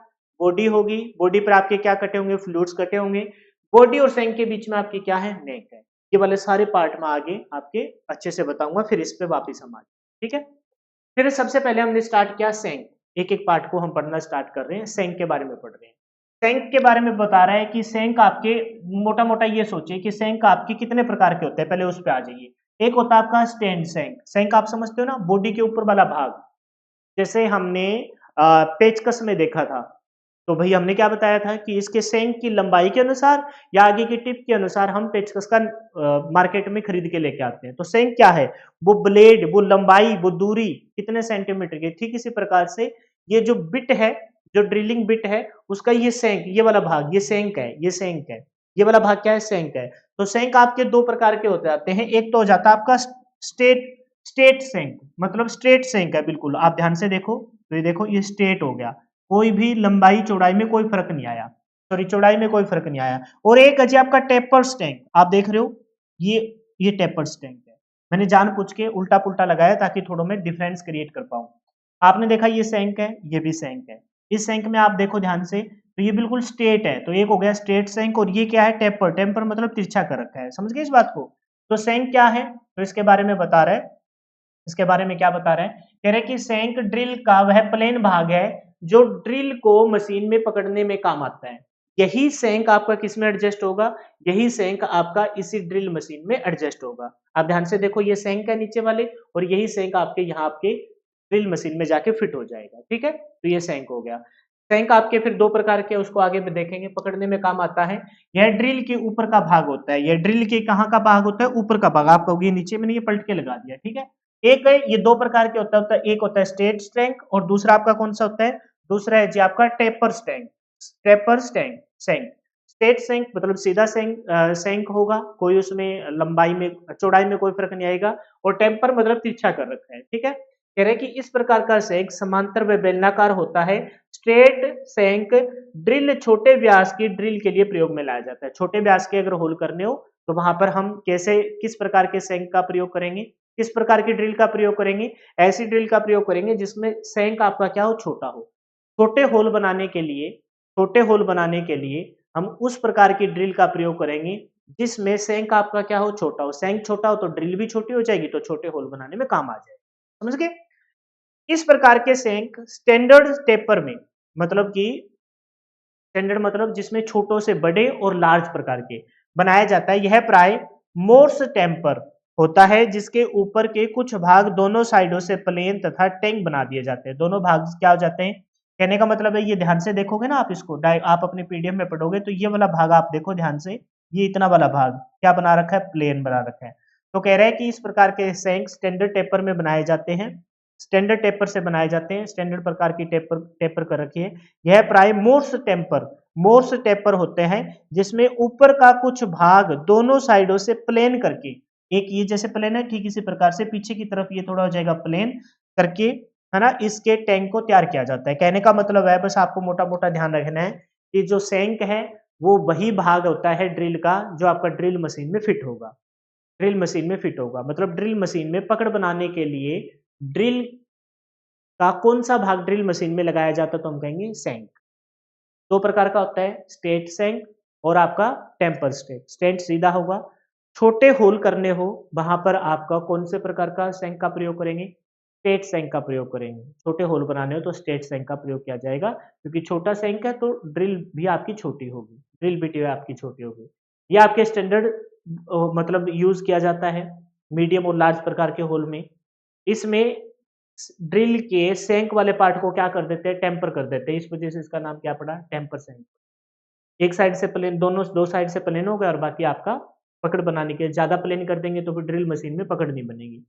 बॉडी होगी, बॉडी पर आपके क्या कटे होंगे? फ्लूइड्स कटे होंगे। बॉडी और शैंक के बीच में आपकी क्या है? नेक है। ये वाले सारे पार्ट में आगे आपके अच्छे से बताऊंगा, फिर इस पे वापस हम आए। ठीक है। फिर सबसे पहले हमने स्टार्ट किया शैंक। एक एक पार्ट को हम पढ़ना स्टार्ट कर रहे हैं, शैंक के बारे में पढ़ रहे हैं। शैंक के बारे में बता रहा है कि शैंक आपके मोटा मोटा ये सोचिए कि शैंक आपके कितने प्रकार के होते हैं, पहले उस पे आ जाइए। एक होता है आपका स्टैंड शैंक। शैंक आप समझते हो ना, बॉडी के ऊपर वाला भाग, जैसे हमने पेचकस में देखा था, तो भाई हमने क्या बताया था कि इसके सेंक की लंबाई के अनुसार या आगे की टिप के अनुसार हम पेचकस का मार्केट में खरीद के लेके आते हैं। तो सेंक क्या है? वो ब्लेड, वो लंबाई, वो दूरी कितने सेंटीमीटर की। ठीक इसी प्रकार से ये जो बिट है, जो ड्रिलिंग बिट है, उसका ये सेंक, ये वाला भाग, ये सेंक है, ये सेंक है। ये वाला भाग क्या है? सेंक है। तो सेंक आपके दो प्रकार के होते जाते हैं। एक तो हो जाता है आपका स्टेट स्टेट सेंक, मतलब स्ट्रेट सेंक है बिल्कुल। आप ध्यान से देखो तो ये देखो, ये स्ट्रेट हो गया, कोई भी लंबाई चौड़ाई में कोई फर्क नहीं आया, सॉरी चौड़ाई में कोई फर्क नहीं आया। और एक है जी आपका टेपर स्टैंक, आप देख रहे हो ये टेपर स्टैंक है। मैंने जानबूझ के उल्टा पुल्टा लगाया ताकि थोड़ा मैं डिफरेंस क्रिएट कर पाऊं। आपने देखा ये सैंक है, ये भी सैंक है। इस सैंक में आप देखो ध्यान से, तो ये बिल्कुल स्ट्रेट है, तो एक हो गया स्ट्रेट सैंक। और ये क्या है? टेपर। टेपर मतलब तिरछा कर रखा है। समझ गए इस बात को? तो सैंक क्या है? तो इसके बारे में बता रहा है, इसके बारे में क्या बता रहे हैं? कह रहे हैं कि सैंक ड्रिल का वह प्लेन भाग है जो ड्रिल को मशीन में पकड़ने में काम आता है। यही सैंक आपका किस में एडजस्ट होगा? यही सैंक आपका इसी ड्रिल मशीन में एडजस्ट होगा। आप ध्यान से देखो, ये सैंक है नीचे वाले, और यही सैंक आपके यहाँ आपके ड्रिल मशीन में जाके फिट हो जाएगा। ठीक है, तो ये सैंक हो गया। सैंक आपके फिर दो प्रकार के, उसको आगे में देखेंगे, पकड़ने में काम आता है। यह ड्रिल के ऊपर का भाग होता है। यह ड्रिल के कहाँ का भाग होता है? ऊपर का भाग। आप कहोगे नीचे में नहीं, ये पलट के लगा दिया। ठीक है, एक है, ये दो प्रकार के होता है। एक होता है स्ट्रेट स्टैंक, और दूसरा आपका कौन सा होता है? दूसरा है जी आपका taper shank. Taper shank shank. Straight shank मतलब सीधा सैंक होगा, कोई उसमें लंबाई में चौड़ाई में कोई फर्क नहीं आएगा। और टेम्पर मतलब तिरछा कर रखा है। ठीक है, कह रहे हैं कि इस प्रकार का सैंक समांतर व बेलनाकार होता है। स्ट्रेट सैंक ड्रिल छोटे व्यास की ड्रिल के लिए प्रयोग में लाया जाता है। छोटे व्यास के अगर होल करने हो तो वहां पर हम कैसे, किस प्रकार के सैंक का प्रयोग करेंगे, किस प्रकार की ड्रिल का प्रयोग करेंगे? ऐसी ड्रिल का प्रयोग करेंगे जिसमें सैंक आपका क्या हो? छोटा हो। छोटे होल बनाने के लिए, छोटे होल बनाने के लिए हम उस प्रकार की ड्रिल का प्रयोग करेंगे जिसमें सैंक आपका क्या हो? छोटा हो। सैंक छोटा हो तो ड्रिल भी छोटी हो जाएगी, तो छोटे होल बनाने में काम आ जाएगा। समझ गए? इस प्रकार के सैंक स्टैंडर्ड टेपर में, मतलब कि स्टैंडर्ड मतलब जिसमें छोटों से बड़े और लार्ज प्रकार के बनाया जाता है। यह प्राय मोर्स टेम्पर होता है जिसके ऊपर के कुछ भाग दोनों साइडों से प्लेन तथा टैंक बना दिए जाते हैं। दोनों भाग क्या हो जाते हैं? कहने का मतलब है, ये ध्यान से देखोगे ना आप इसको, आप अपने पीडीएफ में पढ़ोगे तो ये वाला भाग आप देखो ध्यान से, ये इतना वाला भाग क्या बना रखा है? प्लेन बना रखा है। तो कह रहे हैं कि इस प्रकार के सैंक स्टैंडर्ड टेपर में बनाए जाते हैं, स्टैंडर्ड टेपर से बनाए जाते हैं। स्टैंडर्ड प्रकार की टेपर टेपर कर रखी है। यह प्राय मोर्स टेपर होते हैं जिसमें ऊपर का कुछ भाग दोनों साइडों से प्लेन करके, एक ये जैसे प्लेन है ठीक इसी प्रकार से पीछे की तरफ ये थोड़ा हो जाएगा प्लेन करके, है ना, इसके टैंक को तैयार किया जाता है। कहने का मतलब है, बस आपको मोटा मोटा ध्यान रखना है कि जो सैंक है वो वही भाग होता है ड्रिल का जो आपका ड्रिल मशीन में फिट होगा। ड्रिल मशीन में फिट होगा मतलब ड्रिल मशीन में पकड़ बनाने के लिए ड्रिल का कौन सा भाग ड्रिल मशीन में लगाया जाता है? तो हम कहेंगे सैंक। दो प्रकार का होता है, स्ट्रेट सैंक और आपका टेम्पर स्ट्रेट। स्ट्रेट सीधा होगा, छोटे होल करने हो वहां पर आपका कौन से प्रकार का सैंक का प्रयोग करेंगे? स्ट्रेट सैंक का प्रयोग करेंगे। छोटे होल बनाने हो तो स्ट्रेट सैंक का प्रयोग किया जाएगा, क्योंकि छोटा सैंक है तो ड्रिल भी आपकी छोटी होगी, ड्रिल बिट भी आपकी छोटी होगी। ये आपके स्टैंडर्ड मतलब यूज किया जाता है मीडियम और लार्ज प्रकार के होल में। इसमें ड्रिल के सैंक वाले पार्ट को क्या कर देते हैं? टेम्पर कर देते हैं। इस वजह से इसका नाम क्या पड़ा? टेम्पर सैंक। एक साइड से प्लेन, दोनों दो साइड से प्लेन हो गया और बाकी आपका पकड़ बनाने के, ज्यादा प्लेन कर देंगे तो फिर ड्रिल मशीन में पकड़ नहीं बनेगी।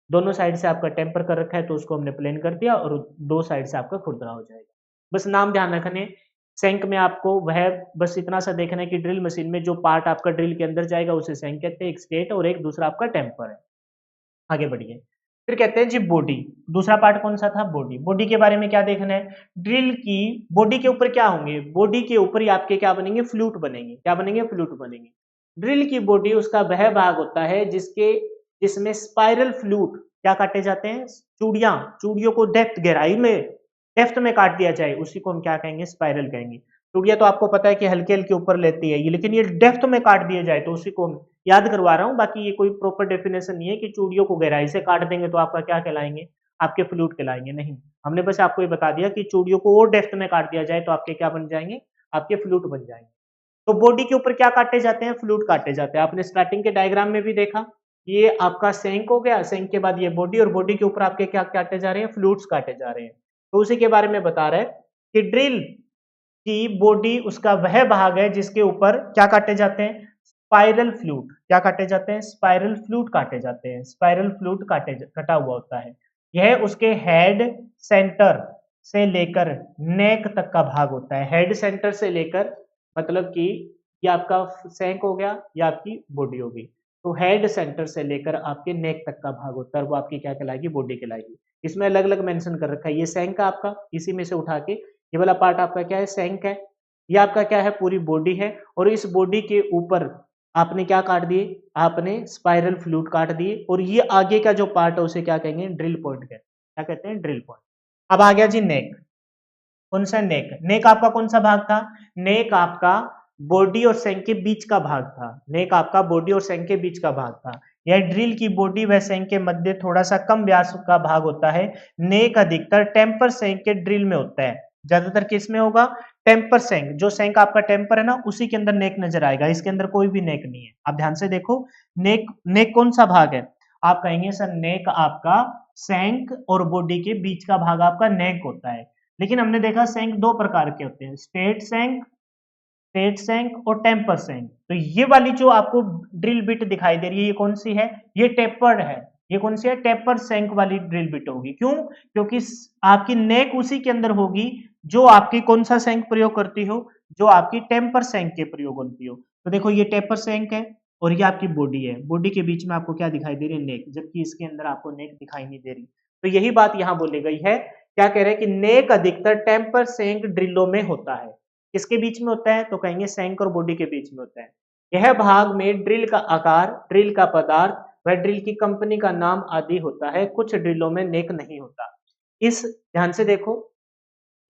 दोनों साइड से आपका टेम्पर कर रखा है तो उसको हमने प्लेन कर दिया और दो साइड से आपका खुरदरा हो जाएगा। बस नाम ध्यान रखने, सैंक में आपको वह बस इतना सा देखना है कि ड्रिल मशीन में जो पार्ट आपका ड्रिल के अंदर जाएगा उसे सैंक कहते हैं, एक स्ट्रेट और एक दूसरा आपका टेम्पर है। आगे बढ़िए, फिर कहते हैं जी बॉडी। दूसरा पार्ट कौन सा था? बॉडी। बॉडी के बारे में क्या देखना है? ड्रिल की बॉडी के ऊपर क्या होंगे? बॉडी के ऊपर ही आपके क्या बनेंगे? फ्लूट बनेंगे। क्या बनेंगे? फ्लूट बनेंगे। ड्रिल की बॉडी उसका वह भाग होता है जिसमें स्पाइरल फ्लूट क्या काटे जाते हैं? चूड़ियां, चूड़ियों को डेप्थ में काट दिया जाए, उसी को हम क्या कहेंगे? स्पाइरल कहेंगे। चूड़ियां तो आपको पता है कि हल्के हल्के ऊपर लेती है ये, लेकिन ये डेप्थ में काट दिया जाए तो उसी को हम याद करवा रहा हूँ। बाकी ये कोई प्रॉपर डेफिनेशन नहीं है कि चूड़ियों को गहराई से काट देंगे तो आपका क्या कहलाएंगे? आपके फ्लूट कहलाएंगे। नहीं, हमने बस आपको ये बता दिया कि चूड़ियों को और डेप्थ में काट दिया जाए तो आपके क्या बन जाएंगे? आपके फ्लूट बन जाएंगे। तो बॉडी के ऊपर क्या काटे जाते हैं? फ्लूट काटे जाते हैं। आपने स्टार्टिंग के डायग्राम में भी देखा, ये आपका सैंक हो गया, सैंक के बाद ये बॉडी, और बॉडी के ऊपर आपके क्या काटे जा रहे हैं? फ्लूट्स काटे जा रहे हैं। तो उसी के बारे में बता रहे हैं कि ड्रिल कि बॉडी उसका वह भाग है जिसके ऊपर क्या काटे जाते हैं, स्पाइरल फ्लूट। क्या काटे जाते हैं, स्पाइरल फ्लूट काटे जाते हैं। स्पाइरल फ्लूट कटा हुआ होता है। यह उसके हेड सेंटर से लेकर नेक तक का भाग होता है। हेड सेंटर से लेकर मतलब कि ये आपका सैंक हो गया या आपकी बॉडी होगी। तो हेड सेंटर से लेकर आपके नेक तक का भाग होता है, वो आपकी क्या कहलाएगी, बॉडी कहलाएगी। इसमें अलग अलग मेंशन कर रखा है। ये सैंक है आपका, इसी में से उठा के ये वाला पार्ट आपका क्या है, सैंक है। ये आपका क्या है, पूरी बॉडी है। और इस बॉडी के ऊपर आपने क्या काट दिए, आपने स्पाइरल फ्लूट काट दिए। और ये आगे का जो पार्ट है उसे क्या कहेंगे, ड्रिल पॉइंट कहते हैं। क्या कहते हैं, ड्रिल पॉइंट। अब आ गया जी नेक। कौन सा नेक, नेक आपका कौन सा भाग था, नेक आपका बॉडी और सैंक के बीच का भाग था। नेक आपका बॉडी और सैंक के बीच का भाग था। यह ड्रिल की बॉडी व सैंक के मध्य थोड़ा सा कम व्यास का भाग होता है। नेक अधिकतर टेम्पर सैंक के ड्रिल में होता है। ज्यादातर किस में होगा, टेम्पर सैंक। जो सैंक आपका टेम्पर है ना, उसी के अंदर नेक नजर आएगा। इसके अंदर कोई भी नेक नहीं है। आप ध्यान से देखो, नेक नेक कौन सा भाग है, आप कहेंगे सर नेक आपका सैंक और बॉडी के बीच का भाग आपका नेक होता है। लेकिन हमने देखा सैंक दो प्रकार के होते हैं, स्ट्रेट सैंक और टेम्पर सैंक। तो ये वाली जो आपको ड्रिल बिट दिखाई दे रही है, ये कौन सी है, ये टेपर्ड है। ये कौन सी है, टेपर सैंक वाली ड्रिल बिट होगी। क्यों, क्योंकि आपकी नेक उसी के अंदर होगी जो आपकी कौन सा सैंक प्रयोग करती हो, जो आपकी टेम्पर सैंक के प्रयोग होती हो। तो देखो ये टेपर सैंक है और ये आपकी बॉडी है। बॉडी के बीच में आपको क्या दिखाई दे रही है, नेक, जबकि इसके अंदर आपको नेक दिखाई नहीं दे रही। तो यही बात यहाँ बोली गई है। क्या कह रहे हैं कि नेक अधिकतर टेम्पर सैंक ड्रिलों में होता है। किसके बीच में होता है, तो कहेंगे सैंक और बॉडी के बीच में होता है। यह भाग में ड्रिल का आकार, ड्रिल का पदार्थ व ड्रिल की कंपनी का नाम आदि होता है। कुछ ड्रिलों में नेक नहीं होता। इस ध्यान से देखो,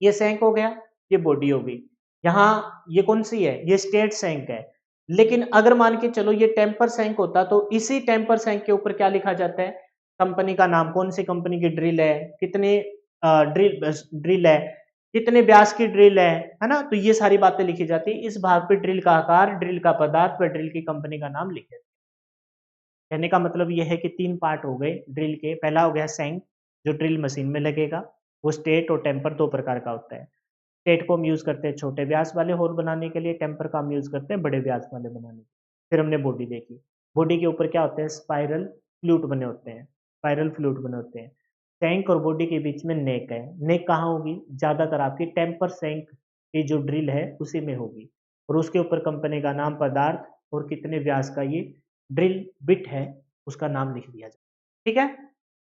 ये सैंक हो गया, ये बॉडी हो गई। यहाँ ये कौन सी है, ये स्ट्रेट सैंक है। लेकिन अगर मान के चलो ये टेम्पर सैंक होता, तो इसी टेम्पर सैंक के ऊपर क्या लिखा जाता है, कंपनी का नाम, कौन सी कंपनी की ड्रिल है, कितने ड्रिल है, कितने व्यास की ड्रिल है ना। तो ये सारी बातें लिखी जाती है। इस भाग पे ड्रिल का आकार, ड्रिल का पदार्थ व ड्रिल की कंपनी का नाम लिखे। कहने का मतलब ये है कि तीन पार्ट हो गए ड्रिल के। पहला हो गया सैंक, जो ड्रिल मशीन में लगेगा। वो स्ट्रेट और टेम्पर दो प्रकार का होता है। स्ट्रेट को हम यूज करते हैं छोटे व्यास वाले होल बनाने के लिए, टेम्पर का हम यूज करते हैं बड़े व्यास वाले बनाने के लिए। फिर हमने बॉडी देखी। बॉडी के ऊपर क्या होते हैं, स्पाइरल फ्लूट बने होते हैं। स्पाइरल फ्लूट बने होते हैं। सैंक और बॉडी के बीच में नेक है। नेक कहाँ होगी, ज्यादातर आपकी टेम्पर सैंक की जो ड्रिल है उसी में होगी। और उसके ऊपर कंपनी का नाम, पदार्थ और कितने व्यास का ये ड्रिल बिट है उसका नाम लिख दिया जाए। ठीक है,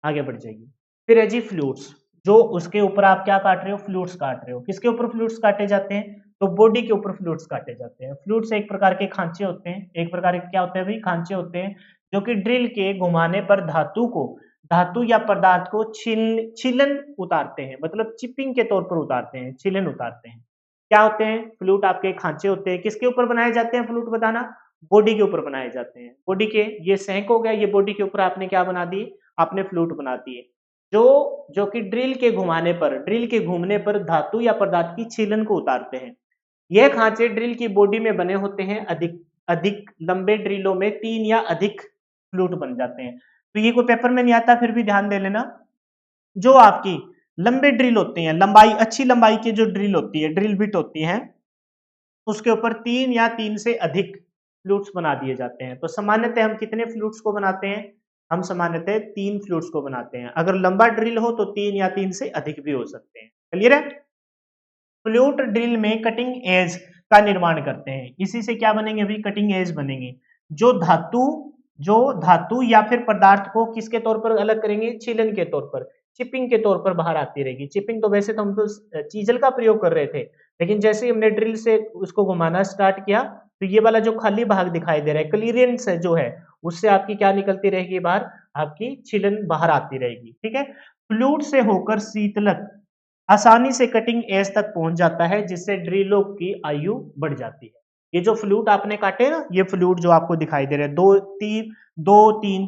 आगे बढ़ जाइए। फिर है जी फ्लूट्स, जो उसके ऊपर आप क्या काट रहे हो, फ्लूट्स काट रहे हो। किसके ऊपर फ्लूट्स काटे जाते हैं, तो बॉडी के ऊपर फ्लूट्स काटे जाते हैं। फ्लूट्स एक प्रकार के खांचे होते हैं। एक प्रकार के क्या होते हैं भाई, खांचे होते हैं, जो कि ड्रिल के घुमाने पर धातु या पदार्थ को छीलन उतारते हैं, मतलब चिपिंग के तौर पर उतारते हैं, छीलन उतारते हैं। क्या होते हैं, फ्लूट आपके खांचे होते हैं। किसके ऊपर बनाए जाते हैं फ्लूट, बताना, बॉडी के ऊपर बनाए जाते हैं। बॉडी के, ये सैंक हो गया, ये बॉडी के ऊपर आपने क्या बना दिए, आपने फ्लूट बना दिए, जो कि ड्रिल के घुमाने पर, ड्रिल के घूमने पर धातु या पदार्थ की छीलन को उतारते हैं। यह खांचे ड्रिल की बॉडी में बने होते हैं। अधिक अधिक लंबे ड्रिलों में 3 या अधिक फ्लूट बन जाते हैं। तो ये कोई पेपर में नहीं आता, फिर भी ध्यान दे लेना। जो आपकी लंबे ड्रिल होते हैं, लंबाई, अच्छी लंबाई की जो ड्रिल होती है, ड्रिल बिट होती है, उसके ऊपर 3 या 3 से अधिक फ्लूट्स बना दिए जाते हैं। तो सामान्यतः हम कितने फ्लूट्स को बनाते हैं, हम सामान्यतः 3 फ्लूट्स को बनाते हैं। अगर लंबा ड्रिल हो तो 3 या 3 से अधिक भी हो सकते हैं। क्लियर है। फ्लूट ड्रिल में कटिंग एज का निर्माण करते हैं। इसी से क्या बनेंगे अभी, कटिंग एज बनेंगे। जो धातु या फिर पदार्थ को किसके तौर पर अलग करेंगे, छीलन के तौर पर, चिपिंग के तौर पर बाहर आती रहेगी। चिपिंग तो वैसे तो हम तो चीजल का प्रयोग कर रहे थे, लेकिन जैसे ही हमने ड्रिल से उसको घुमाना स्टार्ट किया, तो ये वाला जो खाली भाग दिखाई दे रहा है, क्लियरेंस है जो है, उससे आपकी क्या निकलती रहेगी बाहर, आपकी छीलन बाहर आती रहेगी। ठीक है। फ्लूट से होकर शीतलक आसानी से कटिंग एज तक पहुंच जाता है, जिससे ड्रिलों की आयु बढ़ जाती है। ये जो फ्लूट आपने काटे ना, ये फ्लूट जो आपको दिखाई दे रहे हैं,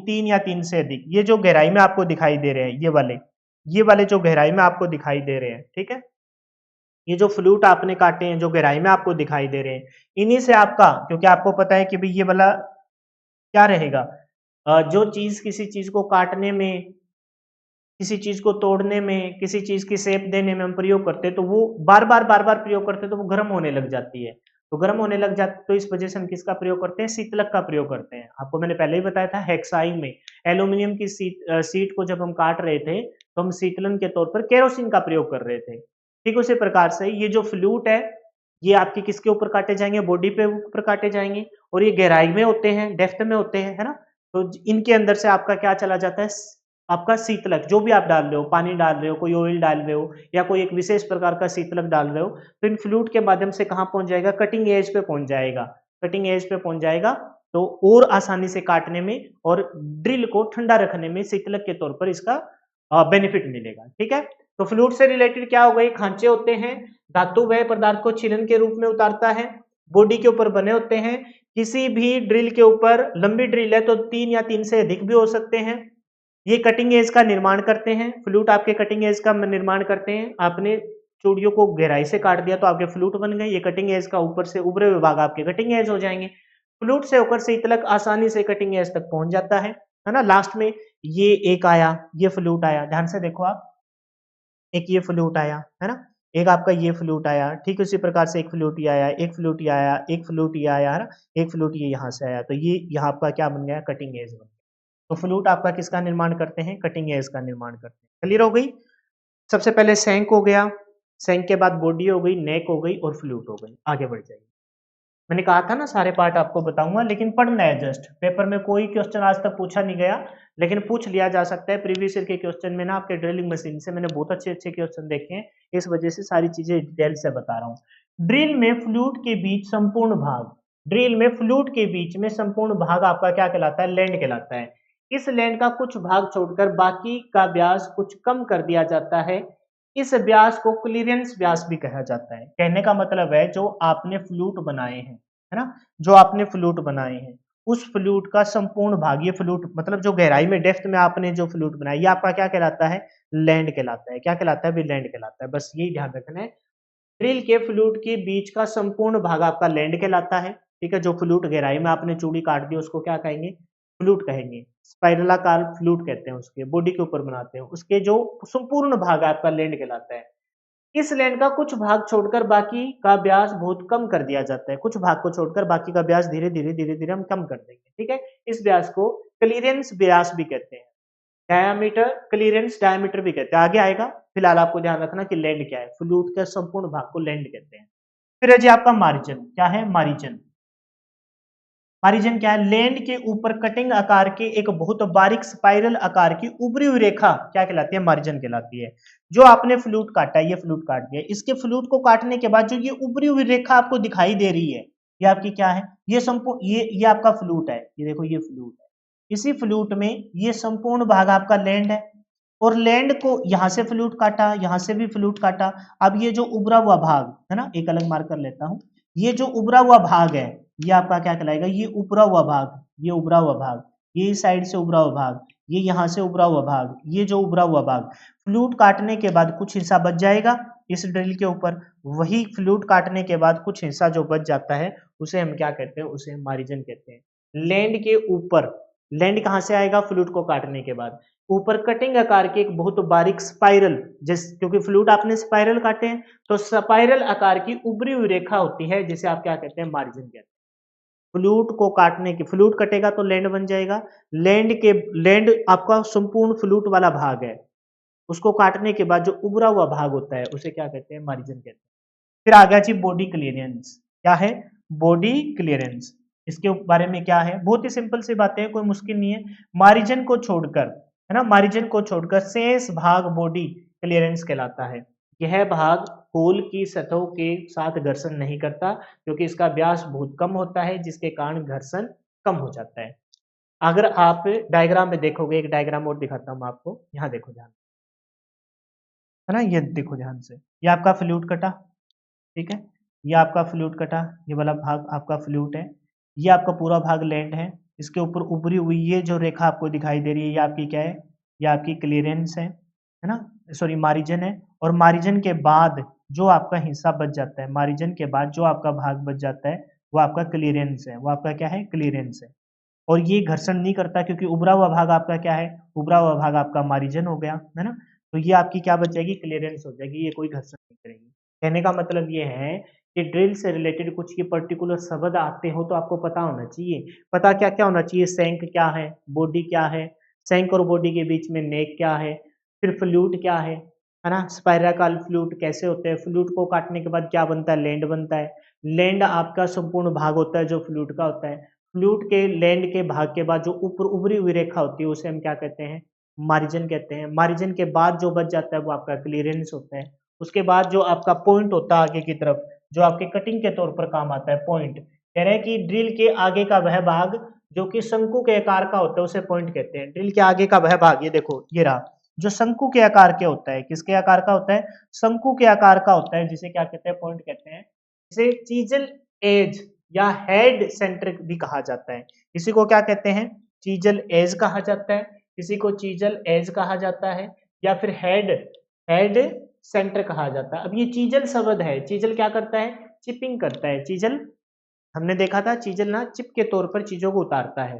तीन या तीन से अधिक, ये जो गहराई में आपको दिखाई दे रहे हैं, ये वाले जो गहराई में आपको दिखाई दे रहे हैं, ठीक है, ये जो फ्लूट आपने काटे हैं जो गहराई में आपको दिखाई दे रहे हैं, इन्हीं से आपका, क्योंकि आपको पता है कि भाई ये वाला क्या रहेगा, जो चीज किसी चीज को काटने में किसी चीज को तोड़ने में, किसी चीज की शेप देने में हम प्रयोग करते हैं, तो वो बार बार प्रयोग करते हैं तो वो गर्म होने लग जाती है। तो गर्म होने लग जाती, तो इस वजह से हम किसका प्रयोग करते हैं, शीतलक का प्रयोग करते हैं। आपको मैंने पहले ही बताया था, हेक्साई में एल्यूमिनियम की सीट को जब हम काट रहे थे तो हम शीतलन के तौर पर केरोसिन का प्रयोग कर रहे थे। ठीक उसी प्रकार से ये जो फ्लूट है, ये आपके किसके ऊपर काटे जाएंगे, बॉडी पे ऊपर काटे जाएंगे, और ये गहराई में होते हैं, डेप्थ में होते हैं, है ना। तो इनके अंदर से आपका क्या चला जाता है, आपका शीतलक जो भी आप डाल रहे हो, पानी डाल रहे हो, कोई ऑयल डाल रहे हो, या कोई एक विशेष प्रकार का शीतलक डाल रहे हो, तो इन फ्लूट के माध्यम से कहाँ पहुंच जाएगा, कटिंग एज पे पहुंच जाएगा। कटिंग एज पे पहुंच जाएगा तो और आसानी से काटने में और ड्रिल को ठंडा रखने में शीतलक के तौर पर इसका बेनिफिट मिलेगा। ठीक है, तो फ्लूट से रिलेटेड क्या हो गई, खांचे होते हैं, धातु व पदार्थ को छीलन के रूप में उतारता है, बॉडी के ऊपर बने होते हैं, किसी भी ड्रिल के ऊपर, लंबी ड्रिल है तो 3 या 3 से अधिक भी हो सकते हैं, ये कटिंग एज का निर्माण करते हैं। फ्लूट आपके कटिंग एज का निर्माण करते हैं। आपने चूड़ियों को गहराई से काट दिया तो आपके फ्लूट बन गए, ये कटिंग एज का ऊपर से उभरे हुए भाग आपके कटिंग एज हो जाएंगे। फ्लूट से होकर शीतलक आसानी से कटिंग एज तक पहुंच जाता है ना। लास्ट में ये एक आया, ये फ्लूट आया, ध्यान से देखो आप, एक ये फ्लूट आया, है ना, एक आपका ये फ्लूट आया, ठीक उसी प्रकार से एक फ्लूट ये आया, एक फ्लूट ये आया, एक फ्लूट ये आया, है ना, एक फ्लूट ये यहाँ से आया, तो ये यहाँ आपका क्या बन गया, कटिंग एज बन गया। तो फ्लूट आपका किसका निर्माण करते हैं, कटिंग एज का निर्माण करते हैं। क्लियर हो गई। सबसे पहले शंख हो गया, शंख के बाद बॉडी हो गई, नेक हो गई और फ्लूट हो गई। आगे बढ़ जाइए। मैंने कहा था ना सारे पार्ट आपको बताऊंगा, लेकिन पढ़ना है जस्ट। पेपर में कोई क्वेश्चन आज तक पूछा नहीं गया, लेकिन पूछ लिया जा सकता है। प्रीवियस ईयर के क्वेश्चन में ना आपके ड्रिलिंग मशीन से मैंने बहुत अच्छे अच्छे क्वेश्चन देखे हैं, इस वजह से सारी चीजें डिटेल से बता रहा हूँ। ड्रिल में फ्लूट के बीच संपूर्ण भाग, ड्रिल में फ्लूट के बीच में संपूर्ण भाग आपका क्या कहलाता है, लैंड कहलाता है। इस लैंड का कुछ भाग छोड़कर बाकी का व्यास कुछ कम कर दिया जाता है। इस व्यास को क्लीयरेंस व्यास भी कहा जाता है। कहने का मतलब है जो आपने फ्लूट बनाए हैं, है ना, जो आपने फ्लूट बनाए हैं, उस फ्लूट का संपूर्ण भाग, ये फ्लूट मतलब जो गहराई में, डेप्थ में आपने जो फ्लूट बनाया, ये आपका क्या कहलाता है, लैंड कहलाता है। क्या कहलाता है, भी लैंड कहलाता है। बस यही ध्यान रखना है। ड्रिल के फ्लूट के बीच का संपूर्ण भाग आपका लैंड कहलाता है। ठीक है, जो फ्लूट गहराई में आपने चूड़ी काट दी उसको क्या कहेंगे, फ्लूट कहेंगे। स्पाइरलाकार फ्लूट कहते हैं उसके, बॉडी के ऊपर बनाते हैं, उसके जो संपूर्ण भाग आपका लैंड कहलाता है। इस लैंड का कुछ भाग छोड़कर बाकी का व्यास बहुत कम कर दिया जाता है। कुछ भाग को छोड़कर बाकी का व्यास धीरे धीरे धीरे धीरे हम कम कर देंगे। ठीक है, इस व्यास को क्लीयरेंस व्यास भी कहते हैं। डायामीटर, क्लीयरेंस डायामीटर भी कहते हैं, आगे आएगा। फिलहाल आपको ध्यान रखना कि लैंड क्या है, फ्लूट के संपूर्ण भाग को लैंड कहते हैं। फिर है जी आपका मार्जिन। क्या है, मार्जिन। मार्जिन क्या है, लैंड के ऊपर कटिंग आकार के एक बहुत बारीक स्पाइरल आकार की उभरी हुई रेखा क्या कहलाती है, मार्जिन कहलाती है। जो आपने फ्लूट काटा है, ये फ्लूट काट दिया, इसके फ्लूट को काटने के बाद जो ये उभरी हुई रेखा आपको दिखाई दे रही है, ये आपकी क्या है, ये संपूर्ण, ये आपका फ्लूट है। ये देखो, ये फ्लूट है। इसी फ्लूट में ये संपूर्ण भाग आपका लैंड है, और लैंड को यहां से फ्लूट काटा, यहां से भी फ्लूट काटा। अब ये जो उभरा हुआ भाग है ना, एक अलग मार्क कर लेता हूं, ये जो उभरा हुआ भाग है, ये आपका क्या कहलाएगा, ये उभरा हुआ भाग, ये उभरा हुआ भाग, ये इस साइड से उभरा हुआ भाग, ये यहाँ से उभरा हुआ भाग, ये जो उभरा हुआ भाग, फ्लूट काटने के बाद कुछ हिस्सा बच जाएगा इस ड्रिल के ऊपर। वही फ्लूट काटने के बाद कुछ हिस्सा जो बच जाता है उसे हम क्या कहते हैं, उसे हम मार्जिन कहते हैं। लैंड के ऊपर, लैंड कहाँ से आएगा, फ्लूट को काटने के बाद ऊपर कटिंग आकार के एक बहुत बारीक स्पाइरल, जिस क्योंकि फ्लूट आपने स्पाइरल काटे हैं, तो स्पाइरल आकार की उभरी हुई रेखा होती है जिसे आप क्या कहते हैं, मार्जिन कहते हैं। फ्लूट को काटने के, फ्लूट कटेगा तो लैंड बन जाएगा। लैंड के, लैंड आपका संपूर्ण फ्लूट वाला भाग है, उसको काटने के बाद जो उभरा हुआ भाग होता है उसे क्या कहते हैं, मार्जिन कहते हैं। फिर आ गया जी बॉडी क्लियरेंस। क्या है, बॉडी क्लियरेंस। इसके बारे में क्या है, बहुत ही सिंपल सी बातें हैं, कोई मुश्किल नहीं है। मार्जिन को छोड़कर, है ना, मार्जिन को छोड़कर शेष भाग बॉडी क्लियरेंस कहलाता है। यह भाग होल की सतहों के साथ घर्षण नहीं करता, क्योंकि इसका व्यास बहुत कम होता है, जिसके कारण घर्षण कम हो जाता है। अगर आप डायग्राम में देखोगे, एक डायग्राम और दिखाता हूं आपको, यहाँ देखो ध्यान, है ना, ये देखो ध्यान से, ये आपका फ्लूट कटा, ठीक है, ये आपका फ्लूट कटा, ये वाला भाग आपका फ्लूट है, ये आपका पूरा भाग लैंड है। इसके ऊपर उभरी हुई ये जो रेखा आपको दिखाई दे रही है, ये आपकी क्या है, ये आपकी क्लियरेंस है ना, सॉरी मार्जिन है। और मार्जिन के बाद जो आपका हिस्सा बच जाता है, मार्जिन के बाद जो आपका भाग बच जाता है वो आपका क्लियरेंस है, वो आपका क्या है, क्लियरेंस है। और ये घर्षण नहीं करता क्योंकि उभरा हुआ भाग आपका क्या है, उभरा हुआ भाग आपका मार्जिन हो गया, है ना। तो ये आपकी क्या बच जाएगी, क्लियरेंस हो जाएगी, ये कोई घर्षण नहीं करेगी। कहने का मतलब ये है कि ड्रिल से रिलेटेड कुछ ये पर्टिकुलर शब्द आते हो तो आपको पता होना चाहिए। पता क्या क्या होना चाहिए, सैंक क्या है, बॉडी क्या है, सैंक और बॉडी के बीच में नेक क्या है, फिर फ्लूट क्या है ना, स्पाइराकाल फ्लूट कैसे होते हैं, फ्लूट को काटने के बाद क्या बनता है, लैंड बनता है। लैंड आपका संपूर्ण भाग होता है जो फ्लूट का होता है। फ्लूट के लैंड के भाग के बाद जो ऊपर उभरी हुई रेखा होती है उसे हम क्या कहते हैं, मार्जिन कहते हैं। मार्जिन के बाद जो बच जाता है वो आपका क्लियरेंस होता है। उसके बाद जो आपका पॉइंट होता है आगे की तरफ, जो आपके कटिंग के तौर पर काम आता है, पॉइंट कह रहे हैं कि ड्रिल के आगे का वह भाग जो कि शंकु के आकार का होता है उसे पॉइंट कहते हैं। ड्रिल के आगे का वह भाग, ये देखो ये रहा, जो शंकु के आकार के होता है, किसके आकार का होता है, शंकु के आकार का होता है, जिसे क्या कहते हैं, पॉइंट कहते हैं। इसे चीजल एज या हेड सेंटर भी कहा जाता है। इसी को क्या कहते हैं, चीजल एज कहा जाता है, इसी को चीजल एज कहा जाता है, या फिर हेड हेड सेंटर कहा जाता है। अब ये चीजल शब्द है, चीजल क्या करता है, चिपिंग करता है। चीजल हमने देखा था, चीजल ना चिप के तौर पर चीजों को उतारता है,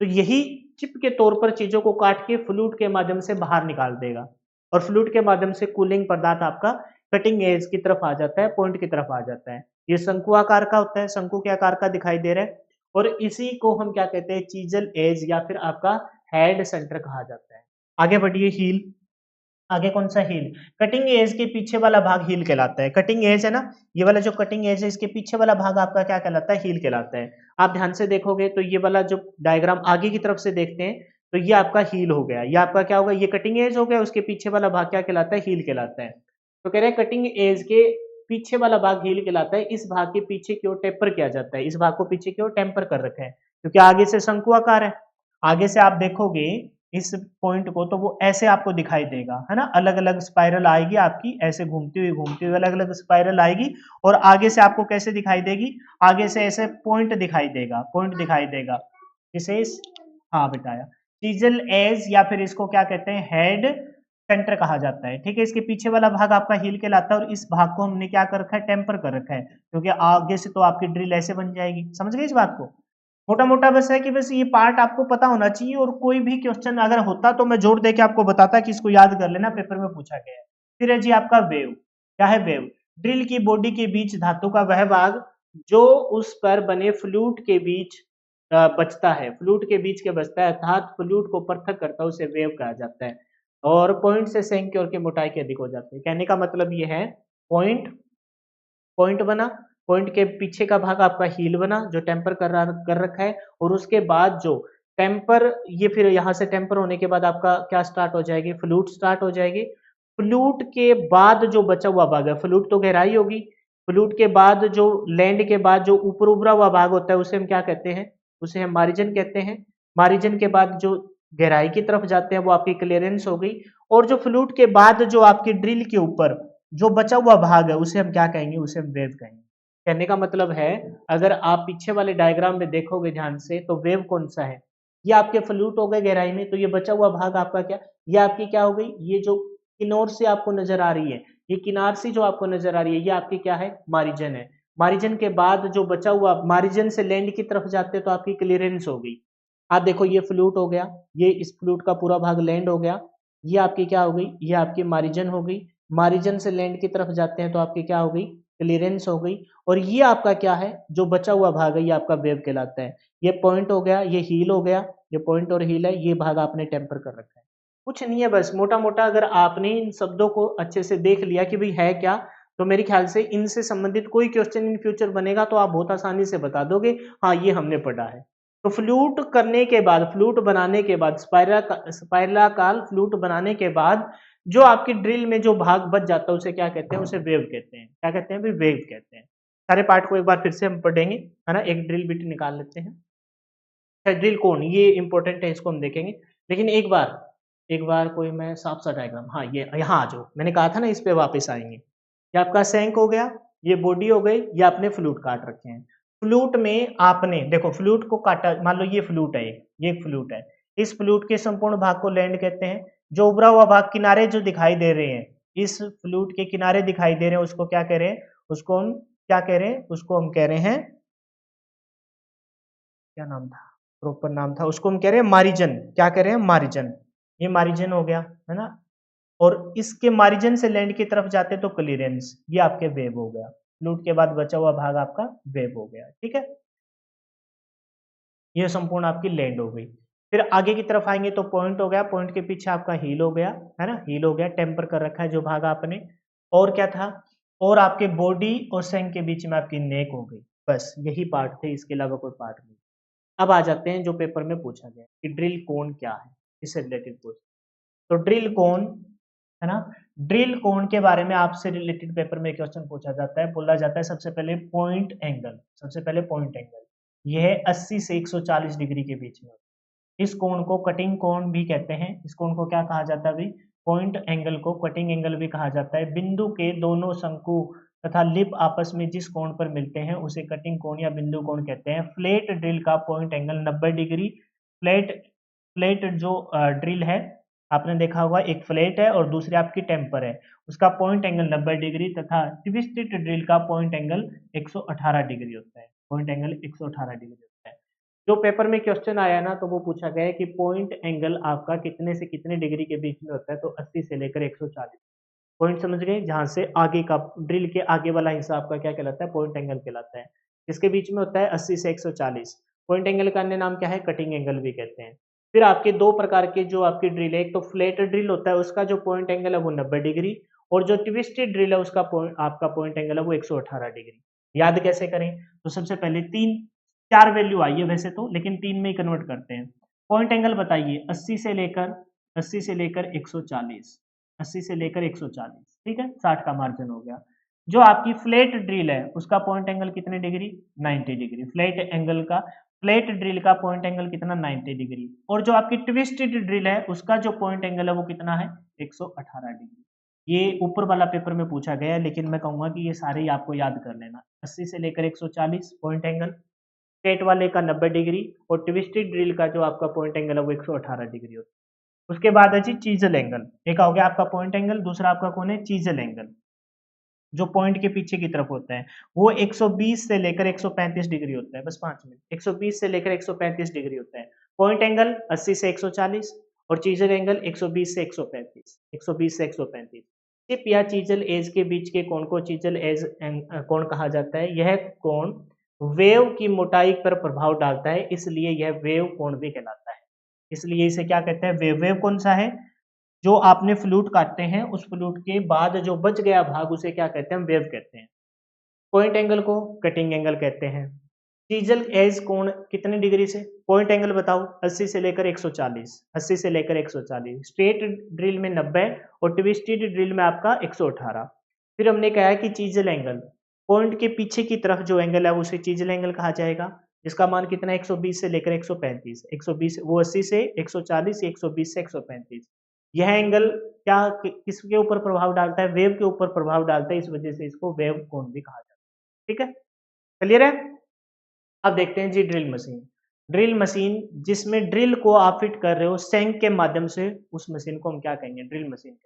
तो यही चिप के तौर पर चीजों को काट के फ्लूट के माध्यम से बाहर निकाल देगा, और फ्लूट के माध्यम से कूलिंग पदार्थ आपका कटिंग एज की तरफ आ जाता है, पॉइंट की तरफ आ जाता है। ये शंकु आकार का होता है, शंकु के आकार का दिखाई दे रहा है, और इसी को हम क्या कहते हैं, चीजल एज या फिर आपका हेड सेंटर कहा जाता है। आगे बढ़िए, हील। आगे कौन सा, हील। कटिंग एज के पीछे वाला भाग हील कहलाता है। कटिंग एज है ना, ये वाला जो कटिंग एज है इसके पीछे वाला भाग आपका क्या कहलाता है, हील कहलाता है। आप ध्यान से देखोगे तो ये वाला जो डायग्राम आगे की तरफ से देखते हैं तो ये आपका हील हो गया, ये आपका क्या होगा, ये कटिंग एज हो गया, उसके पीछे वाला भाग क्या कहलाता है, हील कहलाता है। तो कह रहे हैं कटिंग एज के पीछे वाला भाग हील कहलाता है। इस भाग के पीछे की ओर टेपर किया जाता है, इस भाग को पीछे की ओर टेम्पर कर रखा है क्योंकि आगे से शंकु आकार है। आगे से आप देखोगे इस पॉइंट को तो वो ऐसे आपको दिखाई देगा, है ना, अलग अलग स्पाइरल आएगी आपकी, ऐसे घूमती हुई अलग अलग स्पाइरल आएगी, और आगे से आपको कैसे दिखाई देगी, आगे से ऐसे पॉइंट दिखाई देगा, पॉइंट दिखाई देगा, जिसे हाँ बिटाया, चीजल एज या फिर इसको क्या कहते हैं, हेड सेंटर कहा जाता है। ठीक है, इसके पीछे वाला भाग आपका हील कहलाता है, और इस भाग को हमने क्या कर रखा है, टेम्पर कर रखा है, क्योंकि आगे से तो आपकी ड्रिल ऐसे बन जाएगी। समझ गए इस बात को, मोटा मोटा बस है कि बस ये पार्ट आपको पता होना चाहिए, और कोई भी क्वेश्चन अगर होता तो मैं जोर दे के आपको बताता कि इसको याद कर लेना, पेपर में पूछा गया है। फिर है जी आपका वेव। क्या है वेव, ड्रिल की बॉडी के बीच धातु का वह भाग जो उस पर बने फ्लूट के बीच बचता है, फ्लूट के बीच के बचता है, अर्थात फ्लूट को पृथक करता है, उसे वेव कहा जाता है। और पॉइंट से सेंक की ओर की मोटाई के अधिक हो जाती है। कहने का मतलब ये है, पॉइंट पॉइंट बना, पॉइंट के पीछे का भाग आपका हील बना जो टेम्पर कर रखा है, और उसके बाद जो टेम्पर, ये फिर यहाँ से टेम्पर होने के बाद आपका क्या स्टार्ट हो जाएगी, फ्लूट स्टार्ट हो जाएगी। फ्लूट के बाद जो बचा हुआ भाग है, फ्लूट तो गहराई होगी, फ्लूट के बाद जो लैंड के बाद जो ऊपर उभरा हुआ भाग होता है उसे हम क्या कहते हैं, उसे हम मार्जिन कहते हैं। मार्जिन के बाद जो गहराई की तरफ जाते हैं वो आपकी क्लियरेंस हो गई, और जो फ्लूट के बाद जो आपकी ड्रिल के ऊपर जो बचा हुआ भाग है उसे हम क्या कहेंगे, उसे हम वेव कहेंगे। कहने का मतलब है, अगर आप पीछे वाले डायग्राम में देखोगे ध्यान से तो वेव कौन सा है, ये आपके फ्लूट हो गए गहराई में, तो ये बचा हुआ भाग आपका क्या, ये आपकी क्या हो गई, ये जो किनार से आपको नजर आ रही है, ये किनार से जो आपको नजर आ रही है ये आपकी क्या है, मारिजन है। मारिजन के बाद जो बचा हुआ, मारिजन से लैंड की तरफ जाते तो आपकी क्लियरेंस हो गई। आप देखो ये फ्लूट हो गया, ये इस फ्लूट का पूरा भाग लैंड हो गया, ये आपकी क्या हो गई, ये आपकी मारिजन हो गई। मारिजन से लैंड की तरफ जाते हैं तो आपकी क्या हो गई, क्लियरेंस हो गई। और ये आपका क्या है, जो बचा हुआ भाग है ये आपका वेव कहलाता है। ये पॉइंट हो गया, ये हील हो गया, ये पॉइंट और हील है, ये भाग आपने टेम्पर कर रखा है। कुछ नहीं है, बस मोटा मोटा अगर आपने इन शब्दों को अच्छे से देख लिया कि भाई है क्या, तो मेरे ख्याल से इनसे संबंधित कोई क्वेश्चन इन फ्यूचर बनेगा तो आप बहुत आसानी से बता दोगे, हाँ ये हमने पढ़ा है। तो फ्लूट करने के बाद, फ्लूट बनाने के बाद, स्पाइराकाल फ्लूट बनाने के बाद जो आपकी ड्रिल में जो भाग बच जाता है उसे क्या कहते हैं, उसे वेव कहते हैं। क्या कहते हैं भाई, वेव कहते हैं। सारे पार्ट को एक बार फिर से हम पढ़ेंगे, है ना, एक ड्रिल बिट निकाल लेते हैं। ड्रिल कौन, ये इंपॉर्टेंट है, इसको हम देखेंगे। लेकिन एक बार कोई मैं साफ सा डायग्राम, हाँ ये यहाँ आ जाओ, मैंने कहा था ना इस पे वापस आएंगे। ये आपका सैंक हो गया, ये बॉडी हो गई, ये आपने फ्लूट काट रखे हैं। फ्लूट में आपने देखो फ्लूट को काटा, मान लो ये फ्लूट है, ये एक फ्लूट है, इस फ्लूट के संपूर्ण भाग को लैंड कहते हैं। जो उभरा हुआ भाग, किनारे जो दिखाई दे रहे हैं, इस फ्लूट के किनारे दिखाई दे रहे हैं, उसको क्या कह रहे हैं, उसको हम क्या कह रहे हैं, उसको हम कह रहे हैं, क्या नाम था, प्रॉपर नाम था उसको हम कह रहे हैं मारिजन। क्या कह रहे हैं? मारिजन। ये मारिजन हो गया, है ना। और इसके मारिजन से लैंड की तरफ जाते तो क्लियरेंस, ये आपके वेव हो गया। फ्लूट के बाद बचा हुआ भाग आपका वेव हो गया, ठीक है। ये संपूर्ण आपकी लैंड हो गई। फिर आगे की तरफ आएंगे तो पॉइंट हो गया, पॉइंट के पीछे आपका हील हो गया, है ना। हील हो गया, टेम्पर कर रखा है जो भाग आपने। और क्या था? और आपके बॉडी और सेंग के बीच में आपकी नेक हो गई। बस यही पार्ट थे, इसके अलावा कोई पार्ट नहीं। अब आ जाते हैं जो पेपर में पूछा गया कि ड्रिल कोन क्या है, इससे रिलेटेड पूछ। तो ड्रिल कोन, है ना। ड्रिल कोन के बारे में आपसे रिलेटेड पेपर में क्वेश्चन पूछा जाता है। बोला जाता है सबसे पहले पॉइंट एंगल, सबसे पहले पॉइंट एंगल यह 80 से 140 डिग्री के बीच में। इस कोण को कटिंग कोण भी कहते हैं। इस कोण को क्या कहा जाता है भाई? पॉइंट एंगल को कटिंग एंगल भी कहा जाता है। बिंदु के दोनों शंकु तथा लिप आपस में जिस कोण पर मिलते हैं उसे कटिंग कोण या बिंदु कोण कहते हैं। फ्लैट ड्रिल का point angle 90 degree. Flat flat जो ड्रिल है, आपने देखा होगा एक फ्लैट है और दूसरी आपकी टेम्पर है, उसका पॉइंट एंगल 90 डिग्री तथा ट्विस्टेड ड्रिल का पॉइंट एंगल 118 डिग्री होता है। पॉइंट एंगल 118 डिग्री होता है। जो पेपर में क्वेश्चन आया ना, तो वो पूछा गया है कि पॉइंट एंगल आपका कितने से कितने डिग्री के बीच में होता है, तो 80 से लेकर 140। पॉइंट समझ गए? जहां से आगे का ड्रिल के आगे वाला हिस्सा आपका क्या कहलाता है? पॉइंट एंगल कहलाता है। इसके बीच में होता है 80 से 140। पॉइंट एंगल का अन्य नाम क्या है? कटिंग एंगल भी कहते हैं। फिर आपके दो प्रकार के जो आपकी ड्रिल है, एक तो फ्लैट ड्रिल होता है, उसका जो पॉइंट एंगल है वो 90 डिग्री, और जो ट्विस्टेड ड्रिल है उसका आपका पॉइंट एंगल है वो 118 डिग्री। याद कैसे करें? तो सबसे पहले तीन चार वैल्यू आई है वैसे तो, लेकिन तीन में ही कन्वर्ट करते हैं। पॉइंट एंगल बताइए, 80 से लेकर 140, 80 से लेकर 140, ठीक है, 60 का मार्जिन हो गया। जो आपकी फ्लैट ड्रिल है उसका पॉइंट एंगल कितने डिग्री? 90 डिग्री। फ्लैट ड्रिल का पॉइंट एंगल कितना? 90 डिग्री। और जो आपकी ट्विस्टेड ड्रिल है उसका जो पॉइंट एंगल है वो कितना है? 118 डिग्री। ये ऊपर वाला पेपर में पूछा गया है, लेकिन मैं कहूंगा कि ये सारे ही आपको याद कर लेना। 80 से लेकर 140 पॉइंट एंगल, स्ट्रेट वाले का 90 डिग्री, और ट्विस्टेड ड्रिल का जो आपका पॉइंट एंगल है वो 118 डिग्री होता है। उसके बाद है जी चीजल एंगल। एक हो गया आपका पॉइंट एंगल, दूसरा आपका कौन है? चीजल एंगल, जो पॉइंट के पीछे की तरफ होता है। वो 120 से लेकर 135 डिग्री होता है। बस 5 मिनट। 120 से लेकर 135 डिग्री होता है। पॉइंट एंगल 80 से 140, और चीजल एंगल 120 से 135, 120 से 135। टिप या चीजल एज के बीच के कोण को चीजल एज कोण कहा जाता है। यह कोण वेव की मोटाई पर प्रभाव डालता है, इसलिए यह वेव कोण भी कहलाता है। इसलिए इसे क्या कहते हैं? वेव। वेव कौन सा है? जो आपने फ्लूट काटते हैं उस फ्लूट के बाद जो बच गया भाग उसे क्या कहते हैं? वेव कहते हैं। पॉइंट एंगल को कटिंग एंगल कहते हैं। चीजल एज कोण कितने डिग्री से? पॉइंट एंगल बताओ। 80 से लेकर 140, 80 से लेकर 140। स्ट्रेट ड्रिल में 90 और ट्विस्टेड ड्रिल में आपका 118। फिर हमने कहा है कि चीजल एंगल, पॉइंट के पीछे की तरफ जो एंगल है उसे चीजल एंगल कहा जाएगा। इसका मान कितना है? 120 से लेकर 135। 120 वो 80 से 140, 120 से 135। यह एंगल क्या किसके ऊपर प्रभाव डालता है? वेव के ऊपर प्रभाव डालता है, इस वजह से इसको वेव कोण भी कहा जाता है। ठीक है, क्लियर है? अब देखते हैं जी ड्रिल मशीन। ड्रिल मशीन जिसमें ड्रिल को आप फिट कर रहे हो सेंक के माध्यम से, उस मशीन को हम क्या कहेंगे? Drill machine.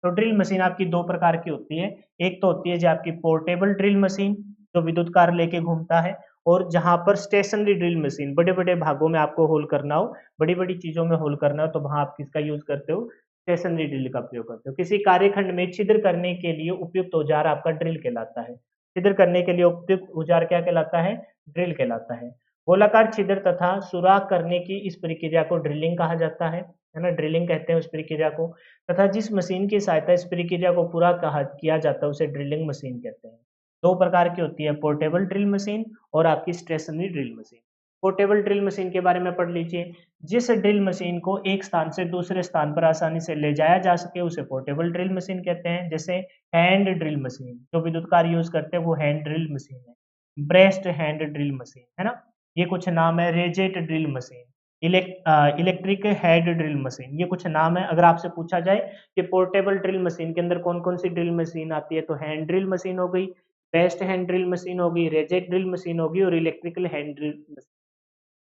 तो ड्रिल मशीन आपकी दो प्रकार की होती है। एक तो होती है जो आपकी पोर्टेबल ड्रिल मशीन, जो विद्युत कार लेके घूमता है, और जहां पर स्टेशनरी ड्रिल मशीन, बड़े बड़े भागों में आपको होल करना हो, बड़ी बड़ी चीजों में होल करना हो, तो वहां आप किसका यूज करते हो? स्टेशनरी ड्रिल का प्रयोग करते हो। किसी कार्यखंड में छिद्र करने के लिए उपयुक्त औजार आपका ड्रिल कहलाता है। छिद्र करने के लिए उपयुक्त औजार क्या कहलाता है? ड्रिल कहलाता है। गोलाकार छिद्र तथा सुराख करने की इस प्रक्रिया को ड्रिलिंग कहा जाता है ना, ड्रिलिंग कहते हैं उस प्रक्रिया को। तथा जिस मशीन की सहायता इस प्रक्रिया को पूरा किया जाता है उसे ड्रिलिंग मशीन कहते हैं। दो प्रकार की होती है, पोर्टेबल ड्रिल मशीन और आपकी stationery drill machine. Portable drill machine के बारे में पढ़ लीजिए। जिस ड्रिल मशीन को एक स्थान से दूसरे स्थान पर आसानी से ले जाया जा सके उसे पोर्टेबल ड्रिल मशीन कहते हैं। जैसे हैंड ड्रिल मशीन, जो विद्युत कार यूज करते हैं वो हैंड ड्रिल मशीन है। ब्रेस्ट हैंड ड्रिल मशीन, है ना, ये कुछ नाम है। Ratchet drill machine, electric head drill machine, ये कुछ नाम है। अगर आपसे पूछा जाए कि पोर्टेबल ड्रिल मशीन के अंदर कौन कौन सी ड्रिल मशीन आती है, तो हैंड ड्रिल मशीन हो गई, बेस्ट हैंड ड्रिल मशीन होगी, रेजेट ड्रिल मशीन होगी, और इलेक्ट्रिकल हैंड ड्रिल मशीन।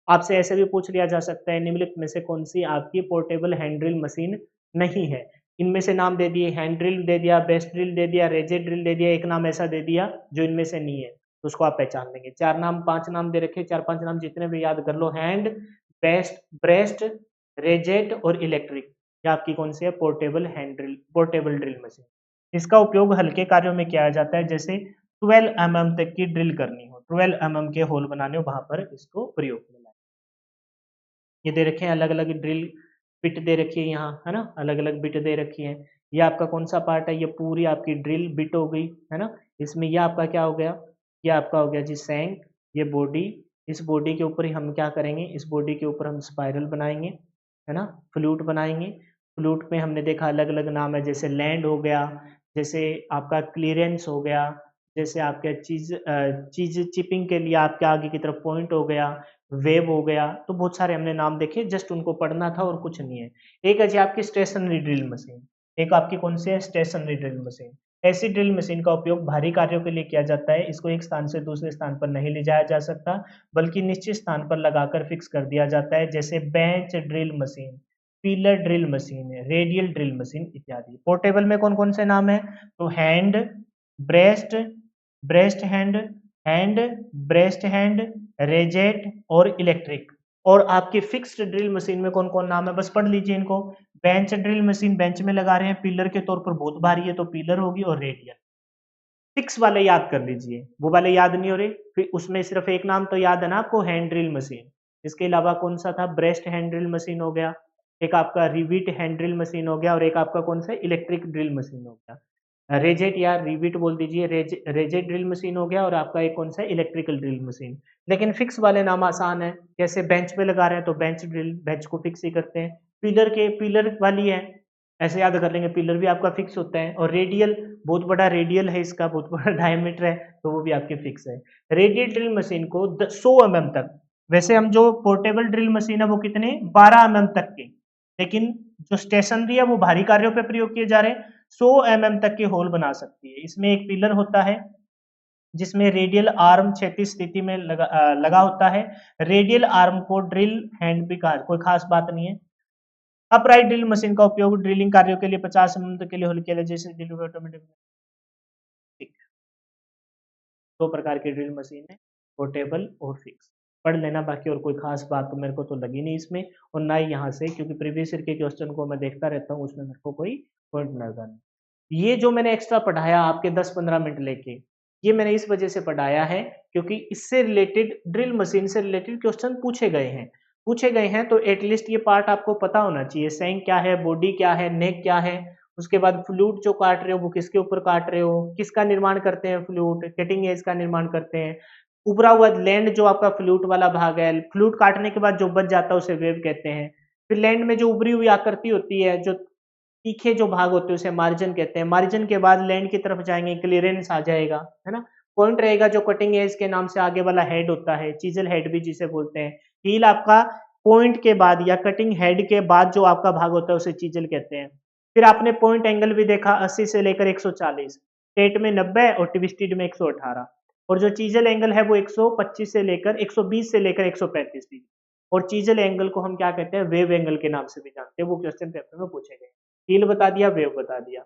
आपसे ऐसे भी पूछ लिया जा सकता है निम्नलिखित में से कौन सी आपकी पोर्टेबल हैंड ड्रिल मशीन नहीं है। इनमें से नाम दे दिए, हैंड ड्रिल दे दिया, बेस्ट ड्रिल दे दिया, रेजेट ड्रिल दे दिया, एक नाम ऐसा दे दिया जो इनमें से नहीं है। तो उसको आप पहचान लेंगे। 4 नाम 5 नाम दे रखे, 4-5 नाम जितने भी याद कर लो। हैंड, बेस्ट, ब्रेस्ट, रेजेट और इलेक्ट्रिक, ये आपकी कौन सी है? Portable hand drill, portable drill machine. इसका उपयोग हल्के कार्यों में किया जाता है, जैसे 12 mm तक की ड्रिल करनी हो, 12 mm के होल बनाने हो, वहां पर इसको प्रयोग में लाए। ये दे रखे हैं अलग अलग ड्रिल बिट दे रखी है यहाँ, है ना, अलग अलग बिट दे रखी है। ये आपका कौन सा पार्ट है? ये पूरी आपकी ड्रिल बिट हो गई, है ना। इसमें ये आपका क्या हो गया? ये आपका हो गया जी सैंक, ये बॉडी। इस बॉडी के ऊपर ही हम क्या करेंगे? इस बॉडी के ऊपर हम स्पाइरल बनाएंगे, है ना, फ्लूट बनाएंगे। फ्लूट में हमने देखा अलग अलग नाम है, जैसे लैंड हो गया, जैसे आपका क्लियरेंस हो गया, जैसे आपके चीज चिपिंग के लिए आपके आगे की तरफ पॉइंट हो गया, वेव हो गया। तो बहुत सारे हमने नाम देखे, जस्ट उनको पढ़ना था और कुछ नहीं है। एक है जी आपकी स्टेशनरी ड्रिल मशीन, एक आपकी कौन सी है? Stationery drill machine. ऐसी ड्रिल मशीन का उपयोग भारी कार्यों के लिए किया जाता है। इसको एक स्थान से दूसरे स्थान पर नहीं ले जाया जा सकता, बल्कि निश्चित स्थान पर लगाकर फिक्स कर दिया जाता है, जैसे bench drill machine, pillar drill machine, radial drill machine इत्यादि। पोर्टेबल में कौन कौन से नाम है? तो hand, breast, breast hand, hand, breast hand, ratchet और इलेक्ट्रिक। और आपकी फिक्स्ड ड्रिल मशीन में कौन कौन नाम है? बस पढ़ लीजिए इनको। बेंच ड्रिल मशीन, बेंच में लगा रहे हैं, पिलर के तौर पर बहुत भारी है तो पिलर होगी, और रेडियल। फिक्स वाले याद कर लीजिए, वो वाले याद नहीं हो रहे, फिर उसमें सिर्फ एक नाम तो याद है ना आपको, हैंड ड्रिल मशीन। इसके अलावा कौन सा था? ब्रेस्ट हैंड ड्रिल मशीन हो गया, एक आपका रिविट हैंड ड्रिल मशीन हो गया, और एक आपका कौन सा? इलेक्ट्रिक ड्रिल मशीन हो गया। रेजेट या रिविट बोल दीजिए, रेजेट ड्रिल मशीन हो गया, और आपका एक कौन सा? Electrical drill machine. लेकिन फिक्स वाले नाम आसान है, जैसे बेंच पे लगा रहे हैं तो बेंच ड्रिल, बेंच को फिक्स ही करते हैं। पिलर के पिलर वाली है, ऐसे याद कर लेंगे, पिलर भी आपका फिक्स होता है। और रेडियल, बहुत बड़ा रेडियल है इसका, बहुत बड़ा डायमीटर है, तो वो भी आपके फिक्स है। रेडियल ड्रिल मशीन को 100 mm तक, वैसे हम जो पोर्टेबल ड्रिल मशीन है वो कितने? 12 mm तक के, लेकिन जो स्टेशनरी है वो भारी कार्यों पे प्रयोग किए जा रहे हैं, 100 mm तक के होल बना सकती है। इसमें एक पिलर होता है जिसमें रेडियल आर्म क्षैतिज स्थिति में लगा होता है। रेडियल आर्म को ड्रिल हैंड भी कहा, कोई खास बात नहीं है। अपराइट ड्रिल मशीन का उपयोग ड्रिलिंग कार्यों के लिए 50 mm तक के लिए होल किया जाए, जैसे ड्रिल ऑटोमेटिक। दो प्रकार की ड्रिल मशीन है, पोर्टेबल और फिक्स। पढ़ लेना, बाकी और कोई खास बात तो मेरे को तो लगी नहीं इसमें, और ना ही यहाँ से, क्योंकि प्रीवियस ईयर के क्वेश्चन को मैं देखता रहता हूँ, उसमें मेरे को कोई पॉइंट नजर नहीं। ये जो मैंने एक्स्ट्रा पढ़ाया आपके 10-15 मिनट लेके, ये मैंने इस वजह से पढ़ाया है क्योंकि इससे रिलेटेड, ड्रिल मशीन से रिलेटेड क्वेश्चन पूछे गए हैं, तो एटलीस्ट ये पार्ट आपको पता होना चाहिए। सैंक क्या है, बॉडी क्या है, नेक क्या है, उसके बाद फ्लूट जो काट रहे हो वो किसके ऊपर काट रहे हो, किसका निर्माण करते हैं फ्लूट, कटिंग एज का निर्माण करते हैं। उभरा हुआ लैंड जो आपका फ्लूट वाला भाग है, फ्लूट काटने के बाद जो बच जाता है उसे वेव कहते हैं। फिर लैंड में जो उभरी हुई आकृति होती है, जो तीखे जो भाग होते हैं उसे मार्जिन कहते हैं। मार्जिन के बाद लैंड की तरफ जाएंगे, क्लियरेंस आ जाएगा, है ना। पॉइंट रहेगा जो कटिंग एज के नाम से आगे वाला हेड होता है, चीजल हेड भी जिसे बोलते हैं। हील आपका पॉइंट के बाद या कटिंग हेड के बाद जो आपका भाग होता है उसे चीजल कहते हैं। फिर आपने पॉइंट एंगल भी देखा, 80 से लेकर 140, स्ट्रेट में 90 और ट्विस्टेड में 118, और जो चीजल एंगल है वो 125 से लेकर 120 से लेकर 135 डिग्री। और चीजल एंगल को हम क्या कहते हैं? वेव एंगल के नाम से भी जानते हैं, वो क्वेश्चन पेपर में पूछे गए। हील बता दिया, वेव बता दिया।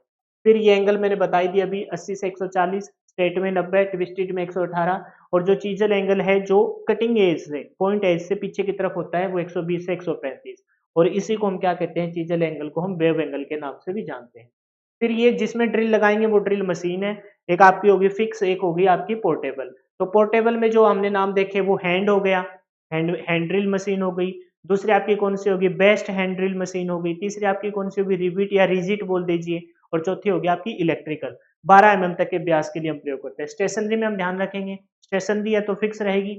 फिर ये एंगल मैंने बताई दिया अभी, 80 से 140, स्ट्रेट में 90, ट्विस्टेड में 118, और जो चीजल एंगल है जो कटिंग एज से, पॉइंट एज से पीछे की तरफ होता है, वो 120 से 135, और इसी को हम क्या कहते हैं? चीजल एंगल को हम वेव एंगल के नाम से भी जानते हैं। फिर ये जिसमें ड्रिल लगाएंगे वो ड्रिल मशीन है, एक आपकी होगी फिक्स, एक होगी आपकी पोर्टेबल। तो पोर्टेबल में जो हमने नाम देखे वो हैंड हो गया, हैंड ड्रिल मशीन हो गई। दूसरी आपकी कौन सी होगी? बेस्ट हैंड ड्रिल मशीन हो गई। तीसरी आपकी कौन सी होगी? रिविट या रिजिट बोल दीजिए। और चौथी होगी आपकी इलेक्ट्रिकल। 12 mm तक के व्यास के लिए हम प्रयोग करते हैं। स्टेशनरी में हम ध्यान रखेंगे, स्टेशनरी है तो फिक्स रहेगी,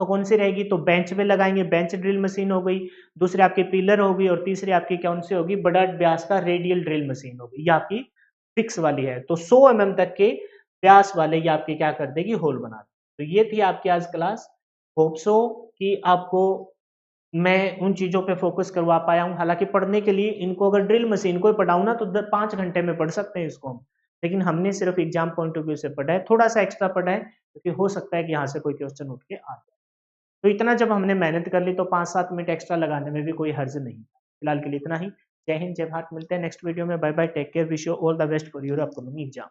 तो कौन सी रहेगी? तो बेंच में लगाएंगे, बेंच ड्रिल मशीन हो गई। दूसरी आपकी पिलर होगी, और तीसरी आपकी कौन सी होगी? बड़ा व्यास का रेडियल ड्रिल मशीन होगी, ये आपकी फिक्स वाली है। तो 100 mm तक के व्यास वाले ये आपके क्या कर देगी? होल बना देगी। तो ये थी आपकी आज क्लास। होप सो कि आपको मैं उन चीज़ों पे फोकस करवा पाया हूँ। हालाँकि पढ़ने के लिए इनको अगर ड्रिल मशीन को ही पढ़ाऊँ ना तो 5 घंटे में पढ़ सकते हैं इसको हम। लेकिन हमने सिर्फ एग्जाम पॉइंट ऑफ व्यू से पढ़ा है, थोड़ा-सा एक्स्ट्रा पढ़ा है, क्योंकि हो सकता है कि यहाँ से कोई क्वेश्चन उठ के आ जाए। तो इतना जब हमने मेहनत कर ली तो 5-7 मिनट एक्स्ट्रा लगाने में भी कोई हर्ज नहीं। फिलहाल के लिए इतना ही। जय हिंद, जय भारत। मिलते हैं नेक्स्ट वीडियो में। Bye bye, take care, wish you all the best for your upcoming exam.